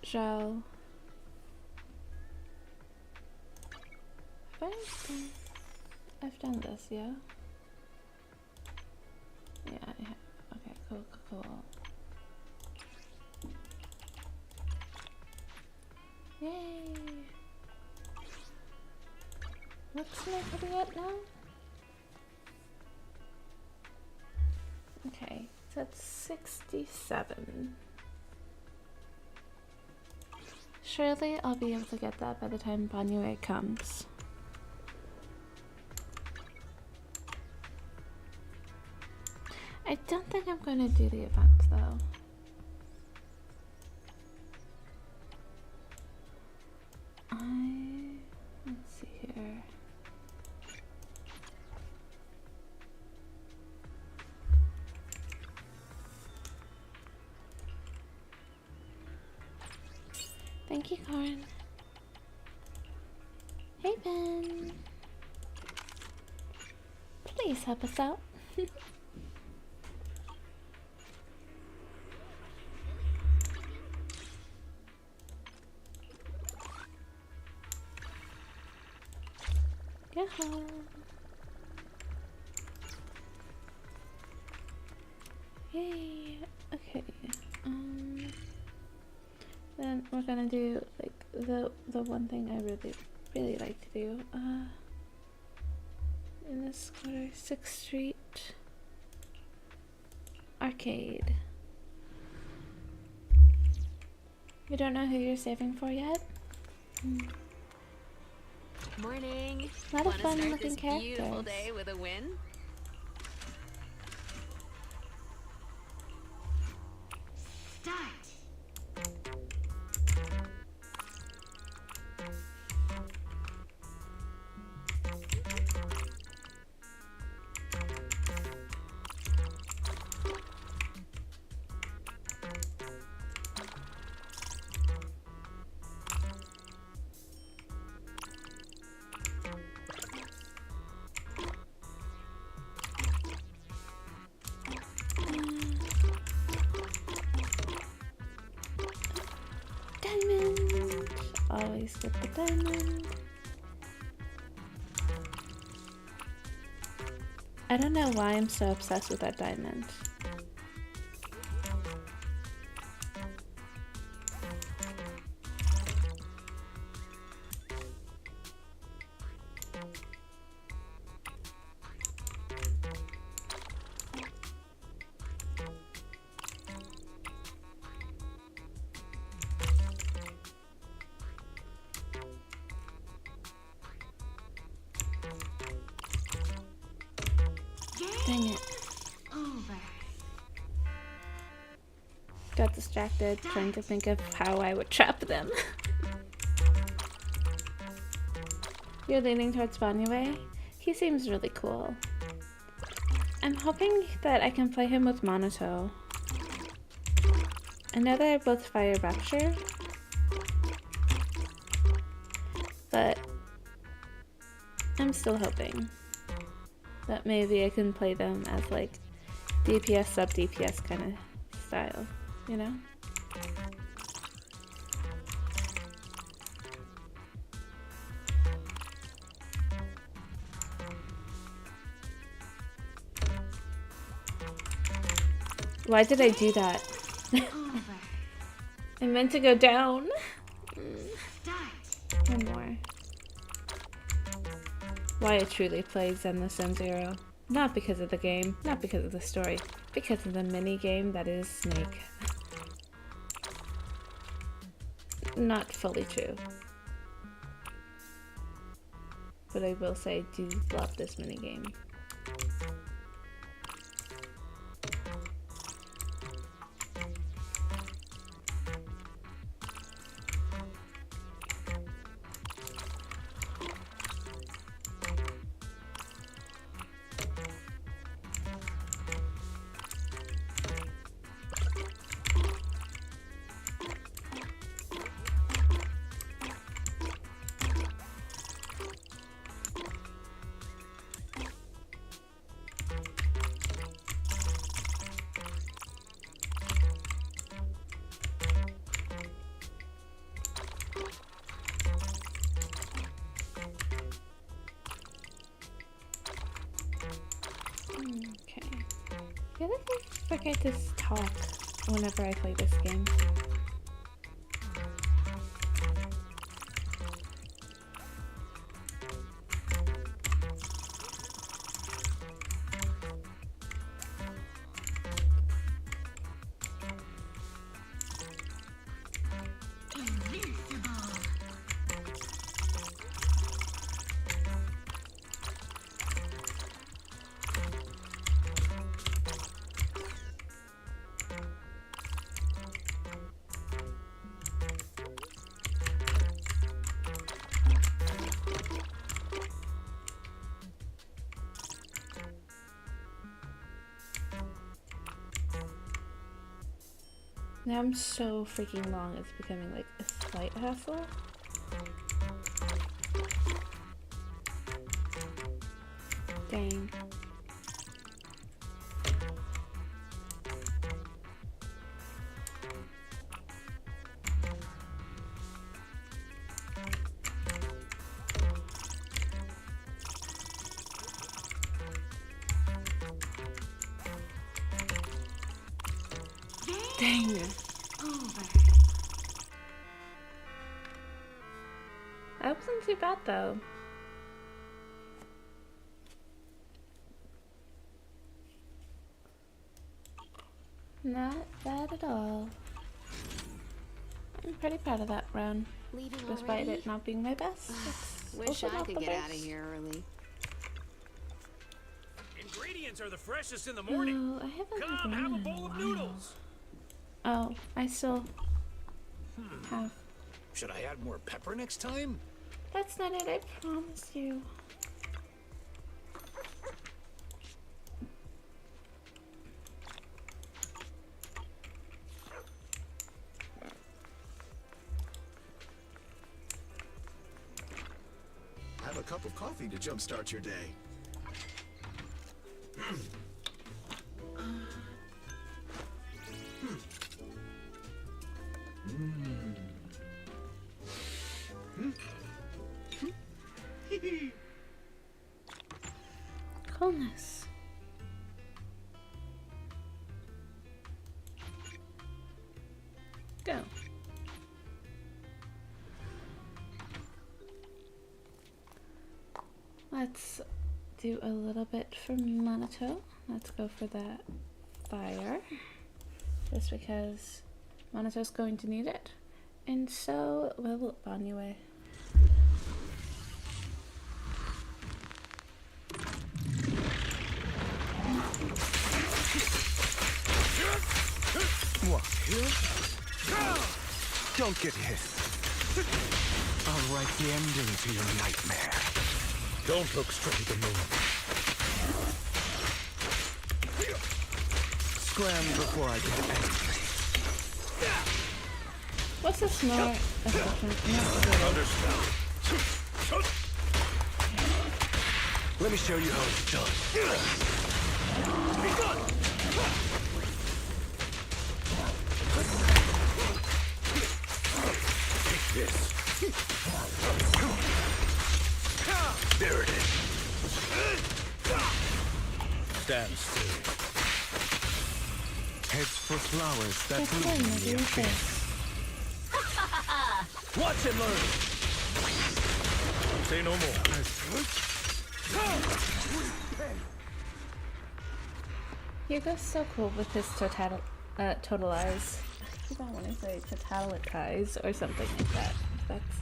Zhao. I've done this, yeah? Yeah, I have. Okay, cool. Yay! What's my video at now? Okay, so it's 67. Surely I'll be able to get that by the time Banyue comes. I don't think I'm going to do the event though. Let's see here. Thank you, Corin. Hey, Ben. Please help us out. Yeah. Yay. Okay. Then we're gonna do like the one thing I really like to do. In this quarter, 6th Street Arcade. You don't know who you're saving for yet? Morning. A lot of fun looking characters. Beautiful characters. day with a win. Start. Diamond! Always get the diamond. I don't know why I'm so obsessed with that diamond. Dang it. Over. Got distracted trying to think of how I would trap them. You're leaning towards Banyue? He seems really cool. I'm hoping that I can play him with Monato. I know they're both Fire Rapture, but I'm still hoping that maybe I can play them as like DPS sub DPS kind of style, you know? Why did I do that? I meant to go down. One more. Why I truly played Zenless Zone Zero. Not because of the game, not because of the story, because of the mini game that is Snake. Not fully true. But I will say I do love this mini game. I feel like I forget to talk whenever I play this game. Now I'm so freaking long, it's becoming like a slight hassle. Dang. Dang. That wasn't too bad though. Not bad at all. I'm pretty proud of that run. Despite it not being my best. Wish I could get out of here early. Ingredients are the freshest in the morning. Oh, I haven't Come, have a bowl of noodles. Oh, I still have. Should I add more pepper next time? That's not it, I promise you. Have a cup of coffee to jumpstart your day. Coolness. Go. Let's do a little bit for Monato. Let's go for that fire. Just because Monato's going to need it. And so will Banyue. What? Don't get hit. I'll write the ending to your nightmare. Don't look straight at the moon. Scram before I get angry. What's a smart Understand. Let me show you how it's done. Take this. There it is. Stand still. Heads for flowers that That's bloom him, in what the do you think? abyss. Watch and learn. Say no more. Hugo's so cool with his totalize. I don't want to say totalitize or something like that. That's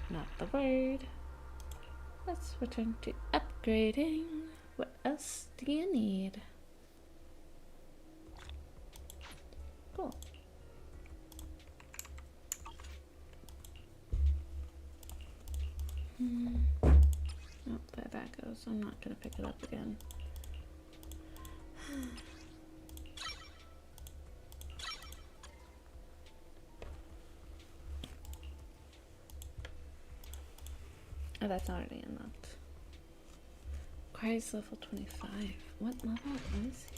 not the word. Let's return to upgrading. What else do you need? Cool. Oh, there that goes. I'm not gonna pick it up again. Oh, that's already unlocked. Requires level 25. What level is he?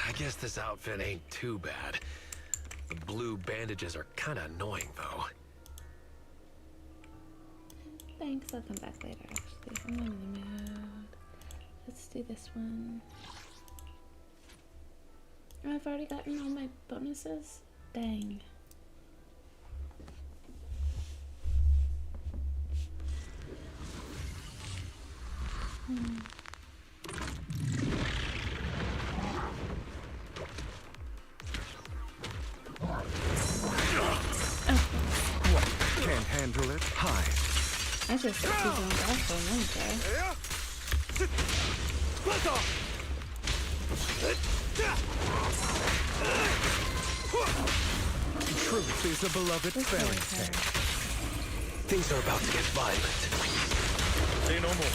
I guess this outfit ain't too bad. The blue bandages are kinda annoying, though. Thanks, I'll come back later actually. I'm not in the mood. Let's do this one. Oh, I've already gotten all my bonuses? Dang. What? Can't handle it? Hide. I just keep going back for a minute there. Truth is a beloved fairy tale. Things are about to get violent. Say no more.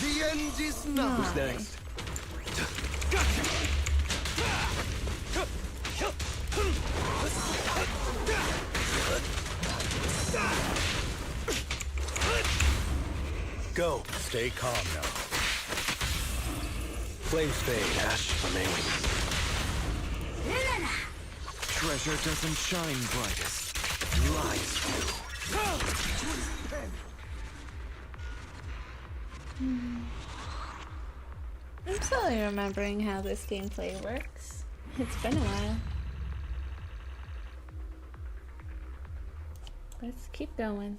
The end is now. Who's next? Go. Stay calm now. Flames fade, ash remain. Treasure doesn't shine brightest. Lies do. I'm slowly remembering how this gameplay works. It's been a while. Let's keep going.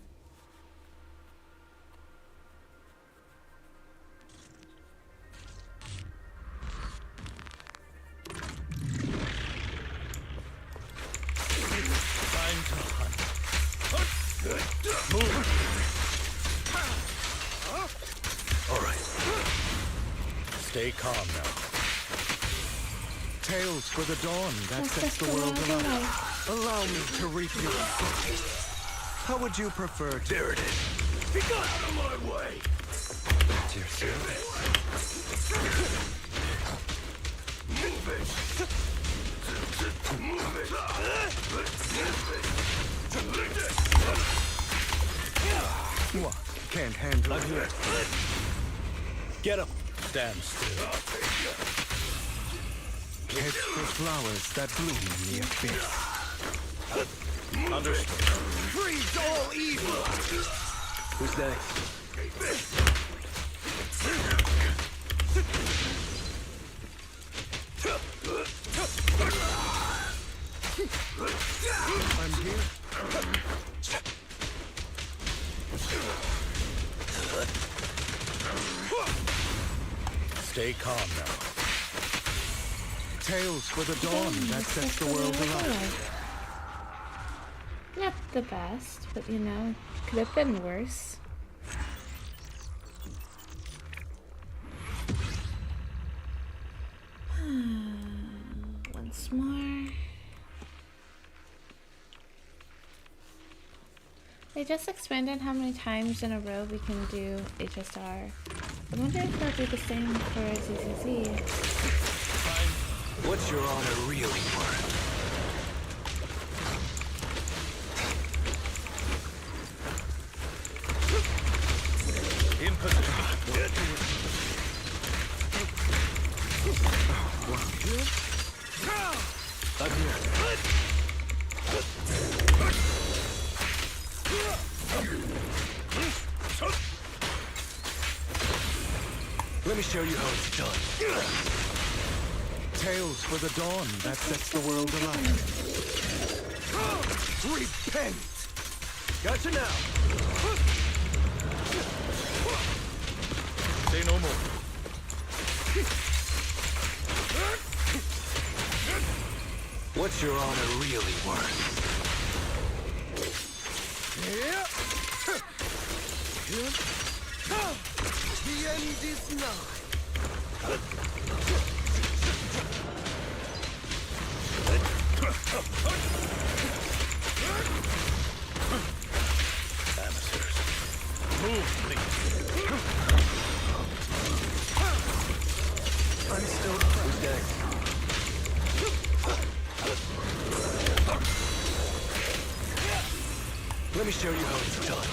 Time to hunt. Move. All right. Stay calm now. Tales for the dawn that sets the world alight. Allow me to reap your side. How would you prefer to... There it is. Be gone out of my way. That's your service. Move it. Move it. What? Can't handle it. Here. Get up. Stand still. Heads for flowers that bloom in the abyss. Understood. Freeze all evil! Who's next? I'm here. Stay calm now. Tales for the dawn that sets the world alight. Not the best, but you know, could have been worse. They just expanded how many times in a row we can do HSR. I wonder if they'll do the same for ZZZ. What's your honor really worth? In position. I'm here. Let me show you how it's done. Tales for the dawn that sets the world alight. Repent! Gotcha now! Say no more. What's your honor really worth? The end is nigh. Amateurs. Move, please. I'm still Who's next? Let me show you how it's done.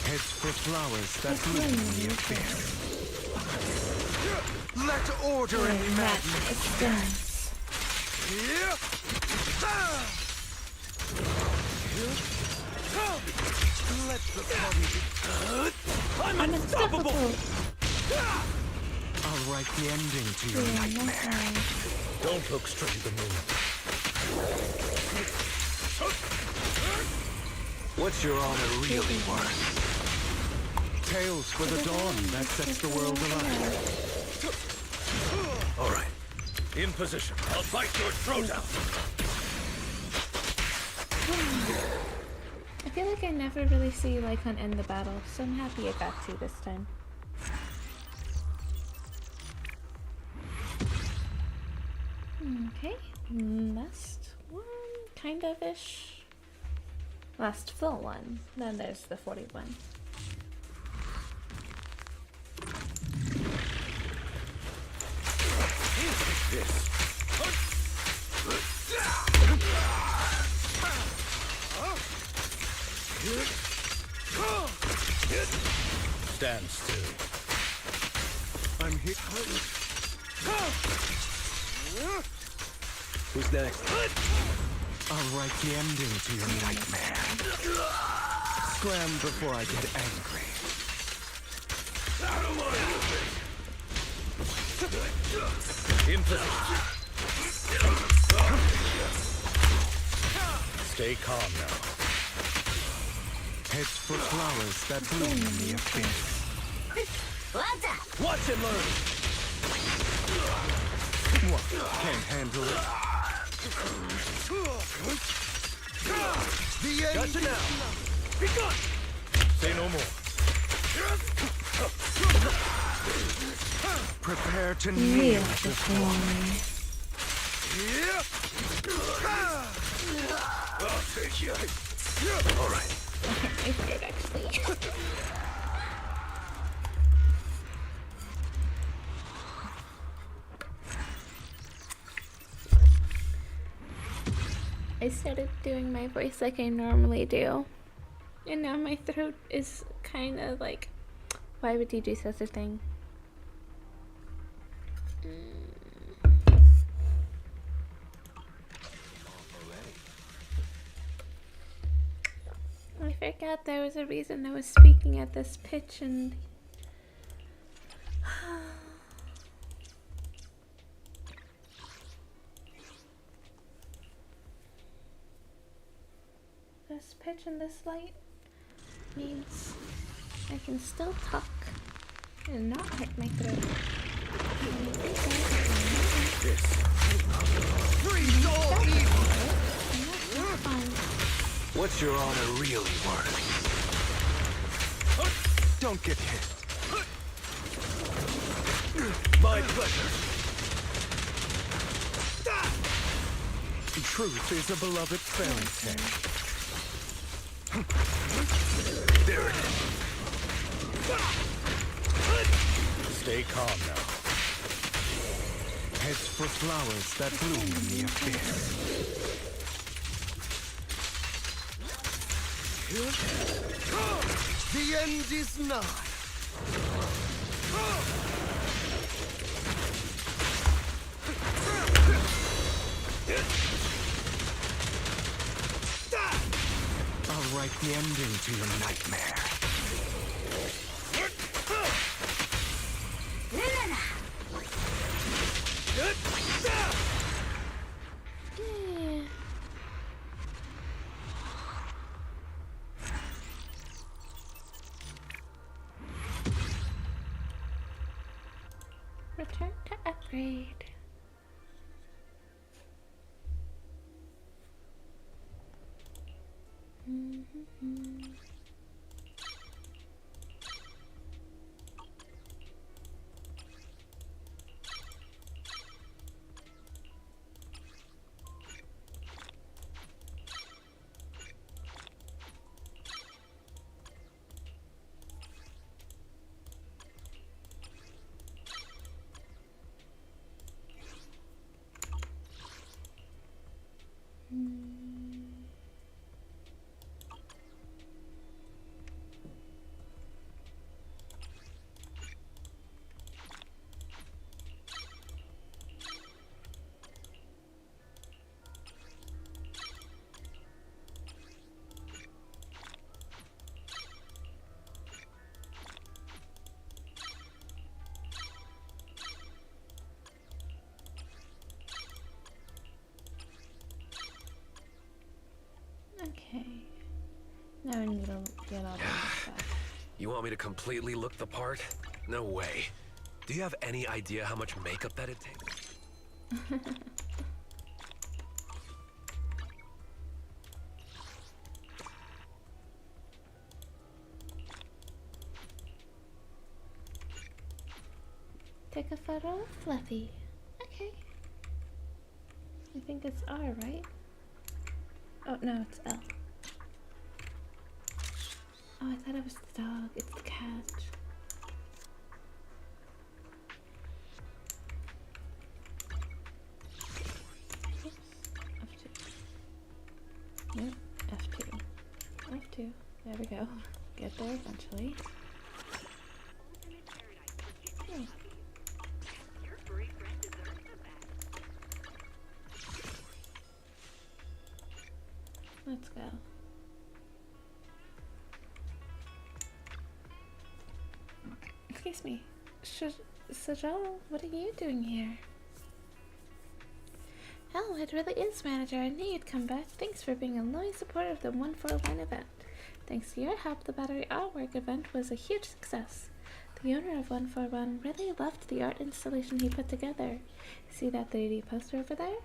Heads for flowers that bloom in the abyss. Let order and madness dance. Let the party be. I'm unstoppable! I'll write the ending to your nightmare. Don't look straight at the moon. What's your honor really worth? Tales for the dawn that sets the world alight. All right. In position. I'll bite your throat out. I feel like I never really see Lycon end the battle, so I'm happy it got to this time. Okay, last one, kind of-ish. Last full one. Then there's the 41. This. Stand still. I'm hit. Who's next? I'll write the ending to your nightmare. Scram before I get angry. In position. Stay calm now. Heads for flowers that bloom in the abyss. Watch and learn. What? Can't handle it. The end. Gotcha now. Be gone. Say no more. Prepare to kneel before me. I'll take you. All right. I did actually. I started doing my voice like I normally do, and now my throat is kind of like, why would you do such a thing? I forgot there was a reason I was speaking at this pitch, and this pitch and this light means I can still talk and not hurt my throat. This. Freeze all evil! What's your honor really worth? Don't get hit. My pleasure. Truth is a beloved fairy tale. Stay calm now. Heads for flowers that bloom in the abyss. The end is nigh. I'll write the ending to your nightmare. Return to upgrade. Okay. Now I need to get all this stuff. You want me to completely look the part? No way. Do you have any idea how much makeup that it takes? Take a photo of Fluffy. Okay. I think it's R, right? Oh, no, it's L. Oh, I thought it was the dog. It's the cat. Oops. F2. Yep, F2. F2. There we go. Get there eventually. Hmm. Let's go. Excuse me. Sajal, what are you doing here? Oh, it really is, Manager. I knew you'd come back. Thanks for being a loyal supporter of the 141 event. Thanks to your help, the Battery Artwork event was a huge success. The owner of 141 really loved the art installation he put together. See that 3D poster over there?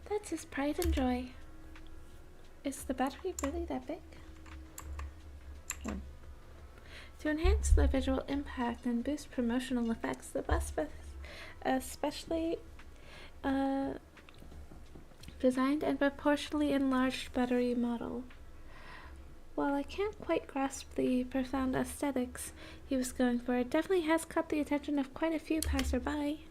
That's his pride and joy. Is the battery really that big? To enhance the visual impact and boost promotional effects, the bus especially designed and proportionally enlarged battery model. While I can't quite grasp the profound aesthetics he was going for, it definitely has caught the attention of quite a few passerby.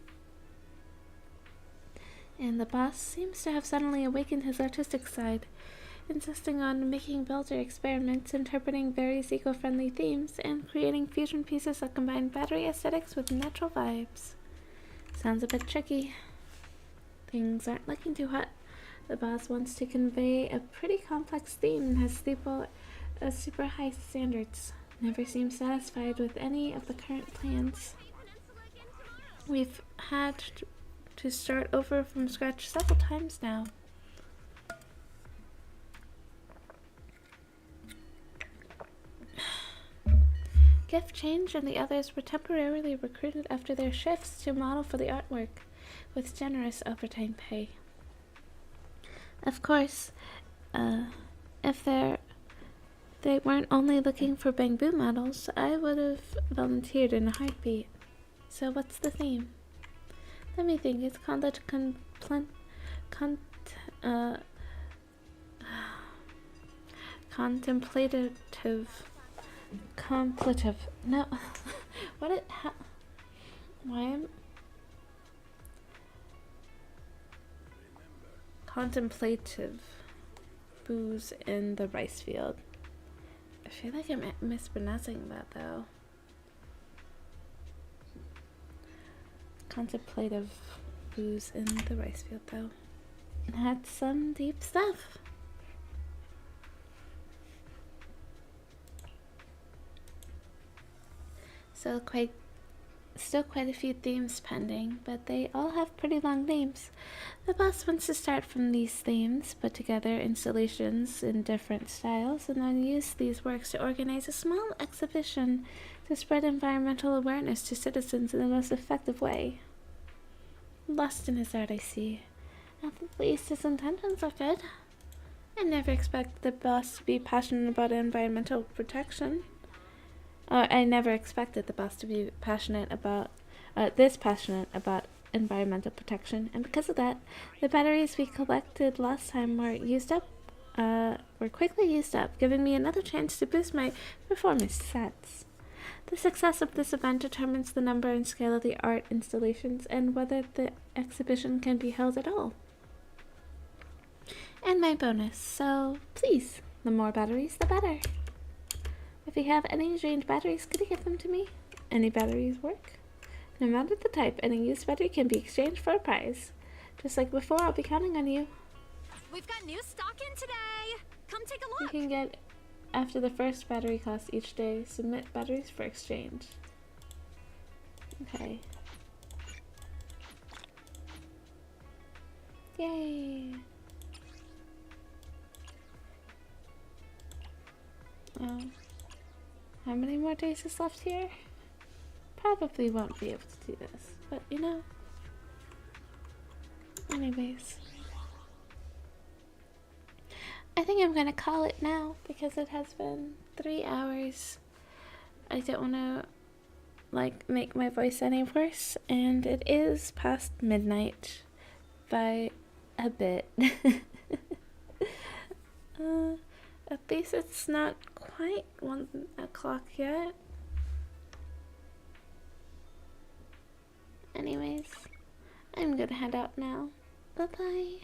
And the boss seems to have suddenly awakened his artistic side, insisting on making builder experiments, interpreting various eco-friendly themes, and creating fusion pieces that combine battery aesthetics with natural vibes. Sounds a bit tricky. Things aren't looking too hot. The boss wants to convey a pretty complex theme and has super high standards. Never seems satisfied with any of the current plans. We've had to start over from scratch several times now. Gift changed and the others were temporarily recruited after their shifts to model for the artwork, with generous overtime pay. Of course, if they weren't only looking for bamboo models, I would have volunteered in a heartbeat. So what's the theme? Let me think. It's called the contemplative Contemplative. No. What it. Why am. Contemplative. Booze in the rice field. I feel like I'm mispronouncing that though. Contemplative booze in the rice field though. That's some deep stuff. Still quite a few themes pending, but they all have pretty long names. The boss wants to start from these themes, put together installations in different styles, and then use these works to organize a small exhibition to spread environmental awareness to citizens in the most effective way. Lost in his art, I see. At least his intentions are good. I never expected the boss to be passionate about environmental protection. I never expected the boss to be passionate about environmental protection, and because of that, the batteries we collected last time were quickly used up, giving me another chance to boost my performance sets. The success of this event determines the number and scale of the art installations and whether the exhibition can be held at all. And my bonus, so please, the more batteries, the better. If you have any drained batteries, could you give them to me? Any batteries work? No matter the type, any used battery can be exchanged for a prize. Just like before, I'll be counting on you. We've got new stock in today. Come take a look. You can get after the first battery cost each day. Submit batteries for exchange. Okay. Yay! How many more days is left here? Probably won't be able to do this, but you know. Anyways. I think I'm gonna call it now because it has been 3 hours. I don't wanna make my voice any worse, and it is past midnight by a bit. At least it's not quite 1 o'clock yet. Anyways, I'm gonna head out now. Bye-bye.